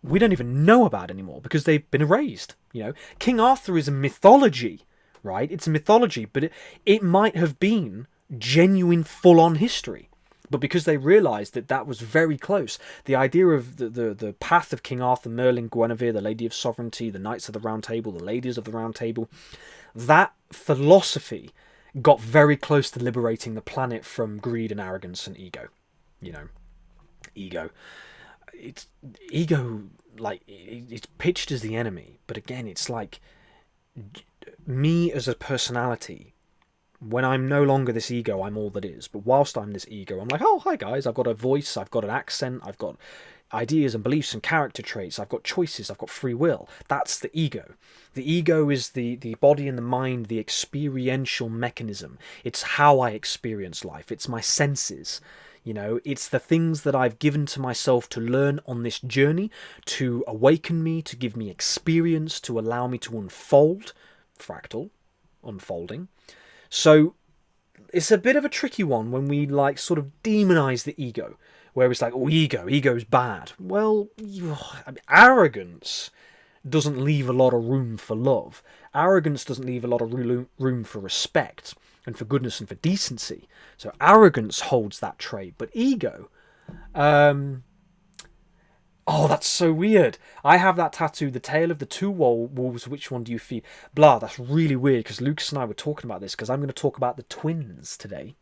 we don't even know about anymore because they've been erased. You know, King Arthur is a mythology, right? It's a mythology, but it might have been genuine full-on history, But because they realised that that was very close, the idea of the path of King Arthur, Merlin, Guinevere, the Lady of Sovereignty, the Knights of the Round Table, the Ladies of the Round Table, that philosophy got very close to liberating the planet from greed and arrogance and ego. Ego. It's ego, like, it's pitched as the enemy, but again, it's like me as a personality. When I'm no longer this ego, I'm all that is. But whilst I'm this ego, I'm like, oh, hi guys, I've got a voice, I've got an accent, I've got ideas and beliefs and character traits, I've got choices, I've got free will. That's the ego. The ego is the body and the mind, the experiential mechanism. It's how I experience life. It's my senses. It's the things that I've given to myself to learn on this journey, to awaken me, to give me experience, to allow me to unfold. Fractal, unfolding. So it's a bit of a tricky one when we sort of demonize the ego, where it's like, oh, ego's bad. Well, arrogance doesn't leave a lot of room for love. Arrogance doesn't leave a lot of room for respect and for goodness and for decency. So arrogance holds that trait, but ego, oh, that's so weird. I have that tattoo, the tale of the two wolves, which one do you feed? Blah, that's really weird, because Lucas and I were talking about this, because I'm going to talk about the twins today.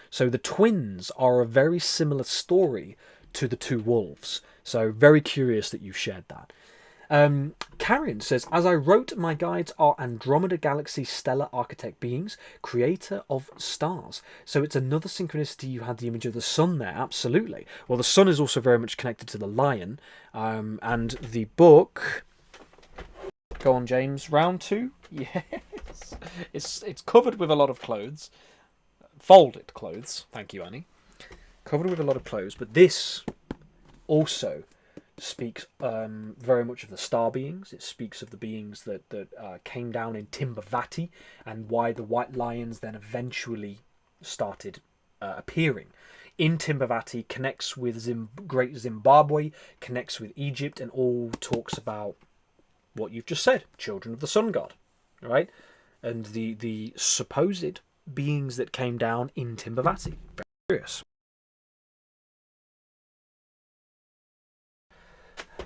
So the twins are a very similar story to the two wolves. So very curious that you've shared that. Karen says, as I wrote, my guides are Andromeda Galaxy stellar architect beings, creator of stars. So it's another synchronicity. You had the image of the sun there, absolutely. Well, the sun is also very much connected to the lion, and the book. Go on, James. Round 2. Yes, it's covered with a lot of clothes, folded clothes. Thank you, Annie. Covered with a lot of clothes, but this also speaks very much of the star beings. It speaks of the beings that came down in Timbavati, and why the white lions then eventually started appearing in Timbavati. Connects with Great Zimbabwe, connects with Egypt, and all talks about what you've just said, children of the sun god, right? And the supposed beings that came down in Timbavati. Very curious.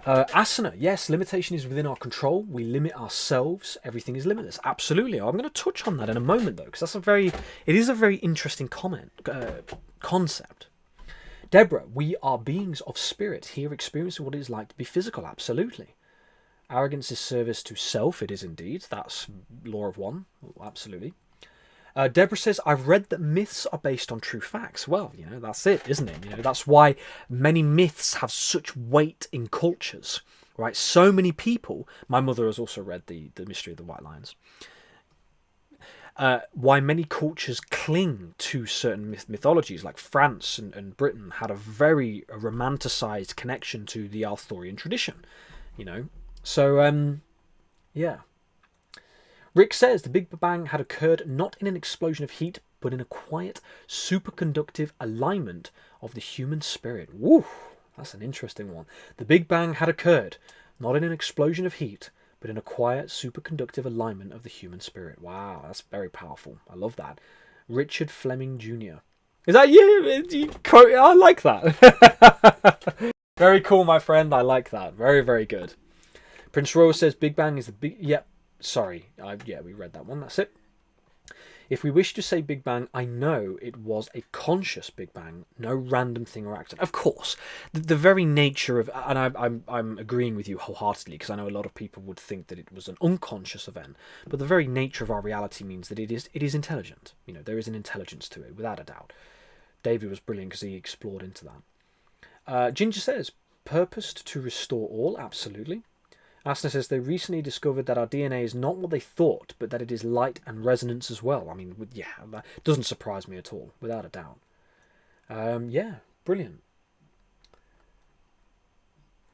Asana, yes, limitation is within our control. We limit ourselves. Everything is limitless. Absolutely. I'm going to touch on that in a moment, though, because it is a very interesting concept. Deborah, we are beings of spirit here, experiencing what it is like to be physical. Absolutely. Arrogance is service to self. It is indeed. That's law of one. Absolutely. Deborah says, I've read that myths are based on true facts. Well, that's it, isn't it? That's why many myths have such weight in cultures, right? So many people, my mother has also read the Mystery of the White Lions, why many cultures cling to certain mythologies, like France and Britain had a very romanticized connection to the Arthurian tradition, So, yeah. Rick says the Big Bang had occurred not in an explosion of heat, but in a quiet, superconductive alignment of the human spirit. Woo, that's an interesting one. The Big Bang had occurred not in an explosion of heat, but in a quiet, superconductive alignment of the human spirit. Wow, that's very powerful. I love that. Richard Fleming Jr. Is that you? I like that. Very cool, my friend. I like that. Very, very good. Prince Royal says Big Bang is the big... Yep. Sorry, we read that one, that's it. If we wish to say Big Bang, I know it was a conscious Big Bang, no random thing or accident. Of course, the very nature of... And I'm agreeing with you wholeheartedly, because I know a lot of people would think that it was an unconscious event, but the very nature of our reality means that it is intelligent. There is an intelligence to it, without a doubt. David was brilliant because he explored into that. Ginger says, purposed to restore all, absolutely. Asna says they recently discovered that our DNA is not what they thought, but that it is light and resonance as well. I mean, yeah, that doesn't surprise me at all, without a doubt. Yeah, brilliant.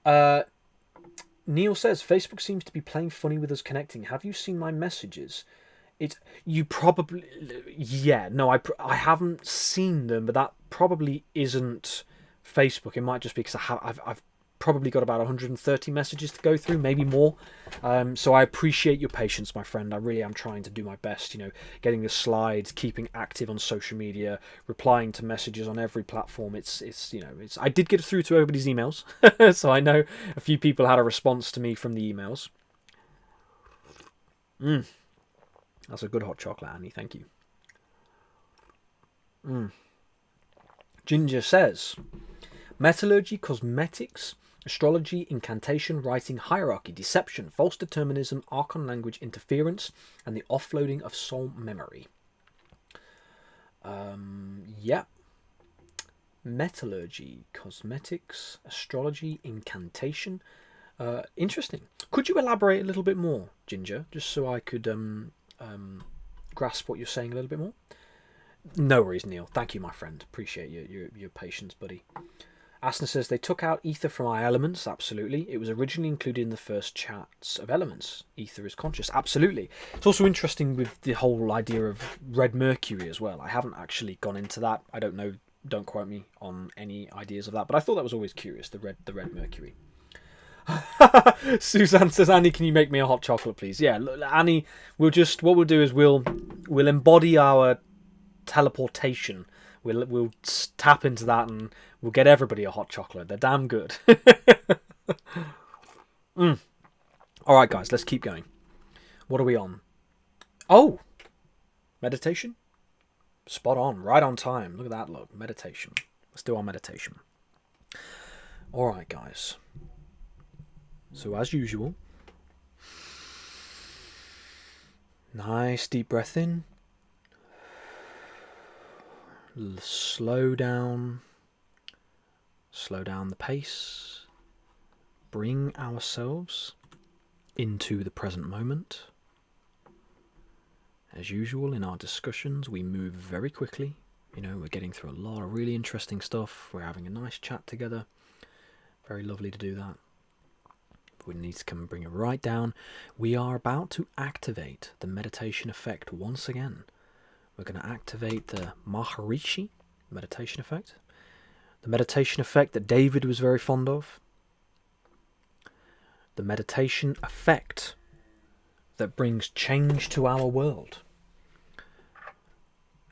Neil says Facebook seems to be playing funny with us connecting. Have you seen my messages? You probably, yeah. No, I haven't seen them, but that probably isn't Facebook. It might just be because I've probably got about 130 messages to go through, maybe more. So I appreciate your patience, my friend. I really am trying to do my best, you know, getting the slides, keeping active on social media, replying to messages on every platform. It's you know, I did get through to everybody's emails, so I know a few people had a response to me from the emails. That's a good hot chocolate, Annie. Thank you. Ginger says, metallurgy, cosmetics, astrology, incantation, writing, hierarchy, deception, false determinism, archon language, interference, and the offloading of soul memory. Yeah. Metallurgy, cosmetics, astrology, incantation. Interesting. Could you elaborate a little bit more, Ginger, just so I could grasp what you're saying a little bit more? No worries, Neil. Thank you, my friend. Appreciate your patience, buddy. Asna says, they took out ether from our elements. Absolutely. It was originally included in the first chats of elements. Ether is conscious. Absolutely. It's also interesting with the whole idea of red mercury as well. I haven't actually gone into that. I don't know. Don't quote me on any ideas of that. But I thought that was always curious, the red mercury. Suzanne says, Annie, can you make me a hot chocolate, please? Yeah, look, Annie, what we'll do is we'll embody our teleportation. We'll tap into that and we'll get everybody a hot chocolate. They're damn good. Alright, guys, let's keep going. What are we on? Oh! Meditation? Spot on. Right on time. Look at that look. Meditation. Let's do our meditation. Alright, guys. So, as usual, nice deep breath in. Slow down the pace, bring ourselves into the present moment. As usual in our discussions, we move very quickly. You know, we're getting through a lot of really interesting stuff. We're having a nice chat together. Very lovely to do that. We need to come and bring it right down. We are about to activate the meditation effect once again. We're going to activate the Maharishi meditation effect. The meditation effect that David was very fond of. The meditation effect that brings change to our world.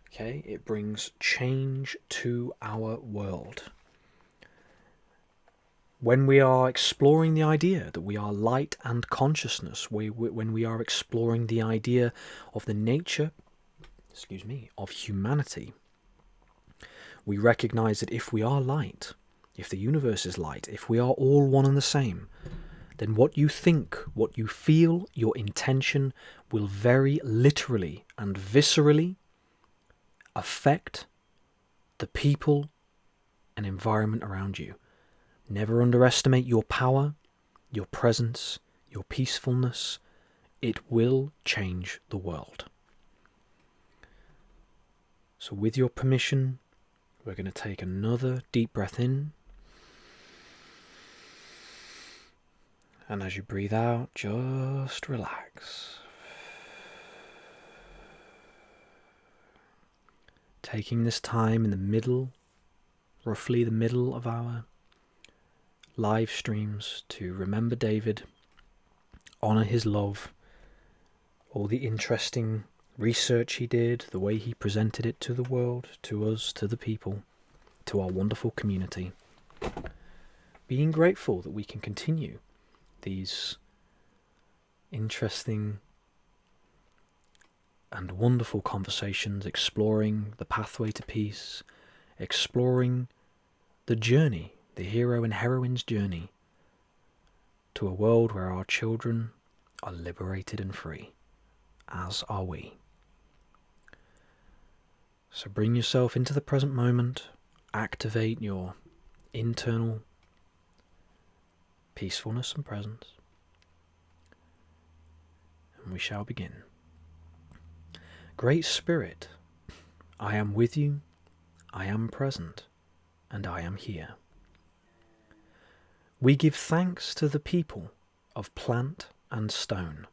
Okay, it brings change to our world. When we are exploring the idea that we are light and consciousness, when we are exploring the idea of the nature of humanity, we recognize that if we are light, if the universe is light, if we are all one and the same, then what you think, what you feel, your intention will very literally and viscerally affect the people and environment around you. Never underestimate your power, your presence, your peacefulness. It will change the world. So with your permission, we're going to take another deep breath in. And as you breathe out, just relax. Taking this time in the middle, roughly the middle of our live streams, to remember David, honour his love, all the interesting research he did, the way he presented it to the world, to us, to the people, to our wonderful community. Being grateful that we can continue these interesting and wonderful conversations, exploring the pathway to peace, exploring the journey, the hero and heroine's journey to a world where our children are liberated and free, as are we. So bring yourself into the present moment, activate your internal peacefulness and presence, and we shall begin. Great Spirit, I am with you, I am present, and I am here. We give thanks to the people of plant and stone,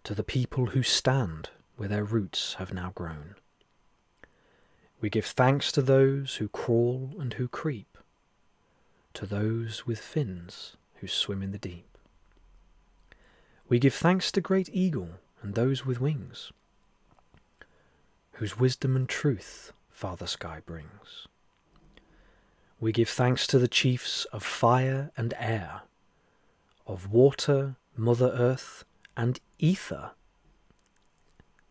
to the people who stand where their roots have now grown. We give thanks to those who crawl and who creep, to those with fins who swim in the deep. We give thanks to great eagle and those with wings, whose wisdom and truth Father Sky brings. We give thanks to the chiefs of fire and air, of water, Mother Earth, and ether,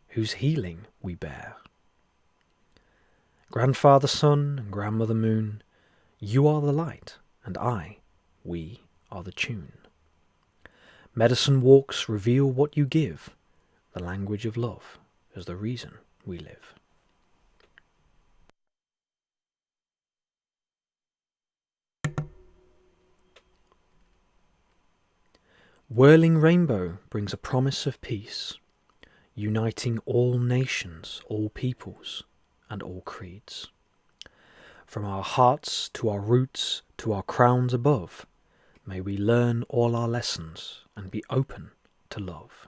whose healing we bear. Grandfather Sun and Grandmother Moon, you are the light, and we are the tune. Medicine walks reveal what you give, the language of love is the reason we live. Whirling rainbow brings a promise of peace, uniting all nations, all peoples, and all creeds. From our hearts to our roots to our crowns above, may we learn all our lessons and be open to love.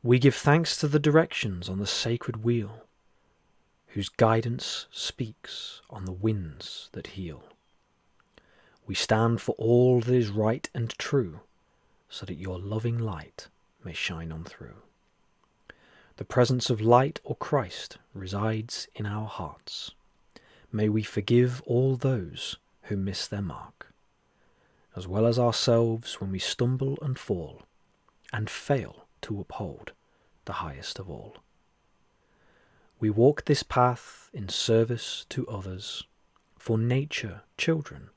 We give thanks to the directions on the sacred wheel, whose guidance speaks on the winds that heal. We stand for all that is right and true, so that your loving light may shine on through. The presence of light or Christ resides in our hearts. May we forgive all those who miss their mark, as well as ourselves when we stumble and fall, and fail to uphold the highest of all. We walk this path in service to others, for nature, children,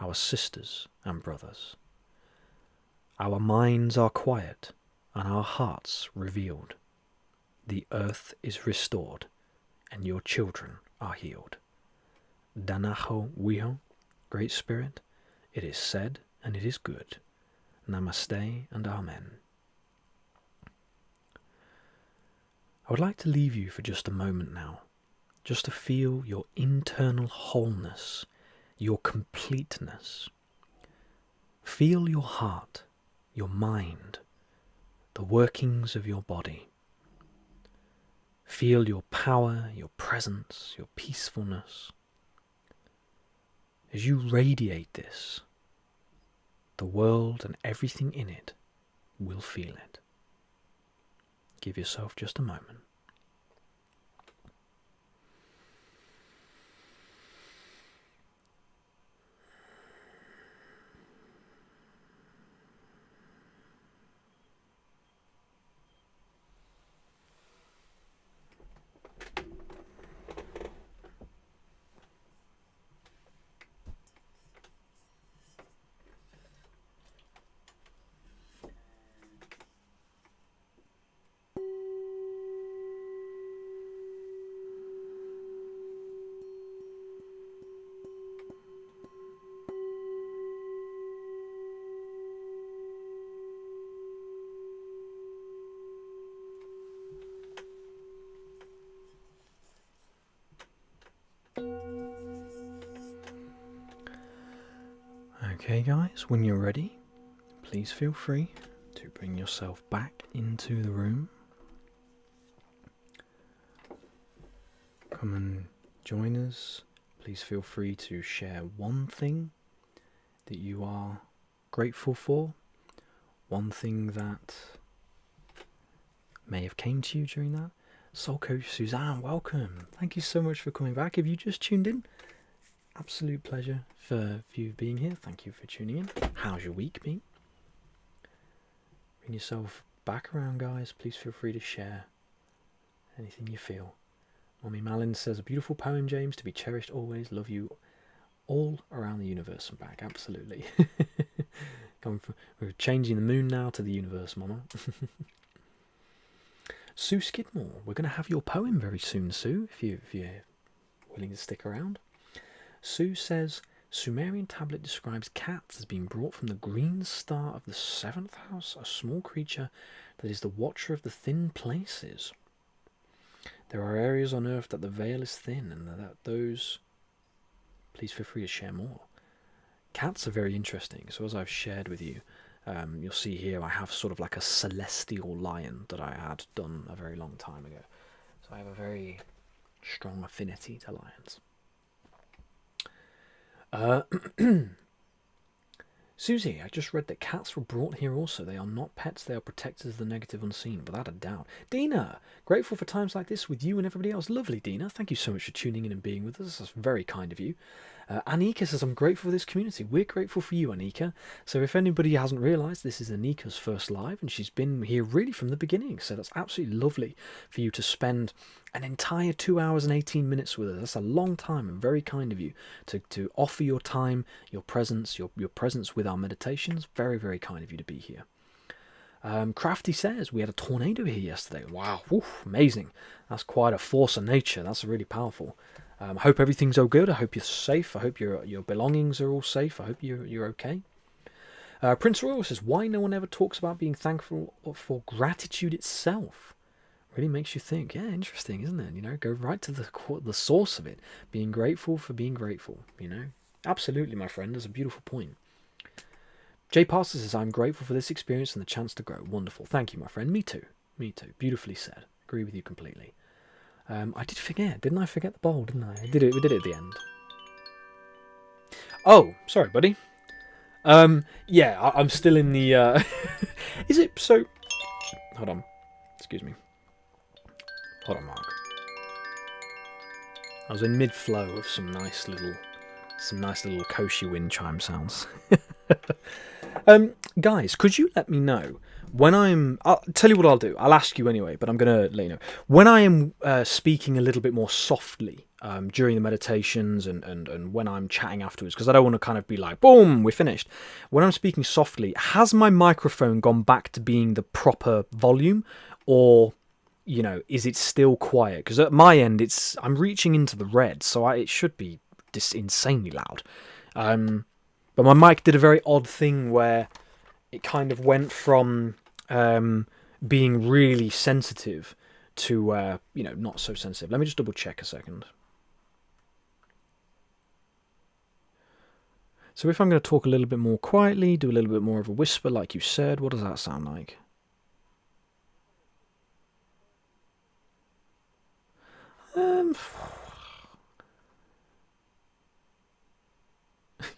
our sisters and brothers. Our minds are quiet and our hearts revealed. The earth is restored and your children are healed. Danaho Wiho, Great Spirit, it is said and it is good. Namaste and Amen. I would like to leave you for just a moment now, just to feel your internal wholeness, your completeness. Feel your heart, your mind, the workings of your body. Feel your power, your presence, your peacefulness. As you radiate this, the world and everything in it will feel it. Give yourself just a moment. Okay guys, when you're ready, please feel free to bring yourself back into the room. Come and join us. Please feel free to share one thing that you are grateful for, one thing that may have came to you during that. Soul Coach Suzanne, welcome. Thank you so much for coming back. If you just tuned in, absolute pleasure for you being here. Thank you for tuning in. How's your week been? Bring yourself back around, guys. Please feel free to share anything you feel. Mommy Malins says, a beautiful poem, James, to be cherished always. Love you all around the universe and back. Absolutely. We're changing the moon now to the universe, Mama. Sue Skidmore, we're going to have your poem very soon, Sue, if you're willing to stick around. Sue says, Sumerian tablet describes cats as being brought from the green star of the seventh house, a small creature that is the watcher of the thin places. There are areas on Earth that the veil is thin, and that those... Please feel free to share more. Cats are very interesting, so as I've shared with you, you'll see here I have sort of like a celestial lion that I had done a very long time ago. So I have a very strong affinity to lions. Susie, I just read that cats were brought here also. They are not pets, they are protectors of the negative unseen, without a doubt. Dina, grateful for times like this with you and everybody else. Lovely, Dina. Thank you so much for tuning in and being with us. That's very kind of you. Anika says, I'm grateful for this community. We're grateful for you, Anika. So if anybody hasn't realised, this is Anika's first live, and she's been here really from the beginning. So that's absolutely lovely for you to spend an entire 2 hours and 18 minutes with us. That's a long time, and very kind of you to offer your time, your presence, your presence with our meditations. Very, very kind of you to be here. Crafty says, we had a tornado here yesterday. Wow, woof, amazing. That's quite a force of nature. That's really powerful. I hope everything's all good. I hope you're safe. I hope your belongings are all safe. I hope you're okay. Prince Royal says, why no one ever talks about being thankful for gratitude itself? Really makes you think. Yeah, interesting, isn't it? You know, go right to the source of it. Being grateful for being grateful, you know. Absolutely, my friend. That's a beautiful point. Jay Pastor says, I'm grateful for this experience and the chance to grow. Wonderful. Thank you, my friend. Me too. Me too. Beautifully said. Agree with you completely. I did forget. Didn't I forget the bowl, didn't I? We did it at the end. Oh, sorry, buddy. Yeah, I'm still in the... Is it so... Hold on. Excuse me. Hold on, Mark. I was in mid-flow of some nice little Koshi wind chime sounds. Guys, could you let me know when I'll tell you what I'll do. I'll ask you anyway, but I'm going to let you know. When I am speaking a little bit more softly during the meditations and when I'm chatting afterwards, because I don't want to kind of be like, boom, we're finished. When I'm speaking softly, has my microphone gone back to being the proper volume, or, you know, is it still quiet? Because at my end, I'm reaching into the red, so it should be just insanely loud. But my mic did a very odd thing where it kind of went from being really sensitive to, not so sensitive. Let me just double check a second. So if I'm going to talk a little bit more quietly, do a little bit more of a whisper like you said, what does that sound like?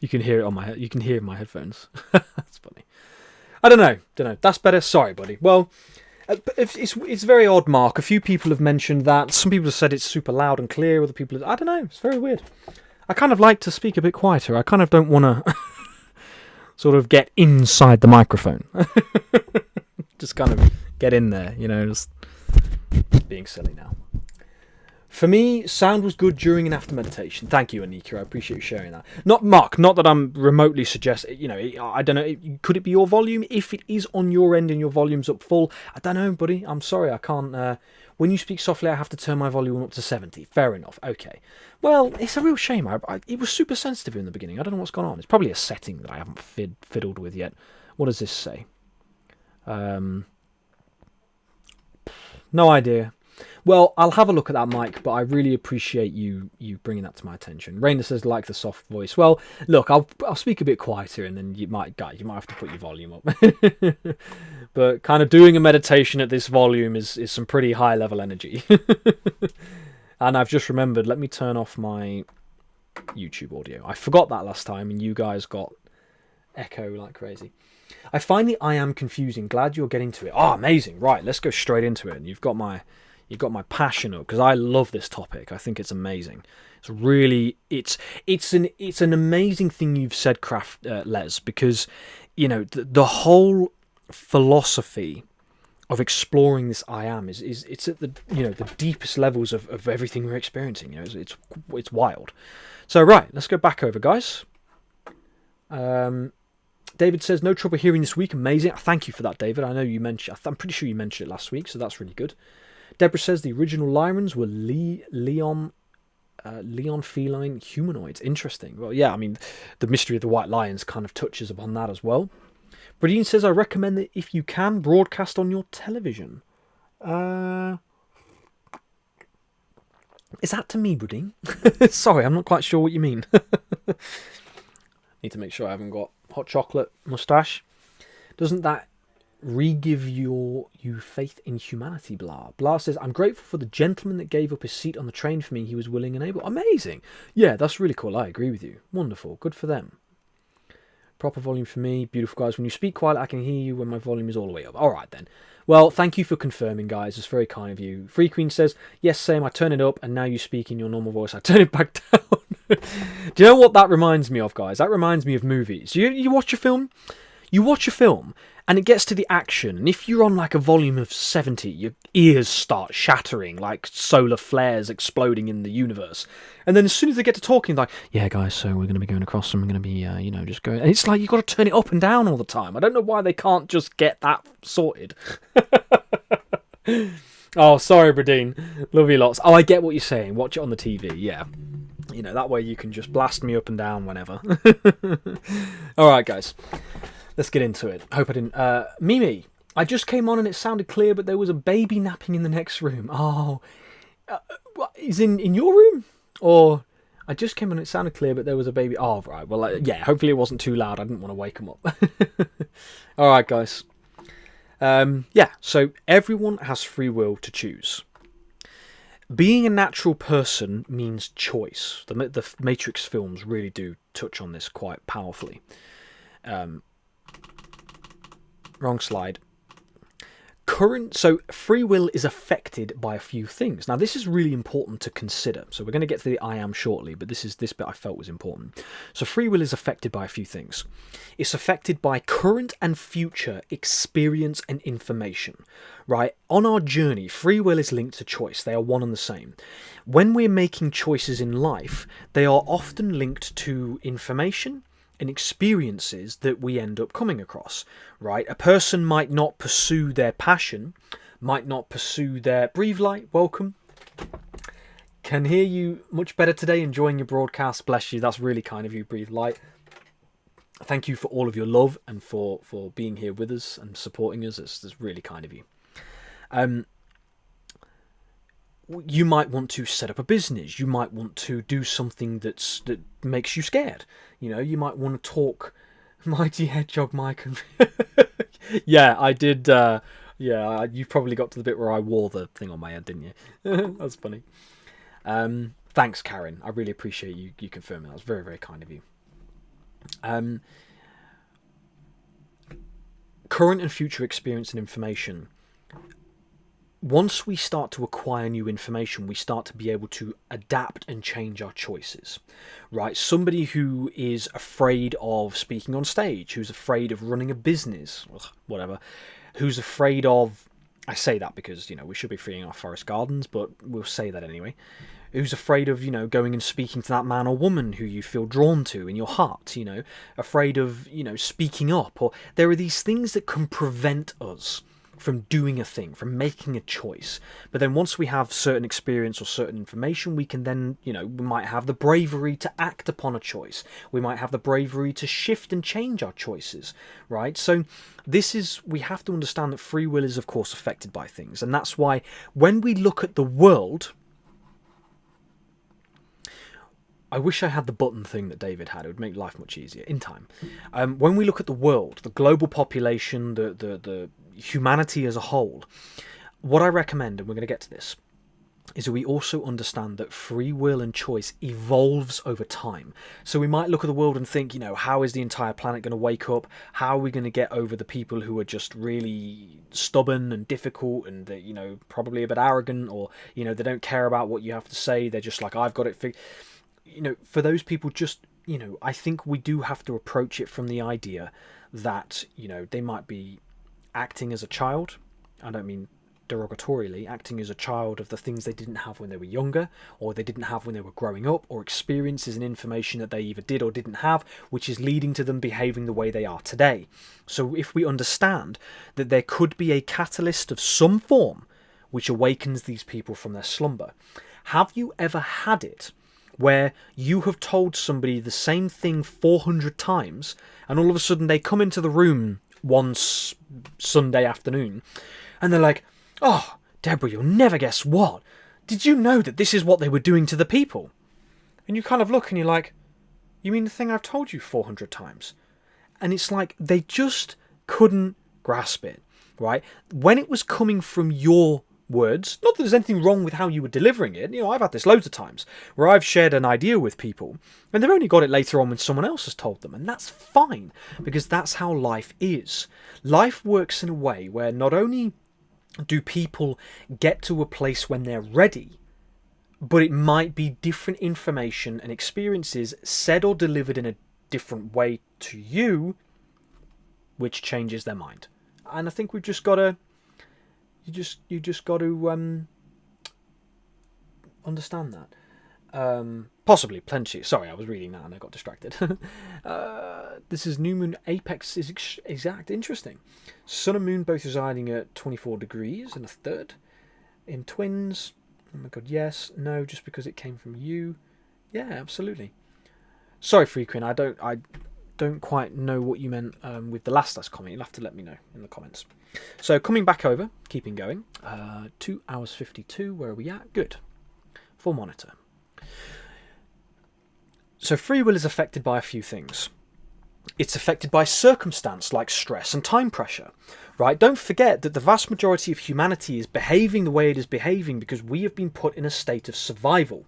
You can hear it you can hear it in my headphones. That's funny. I don't know. That's better. Sorry, buddy. Well, it's very odd, Mark. A few people have mentioned that. Some people have said it's super loud and clear. Other people, I don't know. It's very weird. I kind of like to speak a bit quieter. I kind of don't want to sort of get inside the microphone. Just kind of get in there, just being silly now. For me, sound was good during and after meditation. Thank you, Anika. I appreciate you sharing that. Not Mark, not that I'm remotely suggesting, I don't know. Could it be your volume? If it is on your end and your volume's up full, I don't know, buddy. I'm sorry, I can't. When you speak softly, I have to turn my volume up to 70. Fair enough. Okay. Well, it's a real shame. It was super sensitive in the beginning. I don't know what's gone on. It's probably a setting that I haven't fiddled with yet. What does this say? No idea. Well, I'll have a look at that mic, but I really appreciate you bringing that to my attention. Rainer says, like the soft voice. Well, look, I'll speak a bit quieter, and then you might have to put your volume up. But kind of doing a meditation at this volume is some pretty high level energy. And I've just remembered, let me turn off my YouTube audio. I forgot that last time, and you guys got echo like crazy. I find the I am confusing. Glad you're getting to it. Oh, amazing. Right, let's go straight into it. And you've got my passion up, because I love this topic. I think it's amazing. It's really it's an amazing thing you've said, Les, because the whole philosophy of exploring this I am is it's at the the deepest levels of everything we're experiencing. It's wild. So right, let's go back over, guys. David says, no trouble hearing this week. Amazing. Thank you for that, David. I know you mentioned. I'm pretty sure you mentioned it last week, so that's really good. Deborah says the original Lyrans were Leon feline humanoids. Interesting. Well, yeah, I mean, the mystery of the white lions kind of touches upon that as well. Bradine says, I recommend that if you can, broadcast on your television. Is that to me, Bradine? Sorry, I'm not quite sure what you mean. Need to make sure I haven't got hot chocolate moustache. Doesn't that Re-give you faith in humanity, blah. Blah says, I'm grateful for the gentleman that gave up his seat on the train for me. He was willing and able. Amazing. Yeah, that's really cool. I agree with you. Wonderful. Good for them. Proper volume for me. Beautiful, guys. When you speak quiet, I can hear you when my volume is all the way up. All right, then. Well, thank you for confirming, guys. It's very kind of you. Free Queen says, yes, same. I turn it up, and now you speak in your normal voice. I turn it back down. Do you know what that reminds me of, guys? That reminds me of movies. You watch a film? You watch a film, and it gets to the action, and if you're on like a volume of 70, your ears start shattering like solar flares exploding in the universe. And then as soon as they get to talking, like, yeah, guys, so we're going to be going across and we're going to be, just going. And it's like you've got to turn it up and down all the time. I don't know why they can't just get that sorted. Oh, sorry, Bradine. Love you lots. Oh, I get what you're saying. Watch it on the TV, yeah. That way you can just blast me up and down whenever. All right, guys. Let's get into it. Hope I didn't... Mimi, I just came on and it sounded clear, but there was a baby napping in the next room. Oh. Is in your room? Or... I just came on and it sounded clear, but there was a baby... Oh, right. Well, yeah, hopefully it wasn't too loud. I didn't want to wake him up. All right, guys. Yeah, so everyone has free will to choose. Being a natural person means choice. The Matrix films really do touch on this quite powerfully. Wrong slide. So free will is affected by a few things. Now, this is really important to consider. So we're going to get to the I am shortly, but this bit I felt was important. So free will is affected by a few things. It's affected by current and future experience and information, right? On our journey, free will is linked to choice. They are one and the same. When we're making choices in life, they are often linked to information and experiences that we end up coming across, right? A person might not pursue their passion, might not pursue their... Breathe Light, welcome. Can hear you much better today, enjoying your broadcast. Bless you, that's really kind of you, Breathe Light. Thank you for all of your love and for being here with us and supporting us. It's really kind of you. You might want to set up a business. You might want to do something that makes you scared. You might want to talk. Mighty Hedgehog Mike. Yeah, I did. Yeah, you probably got to the bit where I wore the thing on my head, didn't you? That's funny. Thanks, Karen. I really appreciate you confirming. That was very, very kind of you. Current and future experience and information. Once we start to acquire new information, we start to be able to adapt and change our choices, right? Somebody who is afraid of speaking on stage, who's afraid of running a business, whatever, who's afraid of... I say that because, we should be freeing our forest gardens, but we'll say that anyway. Who's afraid of, going and speaking to that man or woman who you feel drawn to in your heart, afraid of, speaking up. Or there are these things that can prevent us from doing a thing, from making a choice. But then once we have certain experience or certain information, we can then, we might have the bravery to act upon a choice. We might have the bravery to shift and change our choices, right? So we have to understand that free will is, of course, affected by things. And that's why when we look at the world... I wish I had the button thing that David had. It would make life much easier in time. When we look at the world, the global population, the humanity as a whole, what I recommend, and we're going to get to this, is that we also understand that free will and choice evolves over time. So we might look at the world and think, how is the entire planet going to wake up? How are we going to get over the people who are just really stubborn and difficult and, probably a bit arrogant, or, they don't care about what you have to say. They're just like, I've got it figured. For those people, I think we do have to approach it from the idea that, they might be acting as a child. I don't mean derogatorily, acting as a child of the things they didn't have when they were younger, or they didn't have when they were growing up, or experiences and information that they either did or didn't have, which is leading to them behaving the way they are today. So if we understand that there could be a catalyst of some form which awakens these people from their slumber. Have you ever had it where you have told somebody the same thing 400 times, and all of a sudden they come into the room one Sunday afternoon, and they're like, oh, Deborah, you'll never guess what. Did you know that this is what they were doing to the people? And you kind of look and you're like, you mean the thing I've told you 400 times? And it's like they just couldn't grasp it. right? When it was coming from your words, not that there's anything wrong with how you were delivering it. You know, I've had this loads of times where I've shared an idea with people and they've only got it later on when someone else has told them, and that's fine, because that's how life is. Life works in a way where not only do people get to a place when they're ready, but it might be different information and experiences said or delivered in a different way to you, which changes their mind. And I think we've just got to, you just got to understand that. Possibly plenty. Sorry, I was reading that and I got distracted. This is new moon apex is exact. Interesting. Sun and moon both residing at 24 degrees and a third. In twins. Oh my god, yes. No, just because it came from you. Yeah, absolutely. Sorry, Frequin, I don't quite know what you meant with the last comment. You'll have to let me know in the comments. So coming back over, keeping going. 2 hours 52, where are we at? Good. Full monitor. So free will is affected by a few things. It's affected by circumstance like stress and time pressure, right? Don't forget that the vast majority of humanity is behaving the way it is behaving because we have been put in a state of survival,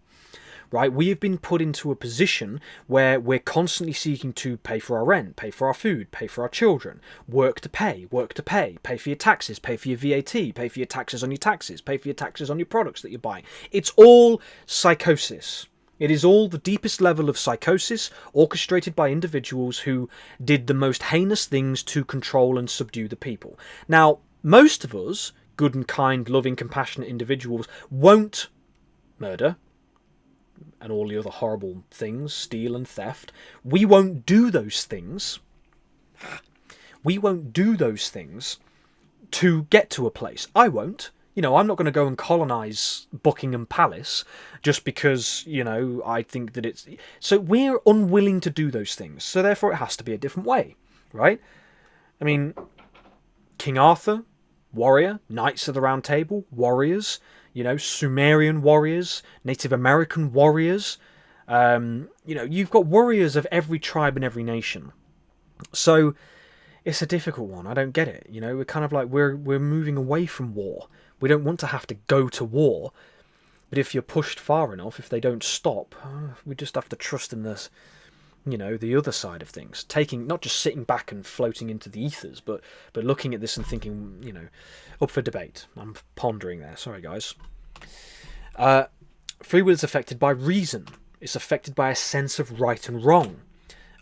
right? We have been put into a position where we're constantly seeking to pay for our rent, pay for our food, pay for our children, work to pay for your taxes, pay for your VAT, pay for your taxes on your taxes, pay for your taxes on your products that you're buying. It's all psychosis. It is all the deepest level of psychosis orchestrated by individuals who did the most heinous things to control and subdue the people. Now, most of us, good and kind, loving, compassionate individuals, won't murder and all the other horrible things, steal and theft. We won't do those things. We won't do those things to get to a place. I won't. You know, I'm not going to go and colonise Buckingham Palace just because, you know, I think that it's... So we're unwilling to do those things. So therefore it has to be a different way, right? I mean, King Arthur, warrior, Knights of the Round Table, warriors, you know, Sumerian warriors, Native American warriors. You know, you've got warriors of every tribe and every nation. So it's a difficult one. I don't get it. You know, we're kind of like, we're moving away from war. We don't want to have to go to war, but if you're pushed far enough, if they don't stop, we just have to trust in this, you know, the other side of things. Taking, not just sitting back and floating into the ethers, but looking at this and thinking, you know, up for debate. I'm pondering there. Sorry, guys. Free will is affected by reason. It's affected by a sense of right and wrong,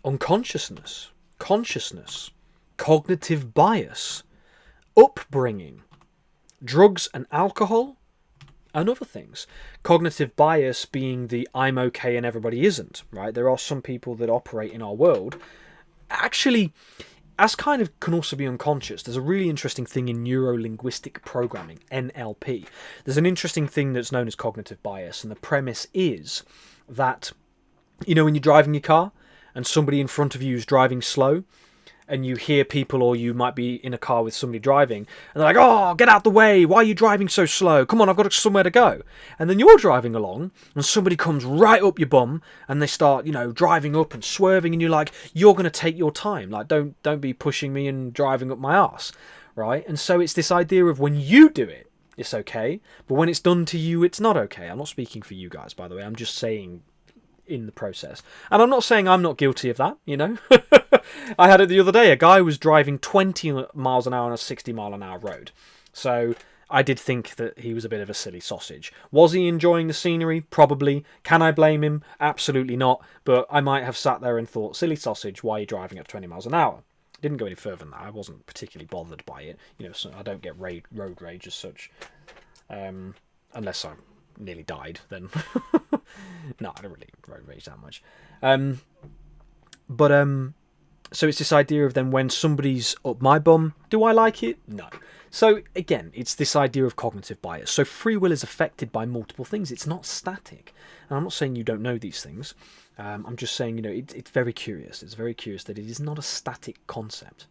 unconsciousness, consciousness, cognitive bias, upbringing, drugs and alcohol, and other things. Cognitive bias being the I'm okay and everybody isn't, right? There are some people that operate in our world, actually, as kind of can also be unconscious. There's a really interesting thing in neuro-linguistic programming, NLP. There's an interesting thing that's known as cognitive bias, and the premise is that, you know, when you're driving your car and somebody in front of you is driving slow, and you hear people, or you might be in a car with somebody driving, and they're like, oh, get out the way, why are you driving so slow? Come on, I've got somewhere to go. And then you're driving along, and somebody comes right up your bum, and they start, you know, driving up and swerving, and you're like, you're going to take your time. Like, don't be pushing me and driving up my arse, right? And so it's this idea of when you do it, it's okay, but when it's done to you, it's not okay. I'm not speaking for you guys, by the way. I'm just saying in the process. And I'm not saying I'm not guilty of that, you know. I had it the other day. A guy was driving 20 miles an hour on a 60 mile an hour road. So I did think that he was a bit of a silly sausage. Was he enjoying the scenery? Probably. Can I blame him? Absolutely not. But I might have sat there and thought, silly sausage, why are you driving at 20 miles an hour? Didn't go any further than that. I wasn't particularly bothered by it. You know, so I don't get road rage as such. Unless I nearly died, then no, I don't really road rage that much. So it's this idea of then when somebody's up my bum, do I like it? No. So again, it's this idea of cognitive bias. So free will is affected by multiple things. It's not static. And I'm not saying you don't know these things. I'm just saying, you know, it's very curious. It's very curious that it is not a static concept.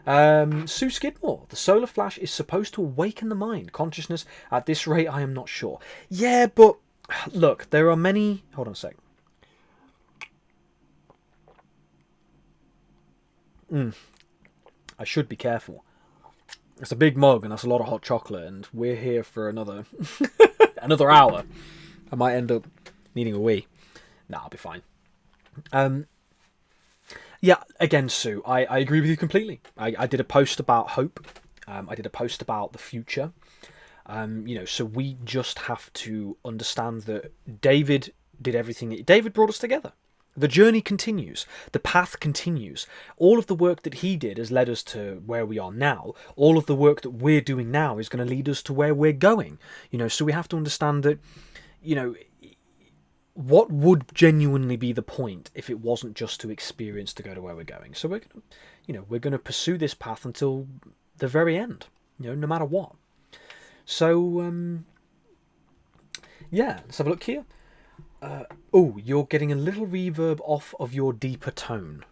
Sue Skidmore, the solar flash is supposed to awaken the mind, consciousness. At this rate, I am not sure. Yeah, but look, there are many... Hold on a sec. I should be careful. It's a big mug and that's a lot of hot chocolate, and we're here for another another hour. I might end up needing a wee. Nah, I'll be fine. Yeah, again, Sue, I agree with you completely. I did a post about hope. I did a post about the future. So we just have to understand that David did everything. David brought us together. The journey continues. The path continues. All of the work that he did has led us to where we are now. All of the work that we're doing now is going to lead us to where we're going. So we have to understand that, what would genuinely be the point if it wasn't just to experience to go to where we're going? So we're going to pursue this path until the very end, no matter what. So, let's have a look here. You're getting a little reverb off of your deeper tone.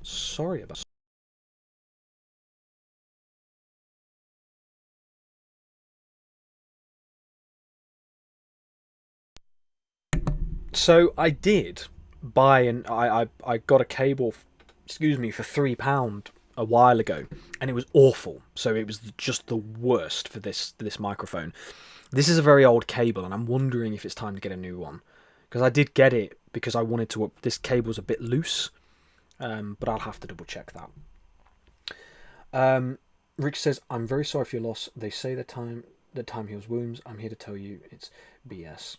Sorry about that. So I did buy I got a cable, for £3 a while ago, and it was awful. So it was just the worst for this microphone. This is a very old cable, and I'm wondering if it's time to get a new one, because I did get it because I wanted to. This cable's a bit loose, but I'll have to double check that. Rick says, "I'm very sorry for your loss. They say that time heals wounds. I'm here to tell you it's BS."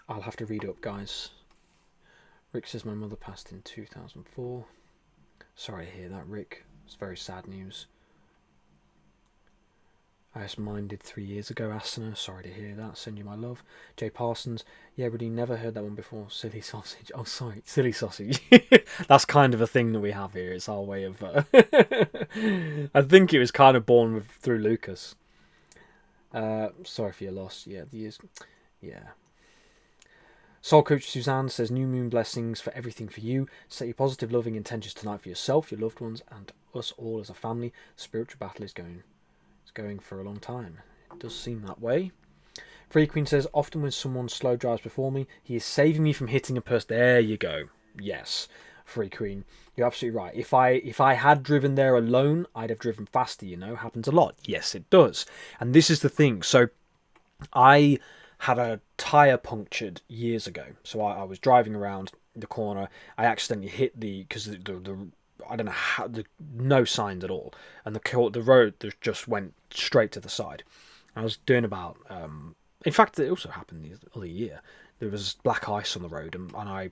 I'll have to read up, guys. Rick says, "My mother passed in 2004. Sorry to hear that, Rick. It's very sad news. I just minded 3 years ago, Asana. Sorry to hear that. Send you my love." Jay Parsons. "Yeah, but he never heard that one before. Silly sausage." Oh, sorry. Silly sausage. That's kind of a thing that we have here. It's our way of... I think it was kind of born through Lucas. Sorry for your loss. Yeah, the years... Yeah. Soul Coach Suzanne says, "New moon blessings for everything for you. Set your positive, loving intentions tonight for yourself, your loved ones, and us all as a family. The spiritual battle is going for a long time." It does seem that way. Free Queen says, "Often when someone slow drives before me, he is saving me from hitting a person." There you go. Yes, Free Queen, you're absolutely right. If I had driven there alone, I'd have driven faster. Happens a lot. Yes, it does. And this is the thing. So I had a tyre punctured years ago. So I was driving around the corner. I accidentally hit because the I don't know how, no signs at all, and the road just went straight to the side. I was doing about, in fact, it also happened the other year. There was black ice on the road, and my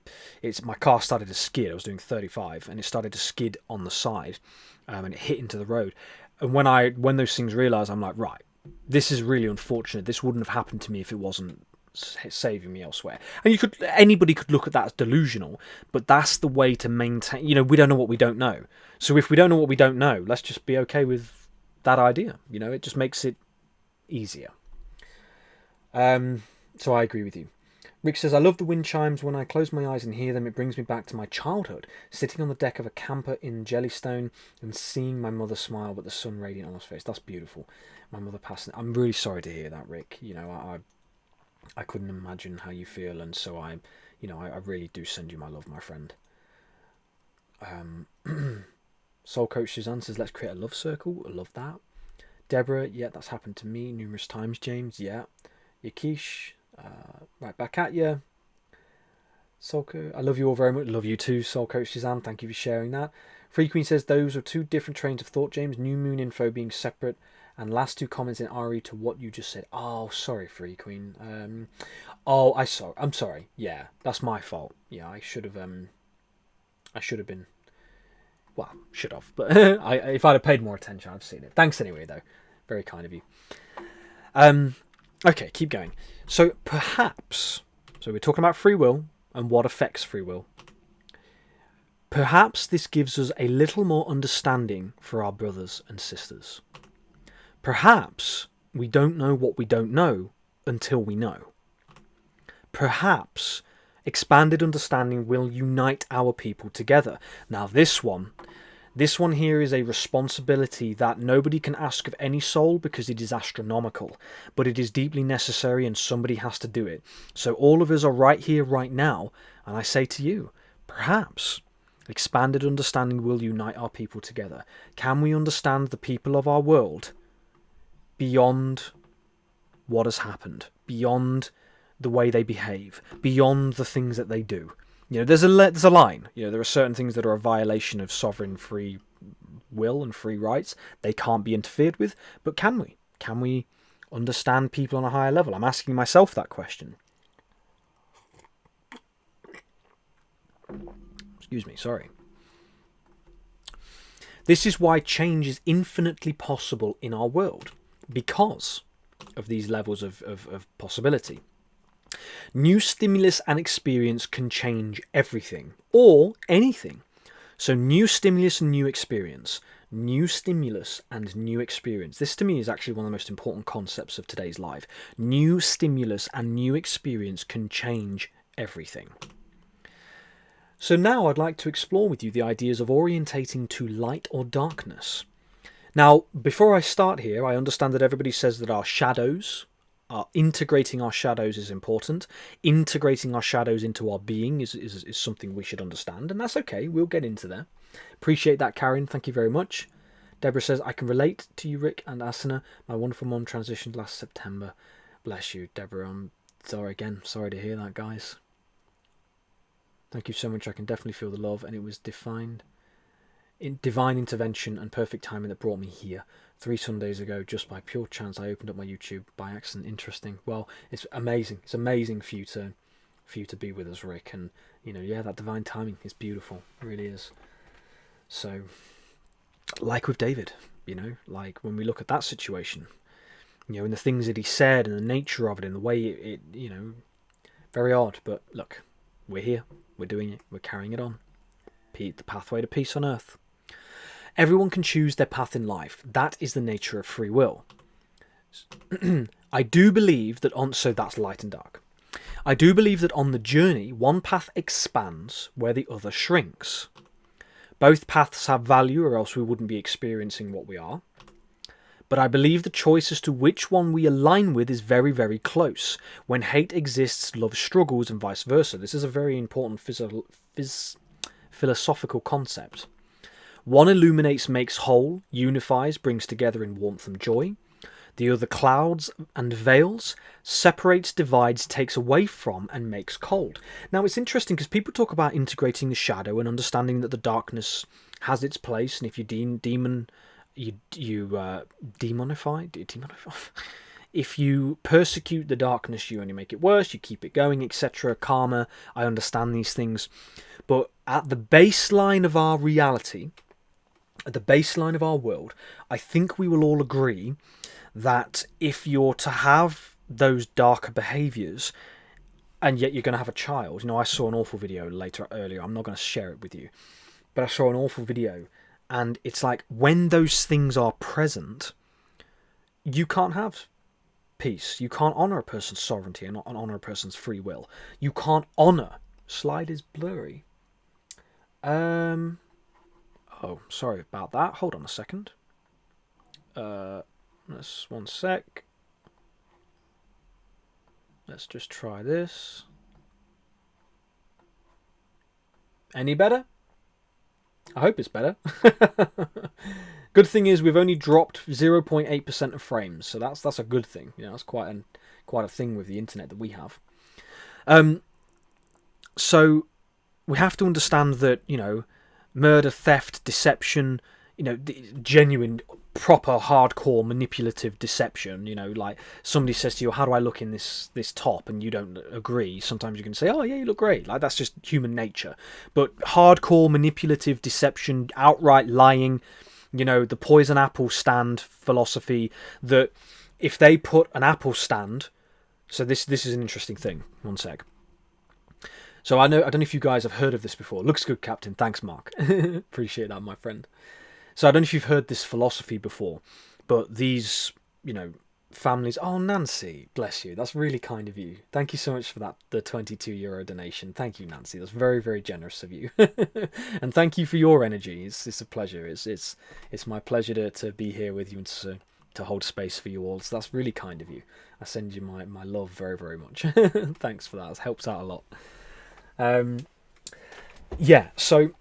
car started to skid. I was doing 35, and it started to skid on the side, and it hit into the road. And when those things realised, I'm like, right, this is really unfortunate. This wouldn't have happened to me if it wasn't saving me elsewhere. And anybody could look at that as delusional, but that's the way to maintain. We don't know what we don't know. So if we don't know what we don't know, let's just be okay with that idea. It just makes it easier. So I agree with you. Rick says, "I love the wind chimes. When I close my eyes and hear them, it brings me back to my childhood, sitting on the deck of a camper in Jellystone and seeing my mother smile with the sun radiant on her face." That's beautiful. My mother passing. I'm really sorry to hear that, Rick. I couldn't imagine how you feel, and so I really do send you my love, my friend. Soul Coach Suzanne says, "Let's create a love circle." I love that. Deborah, yeah, that's happened to me numerous times, James. Yeah. Yakish, right back at you. Soul Coach, I love you all very much. Love you too, Soul Coach Suzanne. Thank you for sharing that. Free Queen says, "Those are two different trains of thought, James. New moon info being separate. And last two comments in RE to what you just said." Oh, sorry, Free Queen. I'm sorry. Yeah, that's my fault. Yeah, I should have been. Well, should have. But if I'd have paid more attention, I'd seen it. Thanks anyway, though. Very kind of you. Okay, keep going. So perhaps, we're talking about free will and what affects free will. Perhaps this gives us a little more understanding for our brothers and sisters. Perhaps we don't know what we don't know until we know. Perhaps expanded understanding will unite our people together. Now this one here is a responsibility that nobody can ask of any soul because it is astronomical, but it is deeply necessary and somebody has to do it. So all of us are right here, right now, and I say to you, perhaps Expanded understanding will unite our people together. Can we understand the people of our world beyond what has happened, beyond the way they behave, beyond the things that they do? You know, there's a line. You know, there are certain things that are a violation of sovereign free will and free rights. They can't be interfered with. But can we? Can we understand people on a higher level? I'm asking myself that question. Excuse me, sorry. This is why change is infinitely possible in our world, because of these levels of possibility. New stimulus and experience can change everything, or anything. So new stimulus and new experience. New stimulus and new experience. This to me is actually one of the most important concepts of today's live. New stimulus and new experience can change everything. So now I'd like to explore with you the ideas of orientating to light or darkness. Now, before I start here, I understand that everybody says that our shadows, integrating our shadows is important. Integrating our shadows into our being is something we should understand, and that's okay. We'll get into that. Appreciate that, Karen. Thank you very much. Deborah says, I can relate to you, Rick and Asana. My wonderful mum transitioned last September. Bless you, Deborah. I'm sorry again. Sorry to hear that, guys. Thank you so much. I can definitely feel the love, and it was divine intervention and perfect timing that brought me here. 3 Sundays ago, just by pure chance, I opened up my YouTube by accident. Interesting. Well, it's amazing. It's amazing for you to be with us, Rick. And you know, yeah, that divine timing is beautiful. It really is. So, like with David, you know, like when we look at that situation, you know, and the things that he said, and the nature of it, and the way it you know, very odd. But look, we're here. We're doing it. We're carrying it on. The pathway to peace on earth. Everyone can choose their path in life. That is the nature of free will. I do believe that so that's light and dark. I do believe that on the journey, one path expands where the other shrinks. Both paths have value, or else we wouldn't be experiencing what we are. But I believe the choice as to which one we align with is very, very close. When hate exists, love struggles, and vice versa. This is a very important philosophical concept. One illuminates, makes whole, unifies, brings together in warmth and joy. The other clouds and veils, separates, divides, takes away from, and makes cold. Now it's interesting because people talk about integrating the shadow and understanding that the darkness has its place, and if you demonify. If you persecute the darkness, you only make it worse. You keep it going, etc. Karma. I understand these things, but at the baseline of our reality, at the baseline of our world, I think we will all agree that if you're to have those darker behaviours, and yet you're going to have a child. You know, I saw an awful video earlier. I'm not going to share it with you, but I saw an awful video. And it's like, when those things are present, you can't have peace. You can't honour a person's sovereignty and honour a person's free will. You can't honour. Slide is blurry. Oh, sorry about that. Hold on a second. Let's one sec. Let's just try this. Any better? I hope it's better. Good thing is we've only dropped 0.8% of frames, so that's a good thing. You know, that's quite a thing with the internet that we have. So we have to understand that, you know, murder, theft, deception, you know, genuine, proper, hardcore, manipulative deception. You know, like somebody says to you, "How do I look in this top?" and you don't agree. Sometimes you can say, "Oh yeah, you look great." Like, that's just human nature. But hardcore, manipulative deception, outright lying, you know, the poison apple stand philosophy, that if they put an apple stand, so this is an interesting thing. One sec. So I don't know if you guys have heard of this before. Looks good, Captain. Thanks, Mark. Appreciate that, my friend. So I don't know if you've heard this philosophy before, but these, you know, families... Oh, Nancy, bless you. That's really kind of you. Thank you so much for that, the €22 donation. Thank you, Nancy. That's very, very generous of you. And thank you for your energy. It's a pleasure. It's my pleasure to be here with you and to hold space for you all. So that's really kind of you. I send you my love very, very much. Thanks for that. It helps out a lot. Yeah, so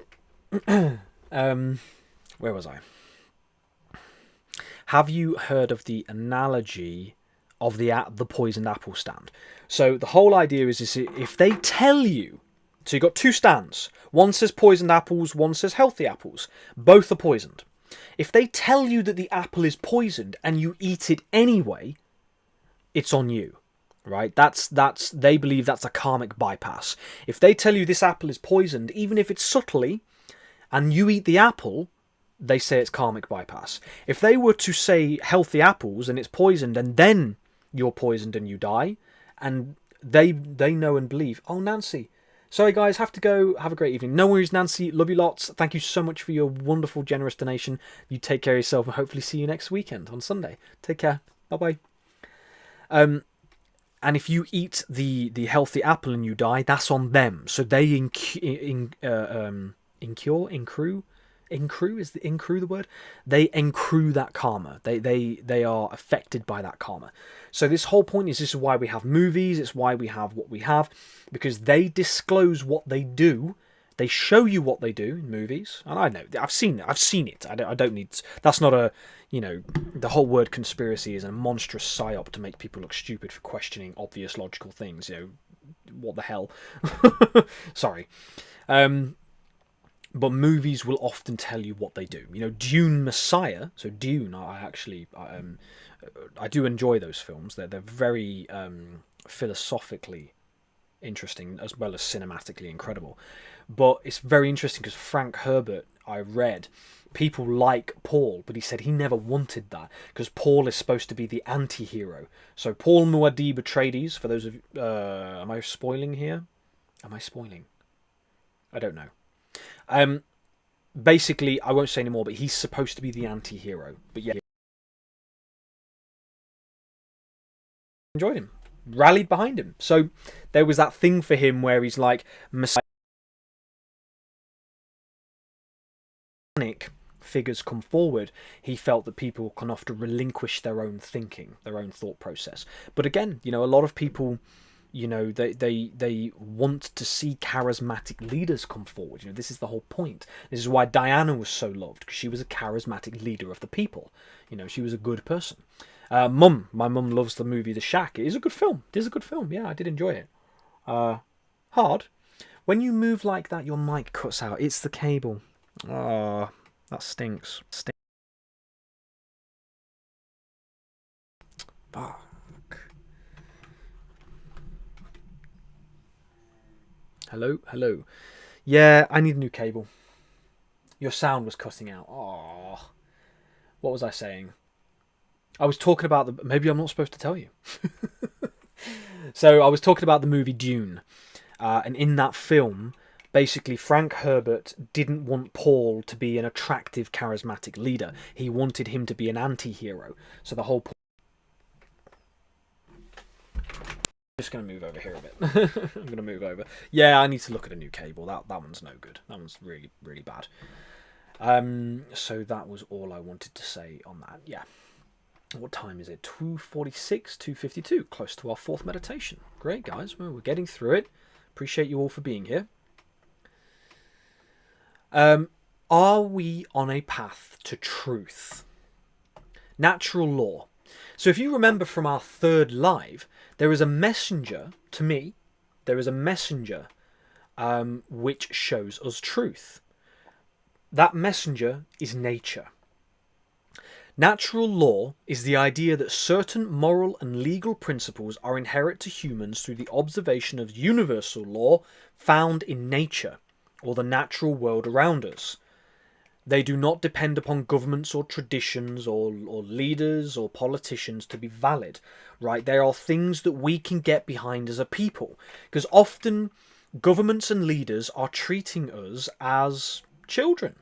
Where was I? Have you heard of the analogy of the poisoned apple stand? So the whole idea is if they tell you, so you've got two stands. One says poisoned apples, one says healthy apples. Both are poisoned. If they tell you that the apple is poisoned and you eat it anyway, it's on you, right? They believe that's a karmic bypass. If they tell you this apple is poisoned, even if it's subtly, and you eat the apple, they say it's karmic bypass. If they were to say healthy apples and it's poisoned, and then you're poisoned and you die, and they know and believe, oh, Nancy, sorry guys, have to go, have a great evening. No worries, Nancy, love you lots. Thank you so much for your wonderful, generous donation. You take care of yourself and hopefully see you next weekend on Sunday. Take care. Bye-bye. And if you eat the healthy apple and you die, that's on them. So they increw the word? They accrue that karma. They are affected by that karma. So this whole point is, this is why we have movies, it's why we have what we have, because they disclose what they do. They show you what they do in movies, and I know, I've seen it. I don't need, that's not a, the whole word conspiracy is a monstrous psyop to make people look stupid for questioning obvious logical things. What the hell? Sorry. But movies will often tell you what they do. Dune Messiah. So Dune, I do enjoy those films. They're very philosophically interesting as well as cinematically incredible. But it's very interesting because Frank Herbert, I read, people like Paul, but he said he never wanted that because Paul is supposed to be the anti-hero. So Paul Muad'Dib Atreides, for those of you, am I spoiling here? Am I spoiling? I don't know. Basically, I won't say anymore, but he's supposed to be the anti-hero. But yeah, enjoyed him, rallied behind him. So there was that thing for him where he's like, Messiah figures come forward. He felt that people can often relinquish their own thinking, their own thought process. But again, a lot of people, they want to see charismatic leaders come forward. This is the whole point. This is why Diana was so loved, because she was a charismatic leader of the people. She was a good person. My mum loves the movie The Shack. It is a good film. Yeah, I did enjoy it. Hard. When you move like that, your mic cuts out. It's the cable. Oh, that stinks. Fuck. Hello. Yeah, I need a new cable. Your sound was cutting out. Oh, what was I saying? I was talking about maybe I'm not supposed to tell you. So I was talking about the movie Dune, and in that film, basically Frank Herbert didn't want Paul to be an attractive, charismatic leader. He wanted him to be an anti-hero. So the whole point. Just going to move over here a bit. I'm going to move over. Yeah, I need to look at a new cable. That one's no good. That one's really, really bad. So that was all I wanted to say on that. Yeah. What time is it? 2:46, 2:52. Close to our fourth meditation. Great, guys. Well, we're getting through it. Appreciate you all for being here. Are we on a path to truth? Natural law. So if you remember from our third live, there is a messenger to me. There is a messenger which shows us truth. That messenger is nature. Natural law is the idea that certain moral and legal principles are inherent to humans through the observation of universal law found in nature, or the natural world around us. They do not depend upon governments or traditions or leaders or politicians to be valid, right? They are things that we can get behind as a people, because often governments and leaders are treating us as children.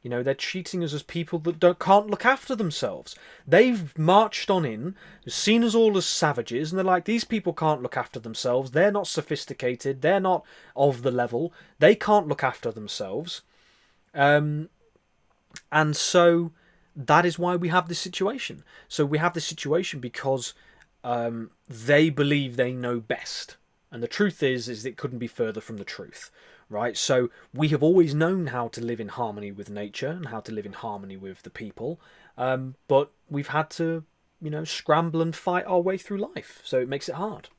They're treating us as people that can't look after themselves. They've marched on in, seen us all as savages, and they're like, these people can't look after themselves. They're not sophisticated. They're not of the level. They can't look after themselves. And so that is why we have this situation. So we have this situation because they believe they know best. And the truth is it couldn't be further from the truth. right? So we have always known how to live in harmony with nature and how to live in harmony with the people, but we've had to, scramble and fight our way through life, so it makes it hard.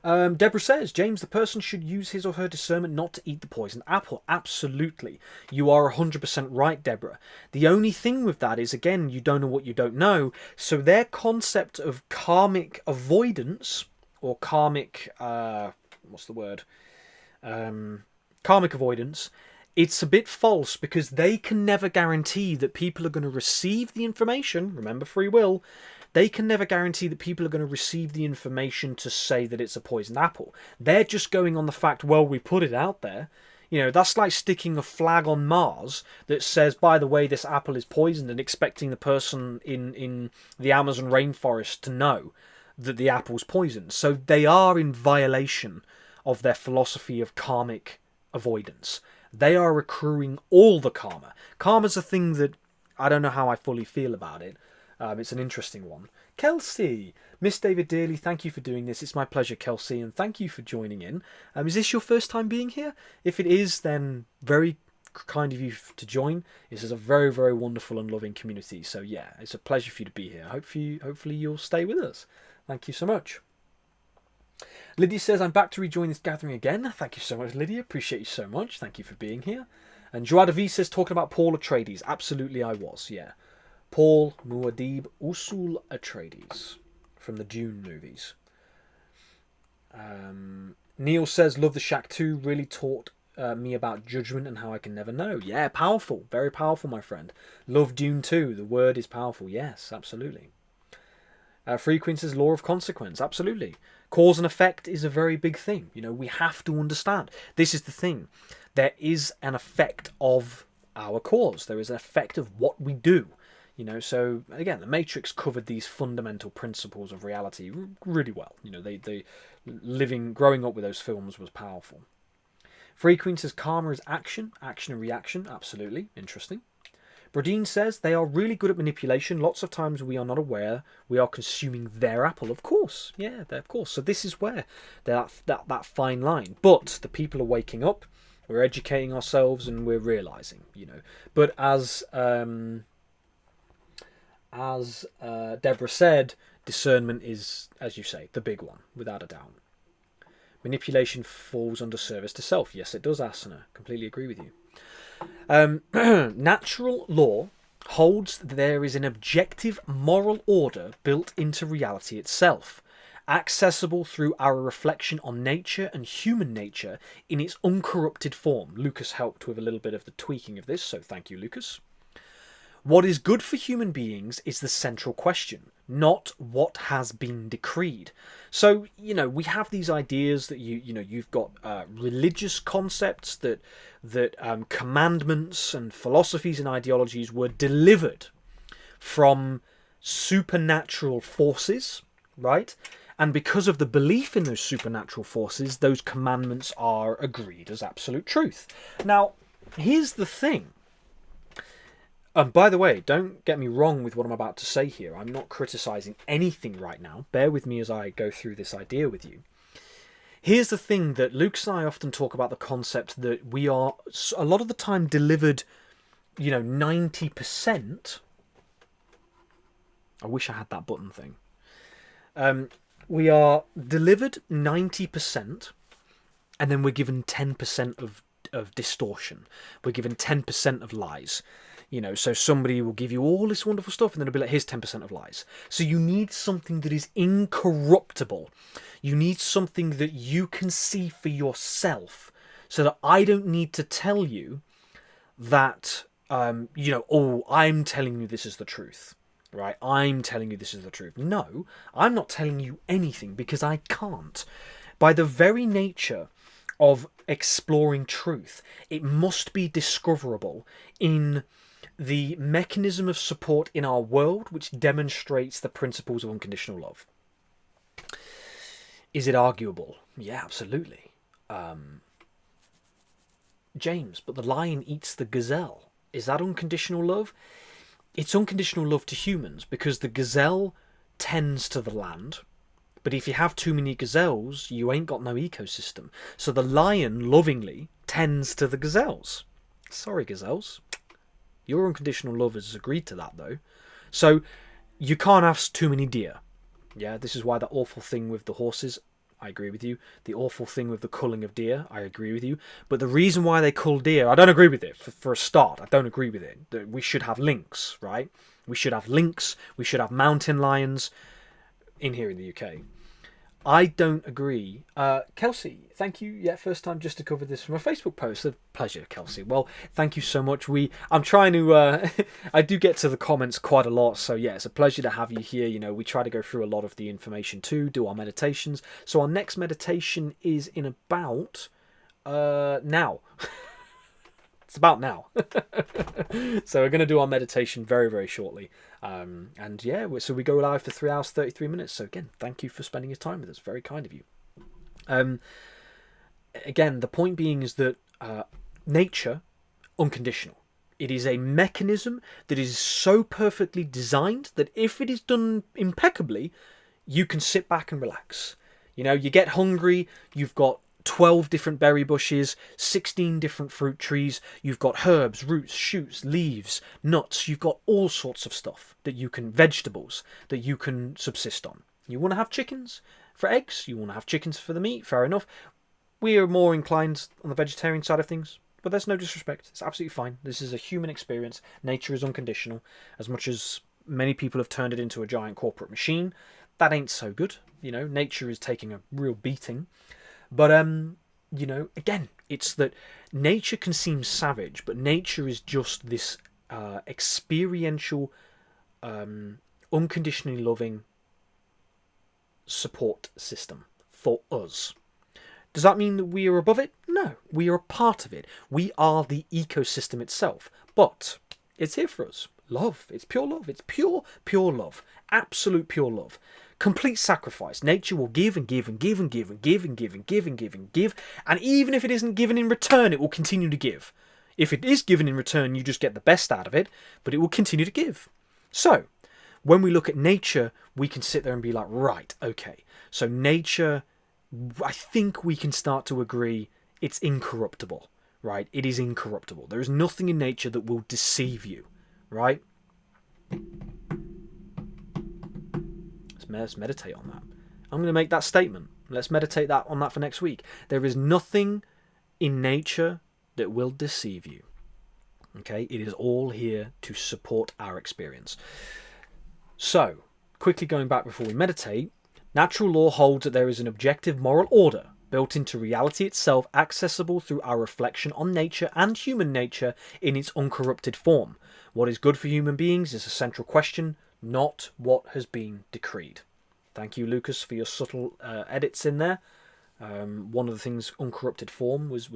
Deborah says, James, the person should use his or her discernment not to eat the poisoned apple. Absolutely. You are 100% right, Deborah. The only thing with that is, again, you don't know what you don't know. So their concept of karmic avoidance, or karmic, what's the word? Karmic avoidance, it's a bit false, because they can never guarantee that people are going to receive the information. Remember free will. They can never guarantee that people are going to receive the information to say that it's a poisoned apple. They're just going on the fact, well, we put it out there. That's like sticking a flag on Mars that says, by the way, this apple is poisoned, and expecting the person in the Amazon rainforest to know that the apple's poisoned. So they are in violation of their philosophy of karmic avoidance. They are accruing all the karma. Karma's a thing that I don't know how I fully feel about it. It's an interesting one. Kelsey, Miss David Dearly, thank you for doing this. It's my pleasure, Kelsey, and thank you for joining in. Is this your first time being here? If it is, then very kind of you to join. This is a very, very wonderful and loving community. So yeah, it's a pleasure for you to be here. Hopefully you'll stay with us. Thank you so much. Lydia says, I'm back to rejoin this gathering again. Thank you so much, Lydia. Appreciate you so much. Thank you for being here. And Joada V says, talking about Paul Atreides. Absolutely I was, yeah. Paul Muad'Dib Usul Atreides from the Dune movies. Neil says, love the Shack 2. Really taught me about judgment and how I can never know. Yeah, powerful. Very powerful, my friend. Love Dune 2. The word is powerful. Yes, absolutely. Frequency's law of consequence. Absolutely. Cause and effect is a very big thing. We have to understand. This is the thing. There is an effect of our cause. There is an effect of what we do. So again, the Matrix covered these fundamental principles of reality really well. Growing up with those films was powerful. Frequency says karma is action and reaction. Absolutely interesting. Bradine says they are really good at manipulation. Lots of times we are not aware we are consuming their apple. Of course, yeah, of course. So this is where that fine line. But the people are waking up. We're educating ourselves and we're realizing. But as Deborah said, discernment is, as you say, the big one, without a doubt. Manipulation falls under service to self. Yes, it does, Asana. Completely agree with you. Natural law holds that there is an objective moral order built into reality itself, accessible through our reflection on nature and human nature in its uncorrupted form. Lucas helped with a little bit of the tweaking of this, so thank you, Lucas. What is good for human beings is the central question, not what has been decreed. So, we have these ideas that you've got religious concepts that commandments and philosophies and ideologies were delivered from supernatural forces, right? And because of the belief in those supernatural forces, those commandments are agreed as absolute truth. Now, here's the thing. By the way, don't get me wrong with what I'm about to say here. I'm not criticising anything right now. Bear with me as I go through this idea with you. Here's the thing that Lucas and I often talk about, the concept that we are, a lot of the time, delivered, 90%. I wish I had that button thing. We are delivered 90%, and then we're given 10% of distortion. We're given 10% of lies. So somebody will give you all this wonderful stuff and then it'll be like, here's 10% of lies. So you need something that is incorruptible. You need something that you can see for yourself, so that I don't need to tell you that, I'm telling you this is the truth, right? I'm telling you this is the truth. No, I'm not telling you anything because I can't. By the very nature of exploring truth, it must be discoverable in the mechanism of support in our world which demonstrates the principles of unconditional love. Is it arguable? Yeah, absolutely. James, but the lion eats the gazelle. Is that unconditional love? It's unconditional love to humans because the gazelle tends to the land. But if you have too many gazelles, you ain't got no ecosystem. So the lion lovingly tends to the gazelles. Sorry, gazelles. Your unconditional love has agreed to that, though. So you can't have too many deer. Yeah, this is why that awful thing with the horses, I agree with you. The awful thing with the culling of deer, I agree with you. But the reason why they cull deer, I don't agree with it. For a start, I don't agree with it. We should have lynx, right? We should have lynx. We should have mountain lions in here in the UK. I don't agree. Kelsey, thank you. Yeah, first time just to cover this from a Facebook post. A pleasure, Kelsey. Well, thank you so much. I'm trying to. I do get to the comments quite a lot, so yeah, it's a pleasure to have you here. You know, we try to go through a lot of the information too, do our meditations. So our next meditation is in about now. It's about now. So we're going to do our meditation very, very shortly. And yeah, so we go live for 3 hours, 33 minutes. So again, thank you for spending your time with us. Very kind of you. Again, the point being is that nature, unconditional. It is a mechanism that is so perfectly designed that if it is done impeccably, you can sit back and relax. You know, you get hungry, you've got 12 different berry bushes, 16 different fruit trees, you've got herbs, roots, shoots, leaves, nuts, you've got all sorts of stuff that you can, vegetables, that you can subsist on. You want to have chickens for eggs, you want to have chickens for the meat, fair enough. We are more inclined on the vegetarian side of things, but there's no disrespect, it's absolutely fine. This is a human experience, nature is unconditional. As much as many people have turned it into a giant corporate machine, that ain't so good. You know, nature is taking a real beating. But, you know, again, it's that nature can seem savage, but nature is just this experiential, unconditionally loving support system for us. Does that mean that we are above it? No, we are a part of it. We are the ecosystem itself. But it's here for us. Love. It's pure love. It's pure, pure love. Absolute pure love. Complete sacrifice. Nature will give and give and give and give and give and give and give and give and give. And even if it isn't given in return, it will continue to give. If it is given in return, you just get the best out of it, but it will continue to give. So, when we look at nature, we can sit there and be like, right, okay. So nature, I think we can start to agree it's incorruptible, right? It is incorruptible. There is nothing in nature that will deceive you, right? Let's meditate on that. I'm going to make that statement. Let's meditate on that for next week. There is nothing in nature that will deceive you. Okay? It is all here to support our experience. So, quickly going back before we meditate, natural law holds that there is an objective moral order built into reality itself, accessible through our reflection on nature and human nature in its uncorrupted form. What is good for human beings is a central question, not what has been decreed. Thank you, Lucas, for your subtle edits in there. One of the things, uncorrupted form, was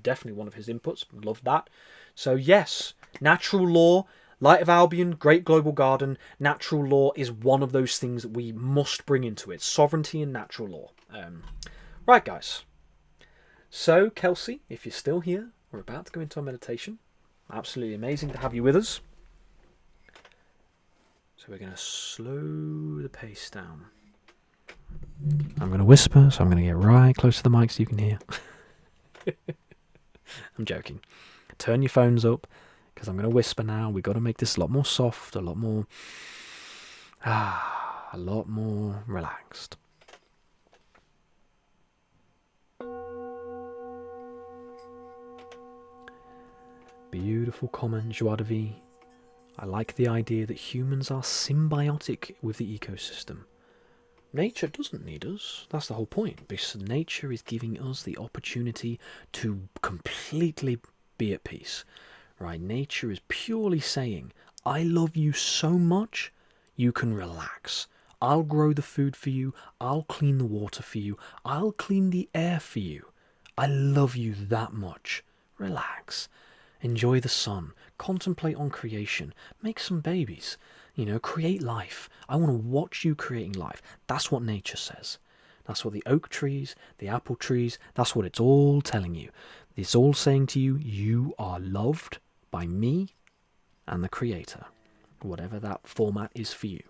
definitely one of his inputs. Loved that. So yes, natural law, Light of Albion, Great Global Garden, natural law is one of those things that we must bring into it. Sovereignty and natural law. Right, guys. So, Kelsey, if you're still here, we're about to go into our meditation. Absolutely amazing to have you with us. So we're going to slow the pace down. I'm going to whisper, so I'm going to get right close to the mic so you can hear. I'm joking. Turn your phones up, because I'm going to whisper now. We've got to make this a lot more soft, a lot more relaxed. Beautiful comment, Joie de vie. I like the idea that humans are symbiotic with the ecosystem. Nature doesn't need us. That's the whole point. Because nature is giving us the opportunity to completely be at peace. Right? Nature is purely saying, I love you so much, you can relax. I'll grow the food for you. I'll clean the water for you. I'll clean the air for you. I love you that much. Relax. Enjoy the sun. Contemplate on creation. Make some babies. You know, create life. I want to watch you creating life. That's what nature says. That's what the oak trees, the apple trees, that's what it's all telling you. It's all saying to you, you are loved by me and the Creator. Whatever that format is for you.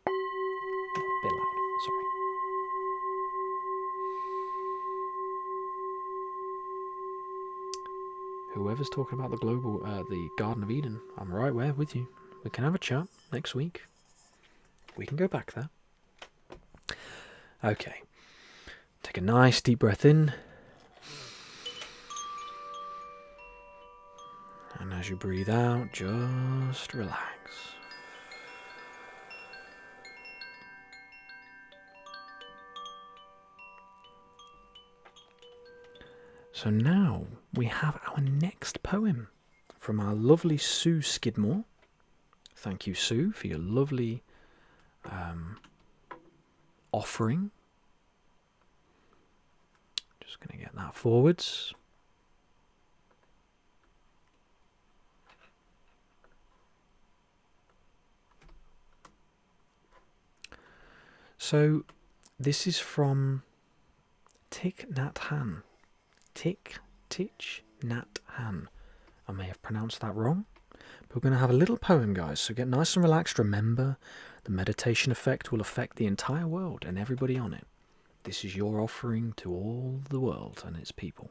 Bit loud, sorry. whoever's talking about the Garden of Eden, I'm right there with you. We can have a chat next week. We can go back there. Okay. Take a nice deep breath in. And as you breathe out, just relax. So now we have our next poem from our lovely Sue Skidmore. Thank you, Sue, for your lovely offering. Just going to get that forwards. So this is from Thich Nhat Hanh. Thich Nhat Hanh. I may have pronounced that wrong, but we're going to have a little poem, guys, so get nice and relaxed. Remember, the meditation effect will affect the entire world and everybody on it. This is your offering to all the world and its people.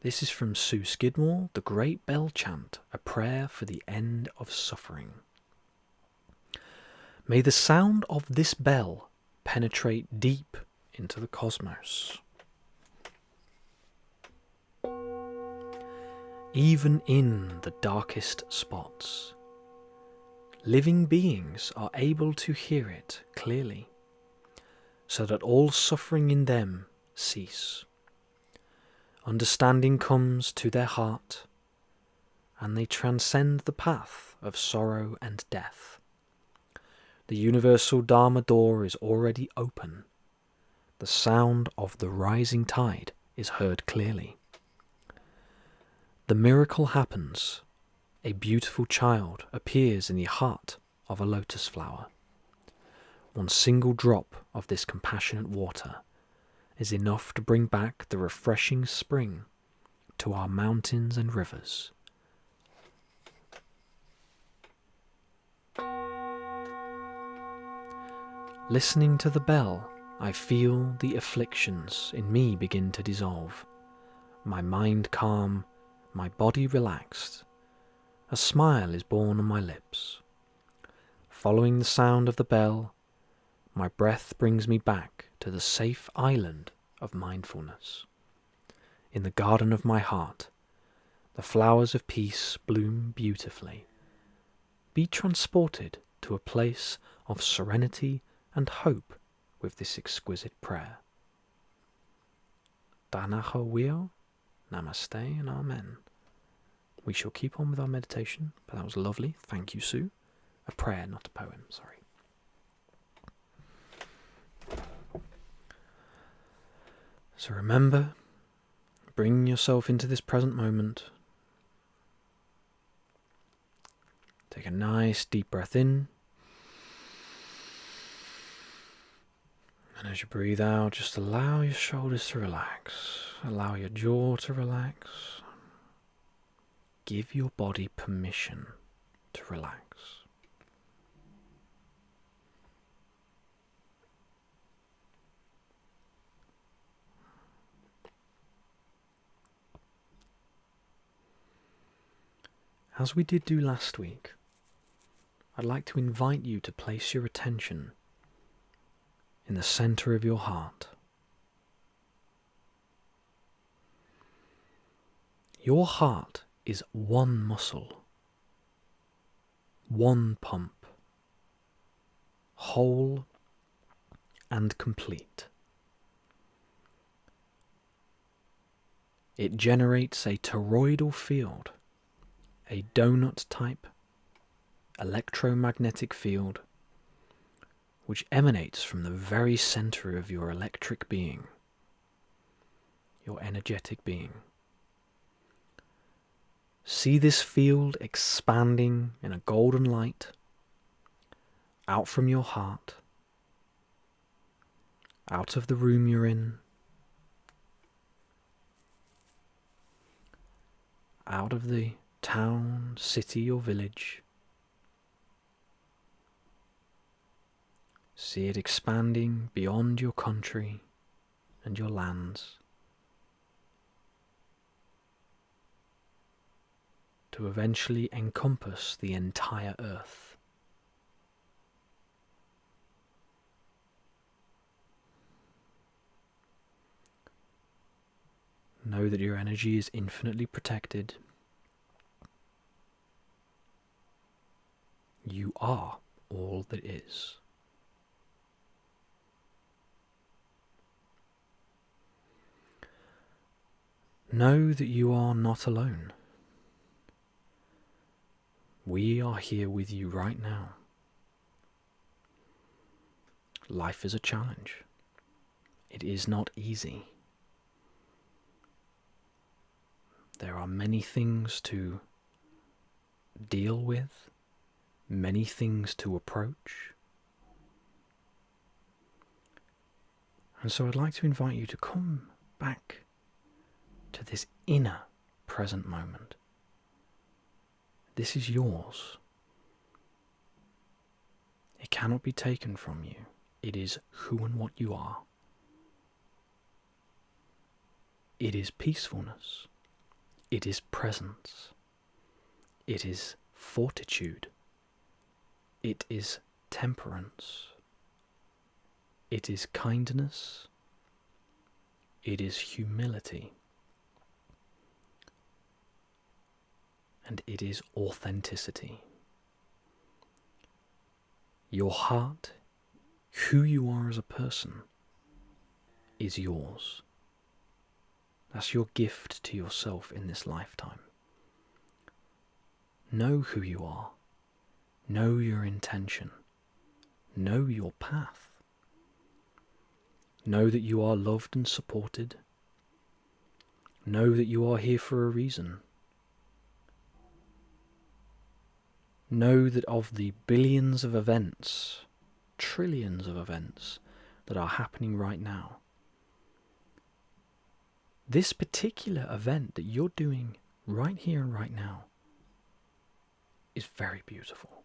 This is from Sue Skidmore, The Great Bell Chant, a prayer for the end of suffering. May the sound of this bell penetrate deep into the cosmos. Even in the darkest spots, living beings are able to hear it clearly, so that all suffering in them cease. Understanding comes to their heart, and they transcend the path of sorrow and death. The universal Dharma door is already open. The sound of the rising tide is heard clearly. The miracle happens. A beautiful child appears in the heart of a lotus flower. One single drop of this compassionate water is enough to bring back the refreshing spring to our mountains and rivers. Listening to the bell, I feel the afflictions in me begin to dissolve. My mind calm, my body relaxed. A smile is born on my lips. Following the sound of the bell, my breath brings me back to the safe island of mindfulness. In the garden of my heart, the flowers of peace bloom beautifully. Be transported to a place of serenity and hope with this exquisite prayer. Danaho Wio, Namaste and Amen. We shall keep on with our meditation, but that was lovely. Thank you, Sue. A prayer, not a poem, sorry. So remember, bring yourself into this present moment. Take a nice deep breath in. And as you breathe out, just allow your shoulders to relax. Allow your jaw to relax. Give your body permission to relax. As we did do last week, I'd like to invite you to place your attention in the center of your heart. Your heart is one muscle, one pump, whole and complete. It generates a toroidal field, a donut-type electromagnetic field which emanates from the very center of your electric being, your energetic being. See this field expanding in a golden light out from your heart, out of the room you're in, out of the town, city or village. See it expanding beyond your country and your lands. to eventually encompass the entire earth. Know that your energy is infinitely protected. You are all that is. Know that you are not alone. We are here with you right now. Life is a challenge. It is not easy. There are many things to deal with, many things to approach. And so I'd like to invite you to come back to this inner present moment. This is yours. It cannot be taken from you. It is who and what you are. It is peacefulness. It is presence. It is fortitude. It is temperance. It is kindness. It is humility. And it is authenticity. Your heart, who you are as a person, is yours. That's your gift to yourself in this lifetime. Know who you are. Know your intention. Know your path. Know that you are loved and supported. Know that you are here for a reason. Know that of the billions of events, trillions of events that are happening right now, this particular event that you're doing right here and right now is very beautiful.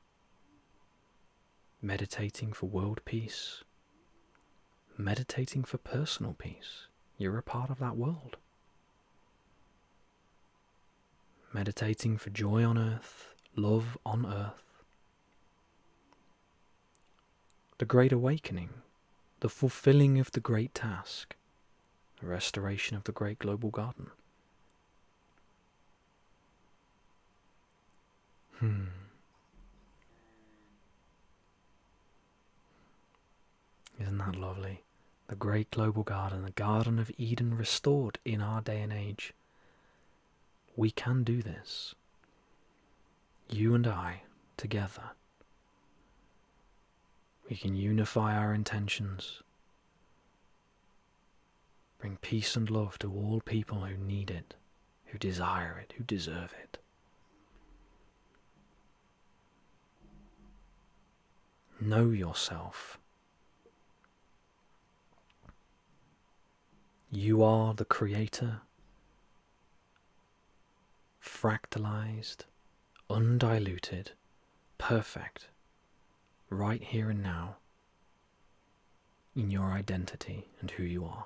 Meditating for world peace, meditating for personal peace. You're a part of that world. Meditating for joy on earth, love on earth. The great awakening, the fulfilling of the great task, the restoration of the great global garden. Isn't that lovely? The great global garden, the Garden of Eden restored in our day and age. We can do this. You and I, together. We can unify our intentions. Bring peace and love to all people who need it, who desire it, who deserve it. Know yourself. You are the creator, fractalized, undiluted, perfect, right here and now, in your identity and who you are.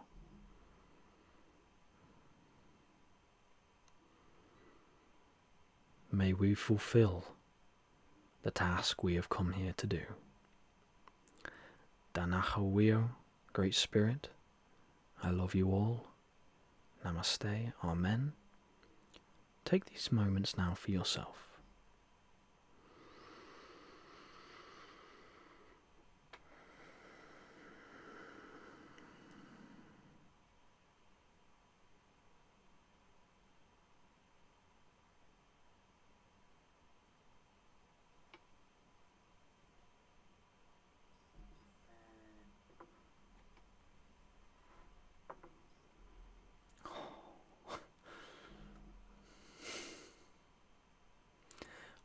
May we fulfill the task we have come here to do. Danachawio, Great Spirit, I love you all. Namaste, Amen. Take these moments now for yourself.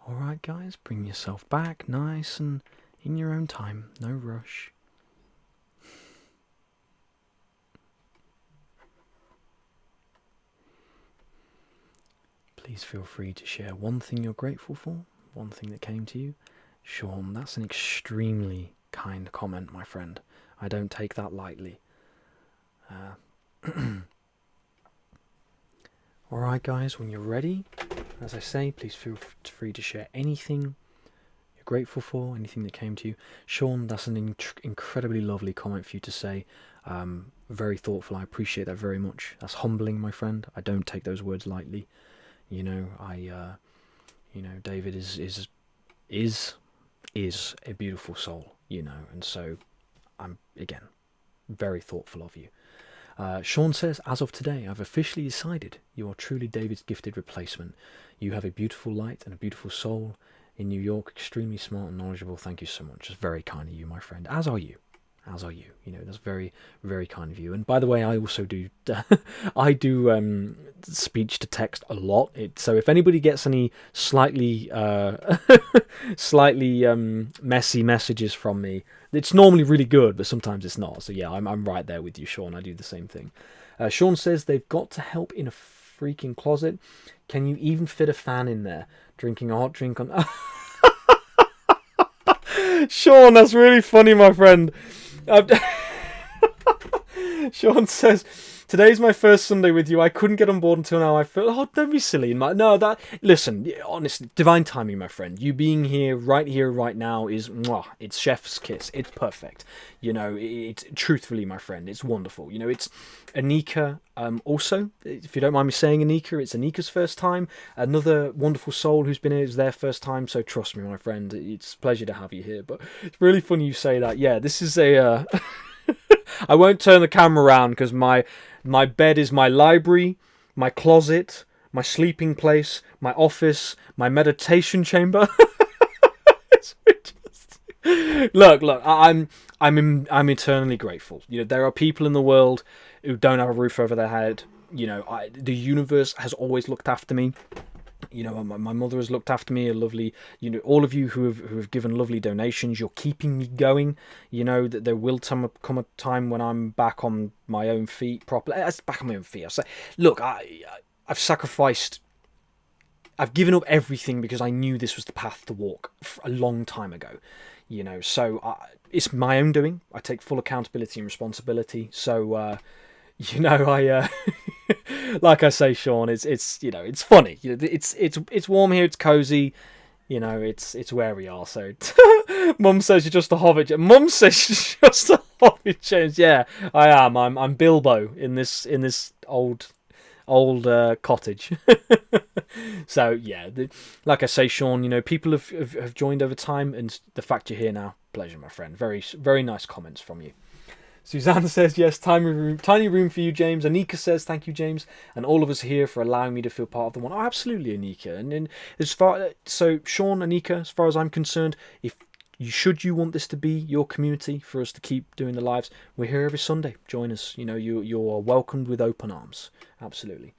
Alright guys, bring yourself back nice and in your own time, no rush. Please feel free to share one thing you're grateful for, one thing that came to you. Sean, that's an extremely kind comment, my friend. I don't take that lightly. Alright guys, when you're ready, as I say, please feel free to share anything you're grateful for, anything that came to you. Sean, that's an incredibly lovely comment for you to say. Very thoughtful. I appreciate that very much. That's humbling, my friend. I don't take those words lightly. You know, David is a beautiful soul. You know, and so I'm again very thoughtful of you. Sean says, as of today, I've officially decided you are truly David's gifted replacement. You have a beautiful light and a beautiful soul. In New York, extremely smart and knowledgeable. Thank you so much. It's very kind of you, my friend. As are you. As are you. You know, that's very, very kind of you. And by the way, I also do, I do speech to text a lot. So if anybody gets any slightly, messy messages from me, it's normally really good, but sometimes it's not. So yeah, I'm right there with you, Sean. I do the same thing. Sean says they've got to help in a freaking closet. Can you even fit a fan in there? Drinking a hot drink on... Sean, that's really funny, my friend. Sean says, today's my first Sunday with you. I couldn't get on board until now. I feel, oh, don't be silly. Listen, honestly, divine timing, my friend. You being here, right now is, it's chef's kiss. It's perfect. You know, it's truthfully, my friend, it's wonderful. You know, it's Anika, also, if you don't mind me saying Anika, it's Anika's first time. Another wonderful soul who's been here is their first time. So trust me, my friend, it's a pleasure to have you here. But it's really funny you say that. Yeah, this is a... I won't turn the camera around because my bed is my library, my closet, my sleeping place, my office, my meditation chamber. Look, I'm eternally grateful. You know, there are people in the world who don't have a roof over their head. You know, the universe has always looked after me. You know, my mother has looked after me. A lovely, you know, all of you who have given lovely donations. You're keeping me going. You know that there will come a time when I'm back on my own feet properly. Back on my own feet. I say, look, I've sacrificed. I've given up everything because I knew this was the path to walk a long time ago. You know, so it's my own doing. I take full accountability and responsibility. So. You know, I like I say, Sean, it's you know, it's funny. You know, it's warm here, it's cozy. You know, it's where we are. So, Mum says you're just a hobbit. Mum says you're just a hobbit, James. Yeah, I am. I'm Bilbo in this old cottage. So yeah, like I say, Sean, you know, people have joined over time, and the fact you're here now, pleasure, my friend. Very, very nice comments from you. Suzanne says, yes, tiny room for you, James. Anika says, thank you, James. And all of us here for allowing me to feel part of the one. Oh, absolutely, Anika. And so, Sean, Anika, as far as I'm concerned, should you want this to be your community for us to keep doing the lives, we're here every Sunday. Join us. You know, you're welcomed with open arms. Absolutely.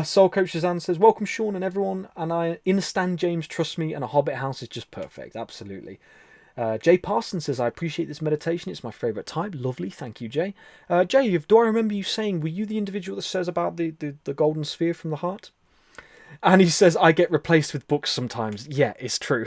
Soul Coach Suzanne says, welcome, Sean and everyone. And I understand, James, trust me, and a Hobbit house is just perfect. Absolutely. Jay Parsons says, I appreciate this meditation. It's my favourite type. Lovely. Thank you, Jay. Jay, do I remember you saying, were you the individual that says about the golden sphere from the heart? And he says, I get replaced with books sometimes. Yeah, it's true.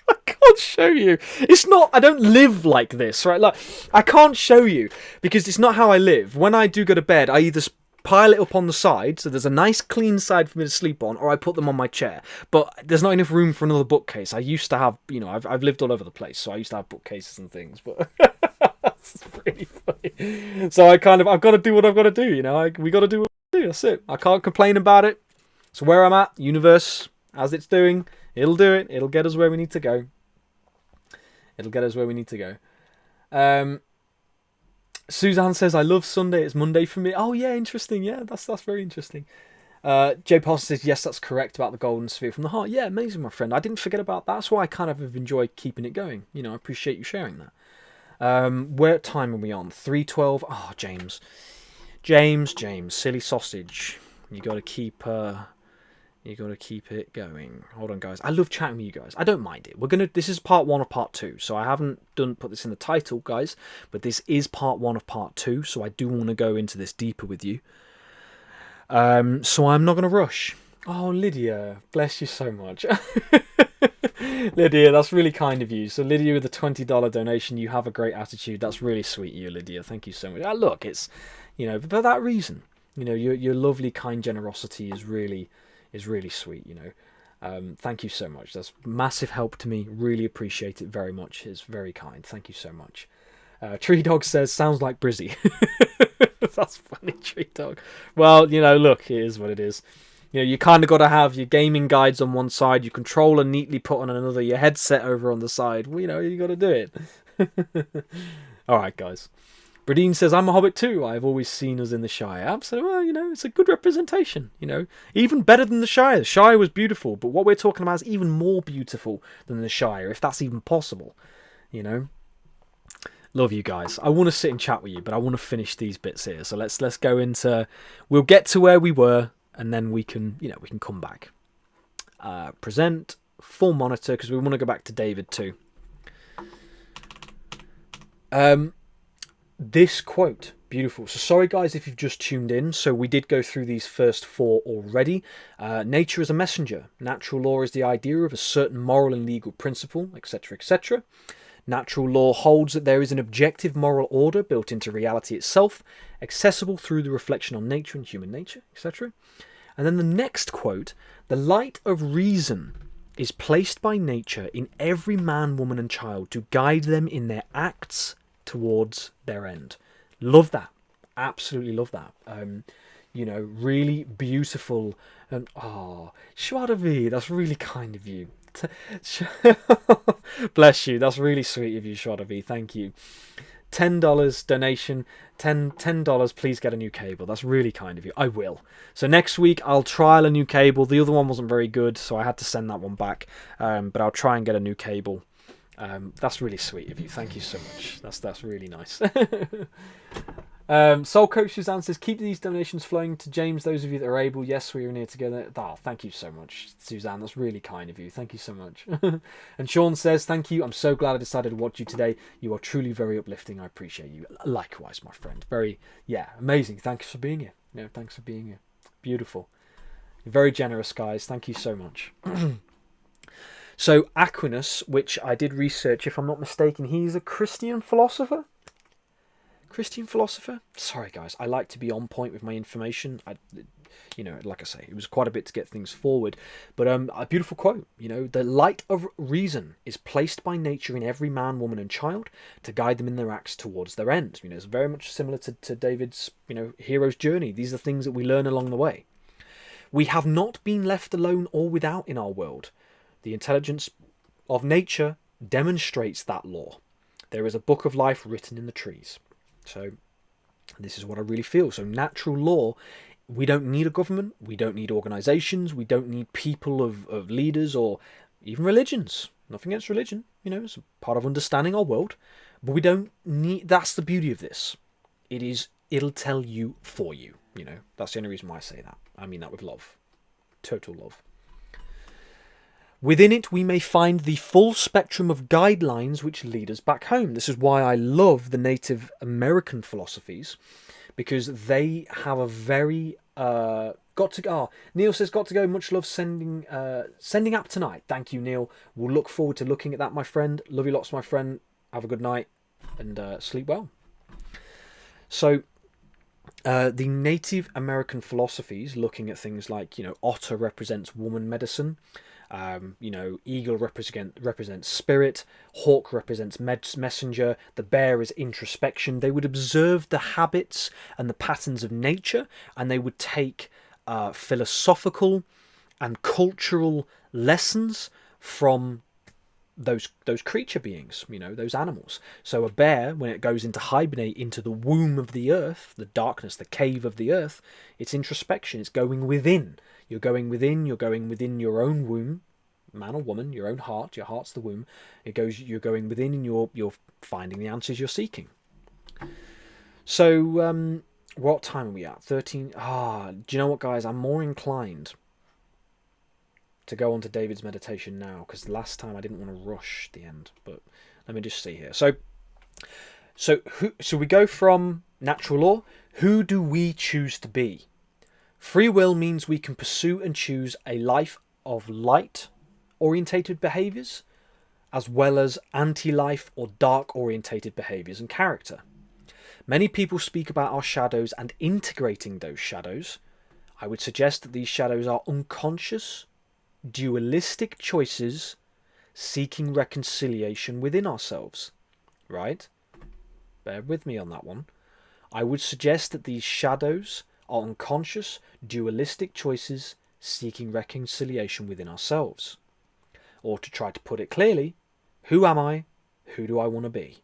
I can't show you. It's not, I don't live like this, right? Like, I can't show you because it's not how I live. When I do go to bed, I either pile it up on the side, so there's a nice clean side for me to sleep on, or I put them on my chair. But there's not enough room for another bookcase. I used to have, you know, I've lived all over the place, so I used to have bookcases and things, but that's really funny. So I've got to do what I've got to do, you know, we got to do what we do, that's it. I can't complain about it. So where I'm at, universe, as it's doing, it'll do it. It'll get us where we need to go. Suzanne says, I love Sunday, it's Monday for me. Oh yeah, interesting. Yeah, that's very interesting. Jay Parsons says, yes, that's correct about the golden sphere from the heart. Yeah, amazing, my friend. I didn't forget about that. That's why I kind of have enjoyed keeping it going. You know, I appreciate you sharing that. Where time are we on? 3:12. Oh, James, silly sausage. You got to keep it going. Hold on, guys. I love chatting with you guys. I don't mind it. This is part 1 of part 2. So I haven't put this in the title, guys, but this is part 1 of part 2. So I do want to go into this deeper with you. So I'm not going to rush. Oh, Lydia, bless you so much. Lydia, that's really kind of you. So Lydia with a $20 donation, you have a great attitude. That's really sweet of you, Lydia. Thank you so much. Look, it's, you know, for that reason, you know, your lovely, kind generosity is really is really sweet, you know. Thank you so much. That's massive help to me. Really appreciate it very much. It's very kind. Thank you so much. Tree Dog says, sounds like Brizzy. That's funny, Tree Dog. Well, you know, look, it is what it is. You know, you kind of got to have your gaming guides on one side, your controller neatly put on another, your headset over on the side. Well, you know, you got to do it. All right, guys. Bradeen says, I'm a hobbit too. I've always seen us in the Shire. Absolutely. Well, you know, it's a good representation, you know. Even better than the Shire. The Shire was beautiful, but what we're talking about is even more beautiful than the Shire, if that's even possible, you know. Love you guys. I want to sit and chat with you, but I want to finish these bits here. So let's go into... We'll get to where we were, and then we can, you know, we can come back. Present, full monitor, because we want to go back to David too. This quote, beautiful. So sorry guys if you've just tuned in. So we did go through these first 4 already. Nature is a messenger. Natural law is the idea of a certain moral and legal principle, etc., etc. Natural law holds that there is an objective moral order built into reality itself, accessible through the reflection on nature and human nature, etc. And then the next quote, the light of reason is placed by nature in every man, woman and child to guide them in their acts towards their end. Love that. Absolutely love that. You know, really beautiful. And joie de vivre, that's really kind of you. Bless you. That's really sweet of you, joie de vivre. Thank you. $10 donation. $10. Please get a new cable. That's really kind of you. I will. So next week I'll trial a new cable. The other one wasn't very good, so I had to send that one back. But I'll try and get a new cable. That's really sweet of you. Thank you so much. That's really nice. Soul Coach Suzanne says, keep these donations flowing to James, those of you that are able. Yes, we are in here together. Thank you so much, Suzanne. That's really kind of you. Thank you so much. And Sean says, thank you. I'm so glad I decided to watch you today. You are truly very uplifting. I appreciate you. Likewise, my friend. Amazing. Thanks for being here. Thanks for being here. Beautiful. You're very generous, guys. Thank you so much. So Aquinas, which I did research, if I'm not mistaken, he's a Christian philosopher. Sorry, guys. I like to be on point with my information. Like I say, it was quite a bit to get things forward. But a beautiful quote. The light of reason is placed by nature in every man, woman, and child to guide them in their acts towards their end. It's very much similar to David's, hero's journey. These are things that we learn along the way. We have not been left alone or without in our world. The intelligence of nature demonstrates that law. There is a book of life written in the trees. So this is what I really feel. So natural law, we don't need a government, we don't need organisations, we don't need people of leaders or even religions. Nothing against religion, it's a part of understanding our world. But we don't need, that's the beauty of this. It'll tell you for you, That's the only reason why I say that. I mean that with love. Total love. Within it, we may find the full spectrum of guidelines which lead us back home. This is why I love the Native American philosophies, because they have a very Neil says, got to go. Much love. Sending app tonight. Thank you, Neil. We'll look forward to looking at that, my friend. Love you lots, my friend. Have a good night and sleep well. So, the Native American philosophies, looking at things like, otter represents woman medicine. Eagle represents spirit, hawk represents messenger, the bear is introspection. They would observe the habits and the patterns of nature, and they would take philosophical and cultural lessons from those creature beings, those animals. So a bear, when it goes into hibernate into the womb of the earth, the darkness, the cave of the earth, it's introspection, it's going within. You're going within your own womb, man or woman, your own heart. Your heart's the womb. You're going within and you're finding the answers you're seeking. So, what time are we at? 13. Do you know what, guys? I'm more inclined to go on to David's meditation now, because last time I didn't want to rush the end. But let me just see here. So we go from natural law. Who do we choose to be? Free will means we can pursue and choose a life of light-orientated behaviours, as well as anti-life or dark-orientated behaviours and character. Many people speak about our shadows and integrating those shadows. I would suggest that these shadows are unconscious, dualistic choices seeking reconciliation within ourselves. Right? Bear with me on that one. I would suggest that these shadows are unconscious, dualistic choices seeking reconciliation within ourselves. Or to try to put it clearly, who am I? Who do I want to be?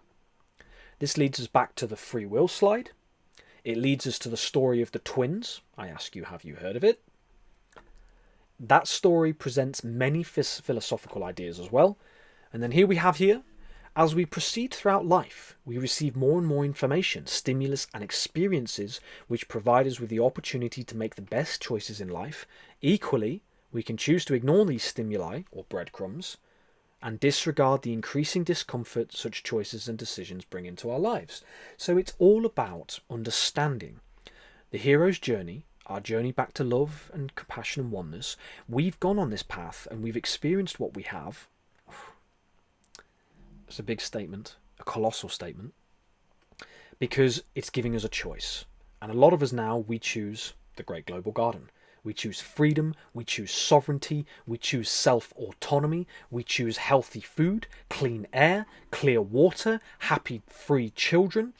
This leads us back to the free will slide. It leads us to the story of the twins. I ask you, have you heard of it? That story presents many philosophical ideas as well. And then here we have here, as we proceed throughout life, we receive more and more information, stimulus and experiences which provide us with the opportunity to make the best choices in life. Equally, we can choose to ignore these stimuli, or breadcrumbs, and disregard the increasing discomfort such choices and decisions bring into our lives. So it's all about understanding the hero's journey, our journey back to love and compassion and oneness. We've gone on this path and we've experienced what we have. It's a big statement, a colossal statement, because it's giving us a choice. And a lot of us now, we choose the Great Global Garden. We choose freedom, we choose sovereignty, we choose self-autonomy, we choose healthy food, clean air, clear water, happy, free children.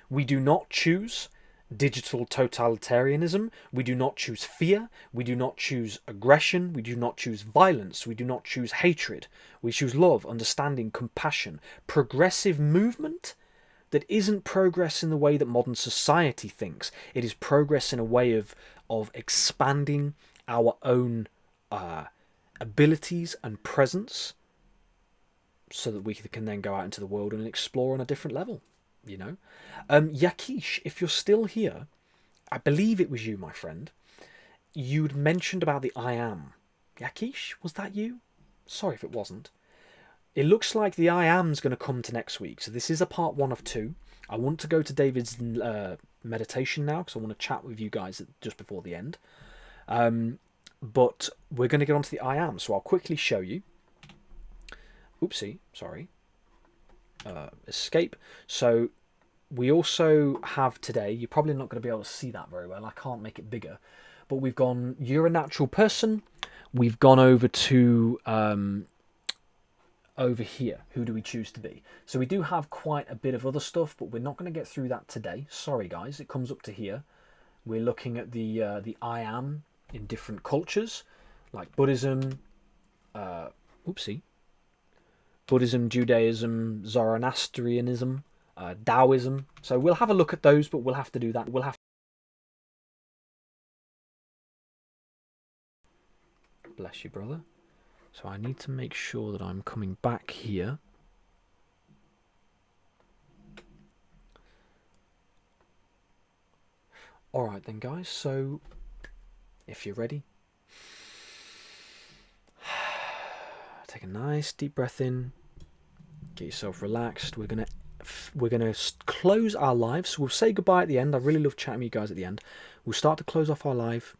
We do not choose digital totalitarianism. We do not choose fear. We do not choose aggression. We do not choose violence. We do not choose hatred. We choose love, understanding, compassion, progressive movement that isn't progress in the way that modern society thinks. It is progress in a way of expanding our own abilities and presence so that we can then go out into the world and explore on a different level. You know, Yakish, if you're still here, I believe it was you, my friend. You'd mentioned about the I am. Yakish, was that you? Sorry if it wasn't. It looks like the I am's going to come to next week. So this is a part 1 of 2. I want to go to David's meditation now because I want to chat with you guys just before the end. But we're going to get onto the I am. So I'll quickly show you. Oopsie, sorry. Escape. So we also have today, you're probably not going to be able to see that very well, I can't make it bigger, but we've gone, you're a natural person, we've gone over to over here, who do we choose to be? So we do have quite a bit of other stuff, but we're not going to get through that today. Sorry guys, it comes up to here. We're looking at the I am in different cultures, like Buddhism, Buddhism, Judaism, Zoroastrianism, Taoism. So we'll have a look at those, but we'll have to do that. Bless you, brother. So I need to make sure that I'm coming back here. Alright then, guys. So if you're ready, take a nice deep breath in. Get yourself relaxed. We're gonna close our live. So we'll say goodbye at the end. I really love chatting with you guys at the end. We'll start to close off our live.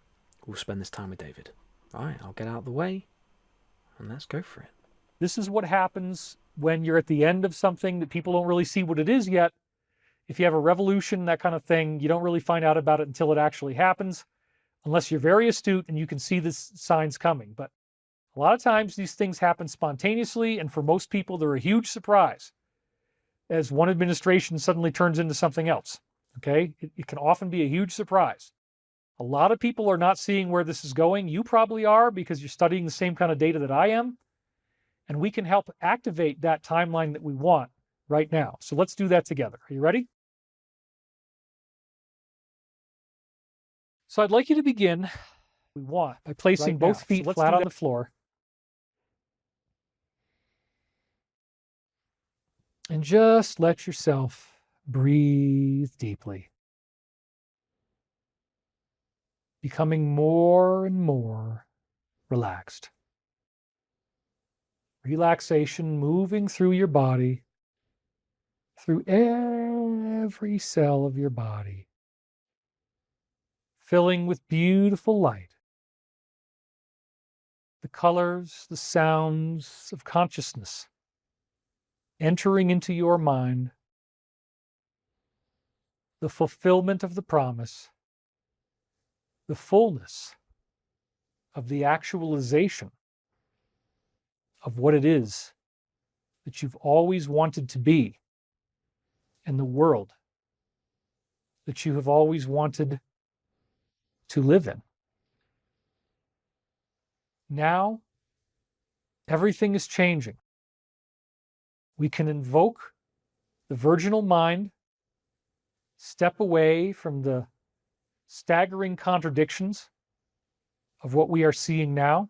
We'll spend this time with David. All right, I'll get out of the way, and let's go for it. This is what happens when you're at the end of something that people don't really see what it is yet. If you have a revolution, that kind of thing, you don't really find out about it until it actually happens, unless you're very astute and you can see the signs coming. But a lot of times these things happen spontaneously, and for most people, they're a huge surprise as one administration suddenly turns into something else. Okay? It can often be a huge surprise. A lot of people are not seeing where this is going. You probably are, because you're studying the same kind of data that I am. And we can help activate that timeline that we want right now. So let's do that together. Are you ready? So I'd like you to begin by placing both feet flat on the floor. And just let yourself breathe deeply, becoming more and more relaxed. Relaxation moving through your body, through every cell of your body, filling with beautiful light. The colors, the sounds of consciousness entering into your mind, the fulfillment of the promise, the fullness of the actualization of what it is that you've always wanted to be in the world that you have always wanted to live in. Now, everything is changing. We can invoke the virginal mind, step away from the staggering contradictions of what we are seeing now,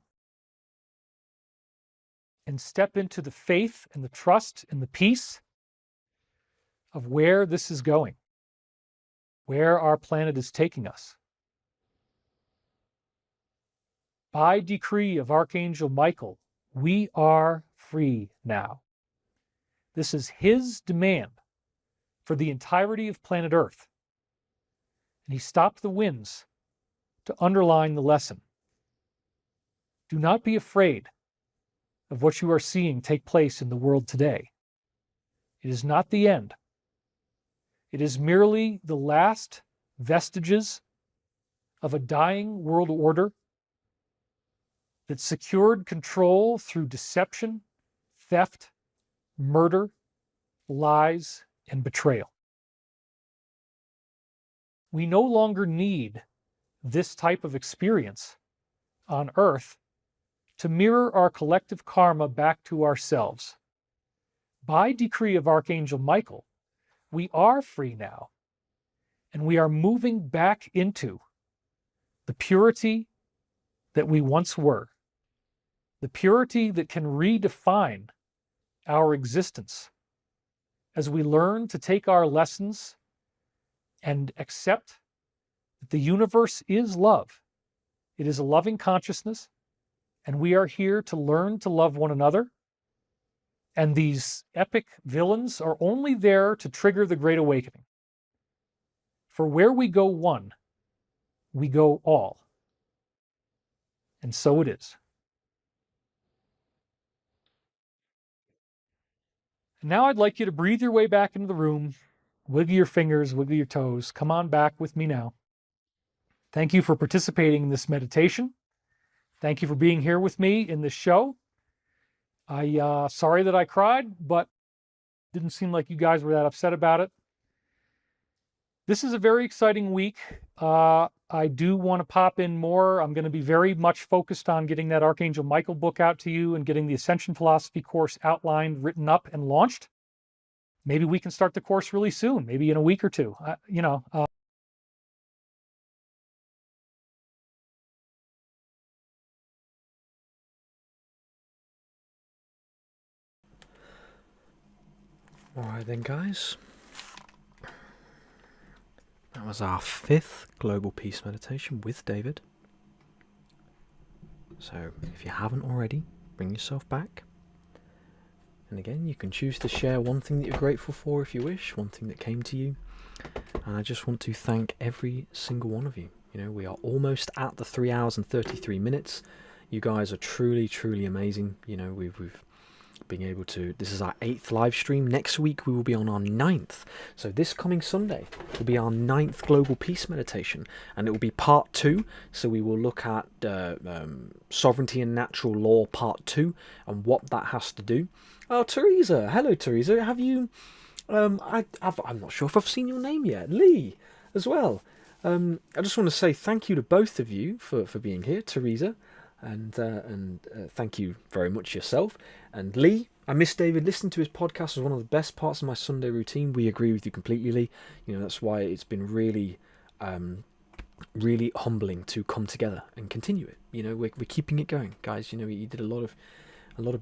and step into the faith and the trust and the peace of where this is going, where our planet is taking us. By decree of Archangel Michael, we are free now. This is his demand for the entirety of planet Earth. And he stopped the winds to underline the lesson. Do not be afraid of what you are seeing take place in the world today. It is not the end. It is merely the last vestiges of a dying world order that secured control through deception, theft, murder, lies, and betrayal. We no longer need this type of experience on Earth to mirror our collective karma back to ourselves. By decree of Archangel Michael, we are free now, and we are moving back into the purity that we once were, the purity that can redefine our existence as we learn to take our lessons and accept that the universe is love. It is a loving consciousness, and we are here to learn to love one another. And these epic villains are only there to trigger the Great Awakening. For where we go one, we go all. And so it is. And now I'd like you to breathe your way back into the room, wiggle your fingers, wiggle your toes. Come on back with me now. Thank you for participating in this meditation. Thank you for being here with me in this show. Sorry that I cried, but didn't seem like you guys were that upset about it. This is a very exciting week. I do want to pop in more. I'm going to be very much focused on getting that Archangel Michael book out to you and getting the Ascension Philosophy course outlined, written up, and launched. Maybe we can start the course really soon, maybe in a week or two. Alright then, guys. That was our 5th Global Peace Meditation with David. So, if you haven't already, bring yourself back. And again, you can choose to share one thing that you're grateful for if you wish, one thing that came to you. And I just want to thank every single one of you. You know, we are almost at the 3 hours and 33 minutes. You guys are truly, truly amazing. You know, we've been able to, this is our 8th live stream. Next week we will be on our 9th. So this coming Sunday will be our 9th Global Peace Meditation, and it will be part 2. So we will look at sovereignty and natural law part 2 and what that has to do. Oh, Teresa, hello Teresa. Have you I'm not sure if I've seen your name yet. Lee as well. I just want to say thank you to both of you for being here, Teresa. And thank you very much yourself. And Lee, I miss David. Listening to his podcast was one of the best parts of my Sunday routine. We agree with you completely, Lee. You know, that's why it's been really, really humbling to come together and continue it. You know, we're keeping it going, guys. You know, you did a lot of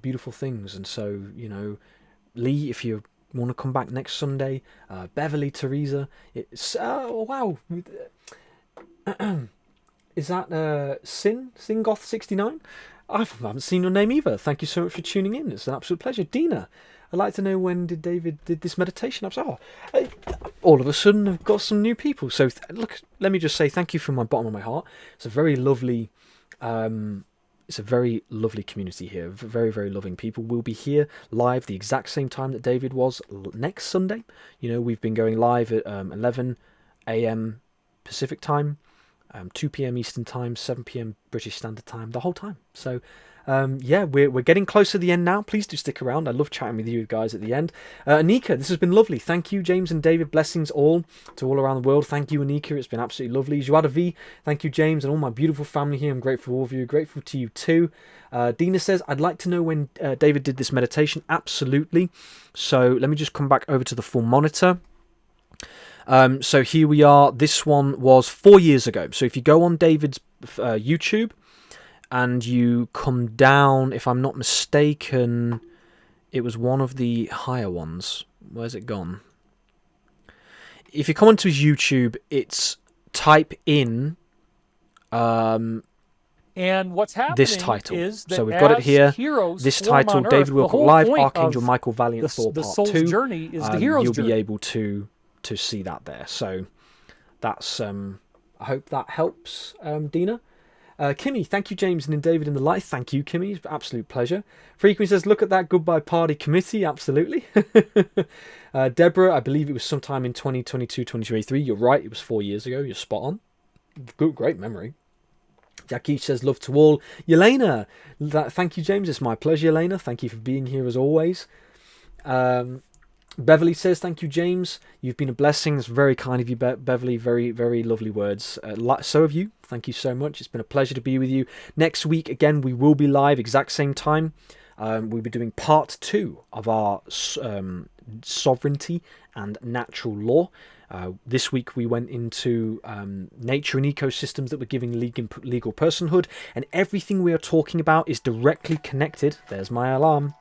beautiful things, and so, you know, Lee, if you want to come back next Sunday, Beverly, Teresa, it's wow. Is that Singoth69? I haven't seen your name either. Thank you so much for tuning in. It's an absolute pleasure. Dina, I'd like to know, when did David did this meditation? All of a sudden I've got some new people. So look, let me just say thank you from my bottom of my heart. It's a very lovely community here. Very, very loving people. We'll be here live the exact same time that David was next Sunday. You know, we've been going live at 11 a.m. Pacific time. 2 p.m. Eastern Time, 7 p.m. British Standard Time, the whole time. So, yeah, we're getting close to the end now. Please do stick around. I love chatting with you guys at the end. Anika, this has been lovely. Thank you, James and David. Blessings all to all around the world. Thank you, Anika. It's been absolutely lovely. Joada V, thank you, James, and all my beautiful family here. I'm grateful for all of you. Grateful to you too. Dina says, I'd like to know when David did this meditation. Absolutely. So let me just come back over to the full monitor. So here we are. This one was 4 years ago. So if you go on David's YouTube and you come down, if I'm not mistaken, it was one of the higher ones. Where's it gone? If you come onto his YouTube, it's type in and what's happening this title. Is that so we've got it here. This title, David Wilcock Live, Archangel Michael Valiant Thor the Part soul's 2. journey is the hero's you'll journey. be able to see that there. So that's I hope that helps, Dina. Kimmy, thank you, James and David in the light. Thank you, Kimmy. It's an absolute pleasure. Frequency says, look at that goodbye party committee. Absolutely. Deborah, I believe it was sometime in 2022, 2023. You're right. It was 4 years ago. You're spot on. Good, great memory. Yakish says, love to all. Yelena, thank you, James. It's my pleasure, Yelena. Thank you for being here as always. Beverly says, thank you, James. You've been a blessing. It's very kind of you, Beverly. Very, very lovely words. So have you. Thank you so much. It's been a pleasure to be with you. Next week, again, we will be live exact same time. We'll be doing part 2 of our sovereignty and natural law. This week we went into nature and ecosystems that were giving legal personhood. And everything we are talking about is directly connected. There's my alarm.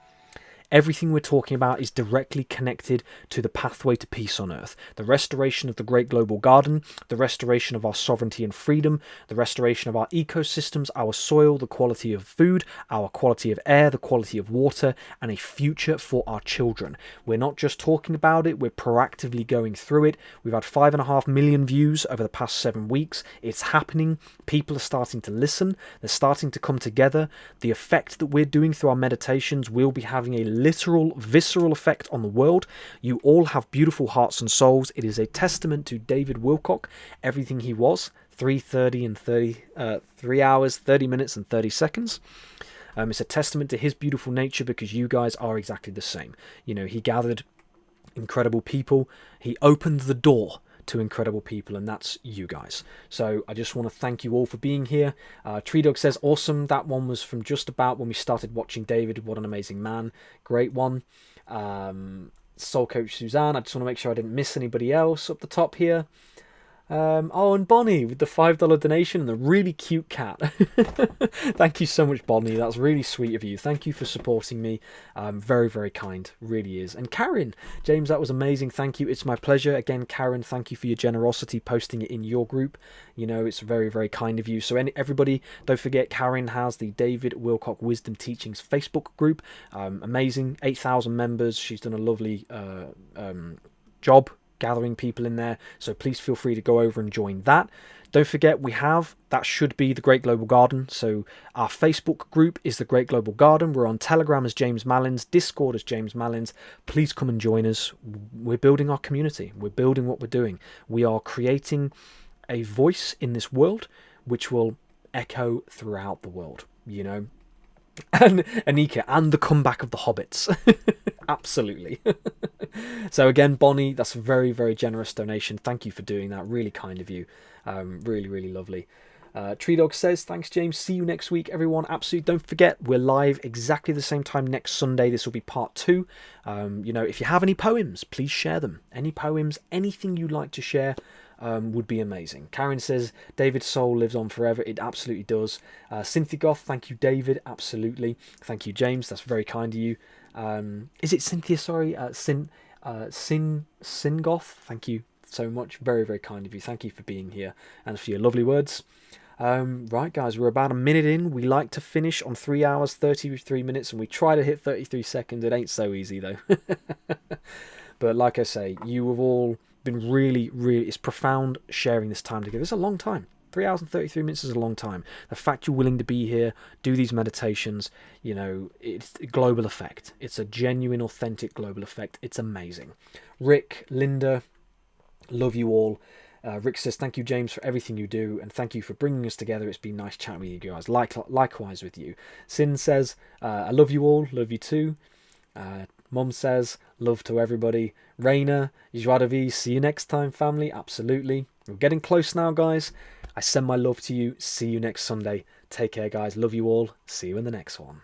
Everything we're talking about is directly connected to the pathway to peace on Earth. The restoration of the Great Global Garden, the restoration of our sovereignty and freedom, the restoration of our ecosystems, our soil, the quality of food, our quality of air, the quality of water, and a future for our children. We're not just talking about it, we're proactively going through it. We've had 5.5 million views over the past 7 weeks. It's happening. People are starting to listen. They're starting to come together. The effect that we're doing through our meditations will be having a literal, visceral effect on the world. You all have beautiful hearts and souls. It is a testament to David Wilcock, everything he was, 3 hours, 30 minutes and 30 seconds. It's a testament to his beautiful nature because you guys are exactly the same. You know, he gathered incredible people. He opened the door to incredible people, and that's you guys. So I just want to thank you all for being here. Tree Dog says, awesome. That one was from just about when we started watching David. What an amazing man. Great one. Soul Coach Suzanne, I just want to make sure I didn't miss anybody else up the top here. Oh, and Bonnie with the $5 donation and the really cute cat. Thank you so much, Bonnie. That's really sweet of you. Thank you for supporting me. Very, very kind. Really is. And Karen, James, that was amazing. Thank you. It's my pleasure. Again, Karen, thank you for your generosity posting it in your group. You know, it's very, very kind of you. So everybody, don't forget, Karen has the David Wilcock Wisdom Teachings Facebook group. Amazing. 8,000 members. She's done a lovely job gathering people in there, so please feel free to go over and join that. Don't forget, that should be the Great Global Garden. So our Facebook group is the Great Global Garden. We're on Telegram as James Malins, Discord as James Malins. Please come and join us. We're building our community. We're building what we're doing. We are creating a voice in this world which will echo throughout the world, you know. And Anika, and the comeback of the hobbits. Absolutely. So again, Bonnie, that's a very, very generous donation. Thank you for doing that. Really kind of you. Really, really lovely. Tree Dog says, thanks, James. See you next week, everyone. Absolutely. Don't forget, we're live exactly the same time next Sunday. This will be part 2. You know, if you have any poems, please share them. Any poems, anything you'd like to share, would be amazing. Karen says, David's soul lives on forever. It absolutely does. Cynthia Goth, thank you, David. Absolutely. Thank you, James. That's very kind of you. Is it Cynthia? Sorry. Sin Goth. Thank you so much. Very, very kind of you. Thank you for being here and for your lovely words. Right, guys, we're about a minute in. We like to finish on 3 hours, 33 minutes, and we try to hit 33 seconds. It ain't so easy, though. But like I say, you have all been really, really, it's profound sharing this time together. It's a long time. 3 hours and 33 minutes is a long time. The fact you're willing to be here, do these meditations, you know, it's a global effect. It's a genuine, authentic global effect. It's amazing. Rick, Linda, love you all. Rick says, thank you, James, for everything you do, and thank you for bringing us together. It's been nice chatting with you guys. Likewise with you. Sin says, I love you all. Love you too. Mum says, love to everybody. Raina, joie de vie. See you next time, family. Absolutely. We're getting close now, guys. I send my love to you. See you next Sunday. Take care, guys. Love you all. See you in the next one.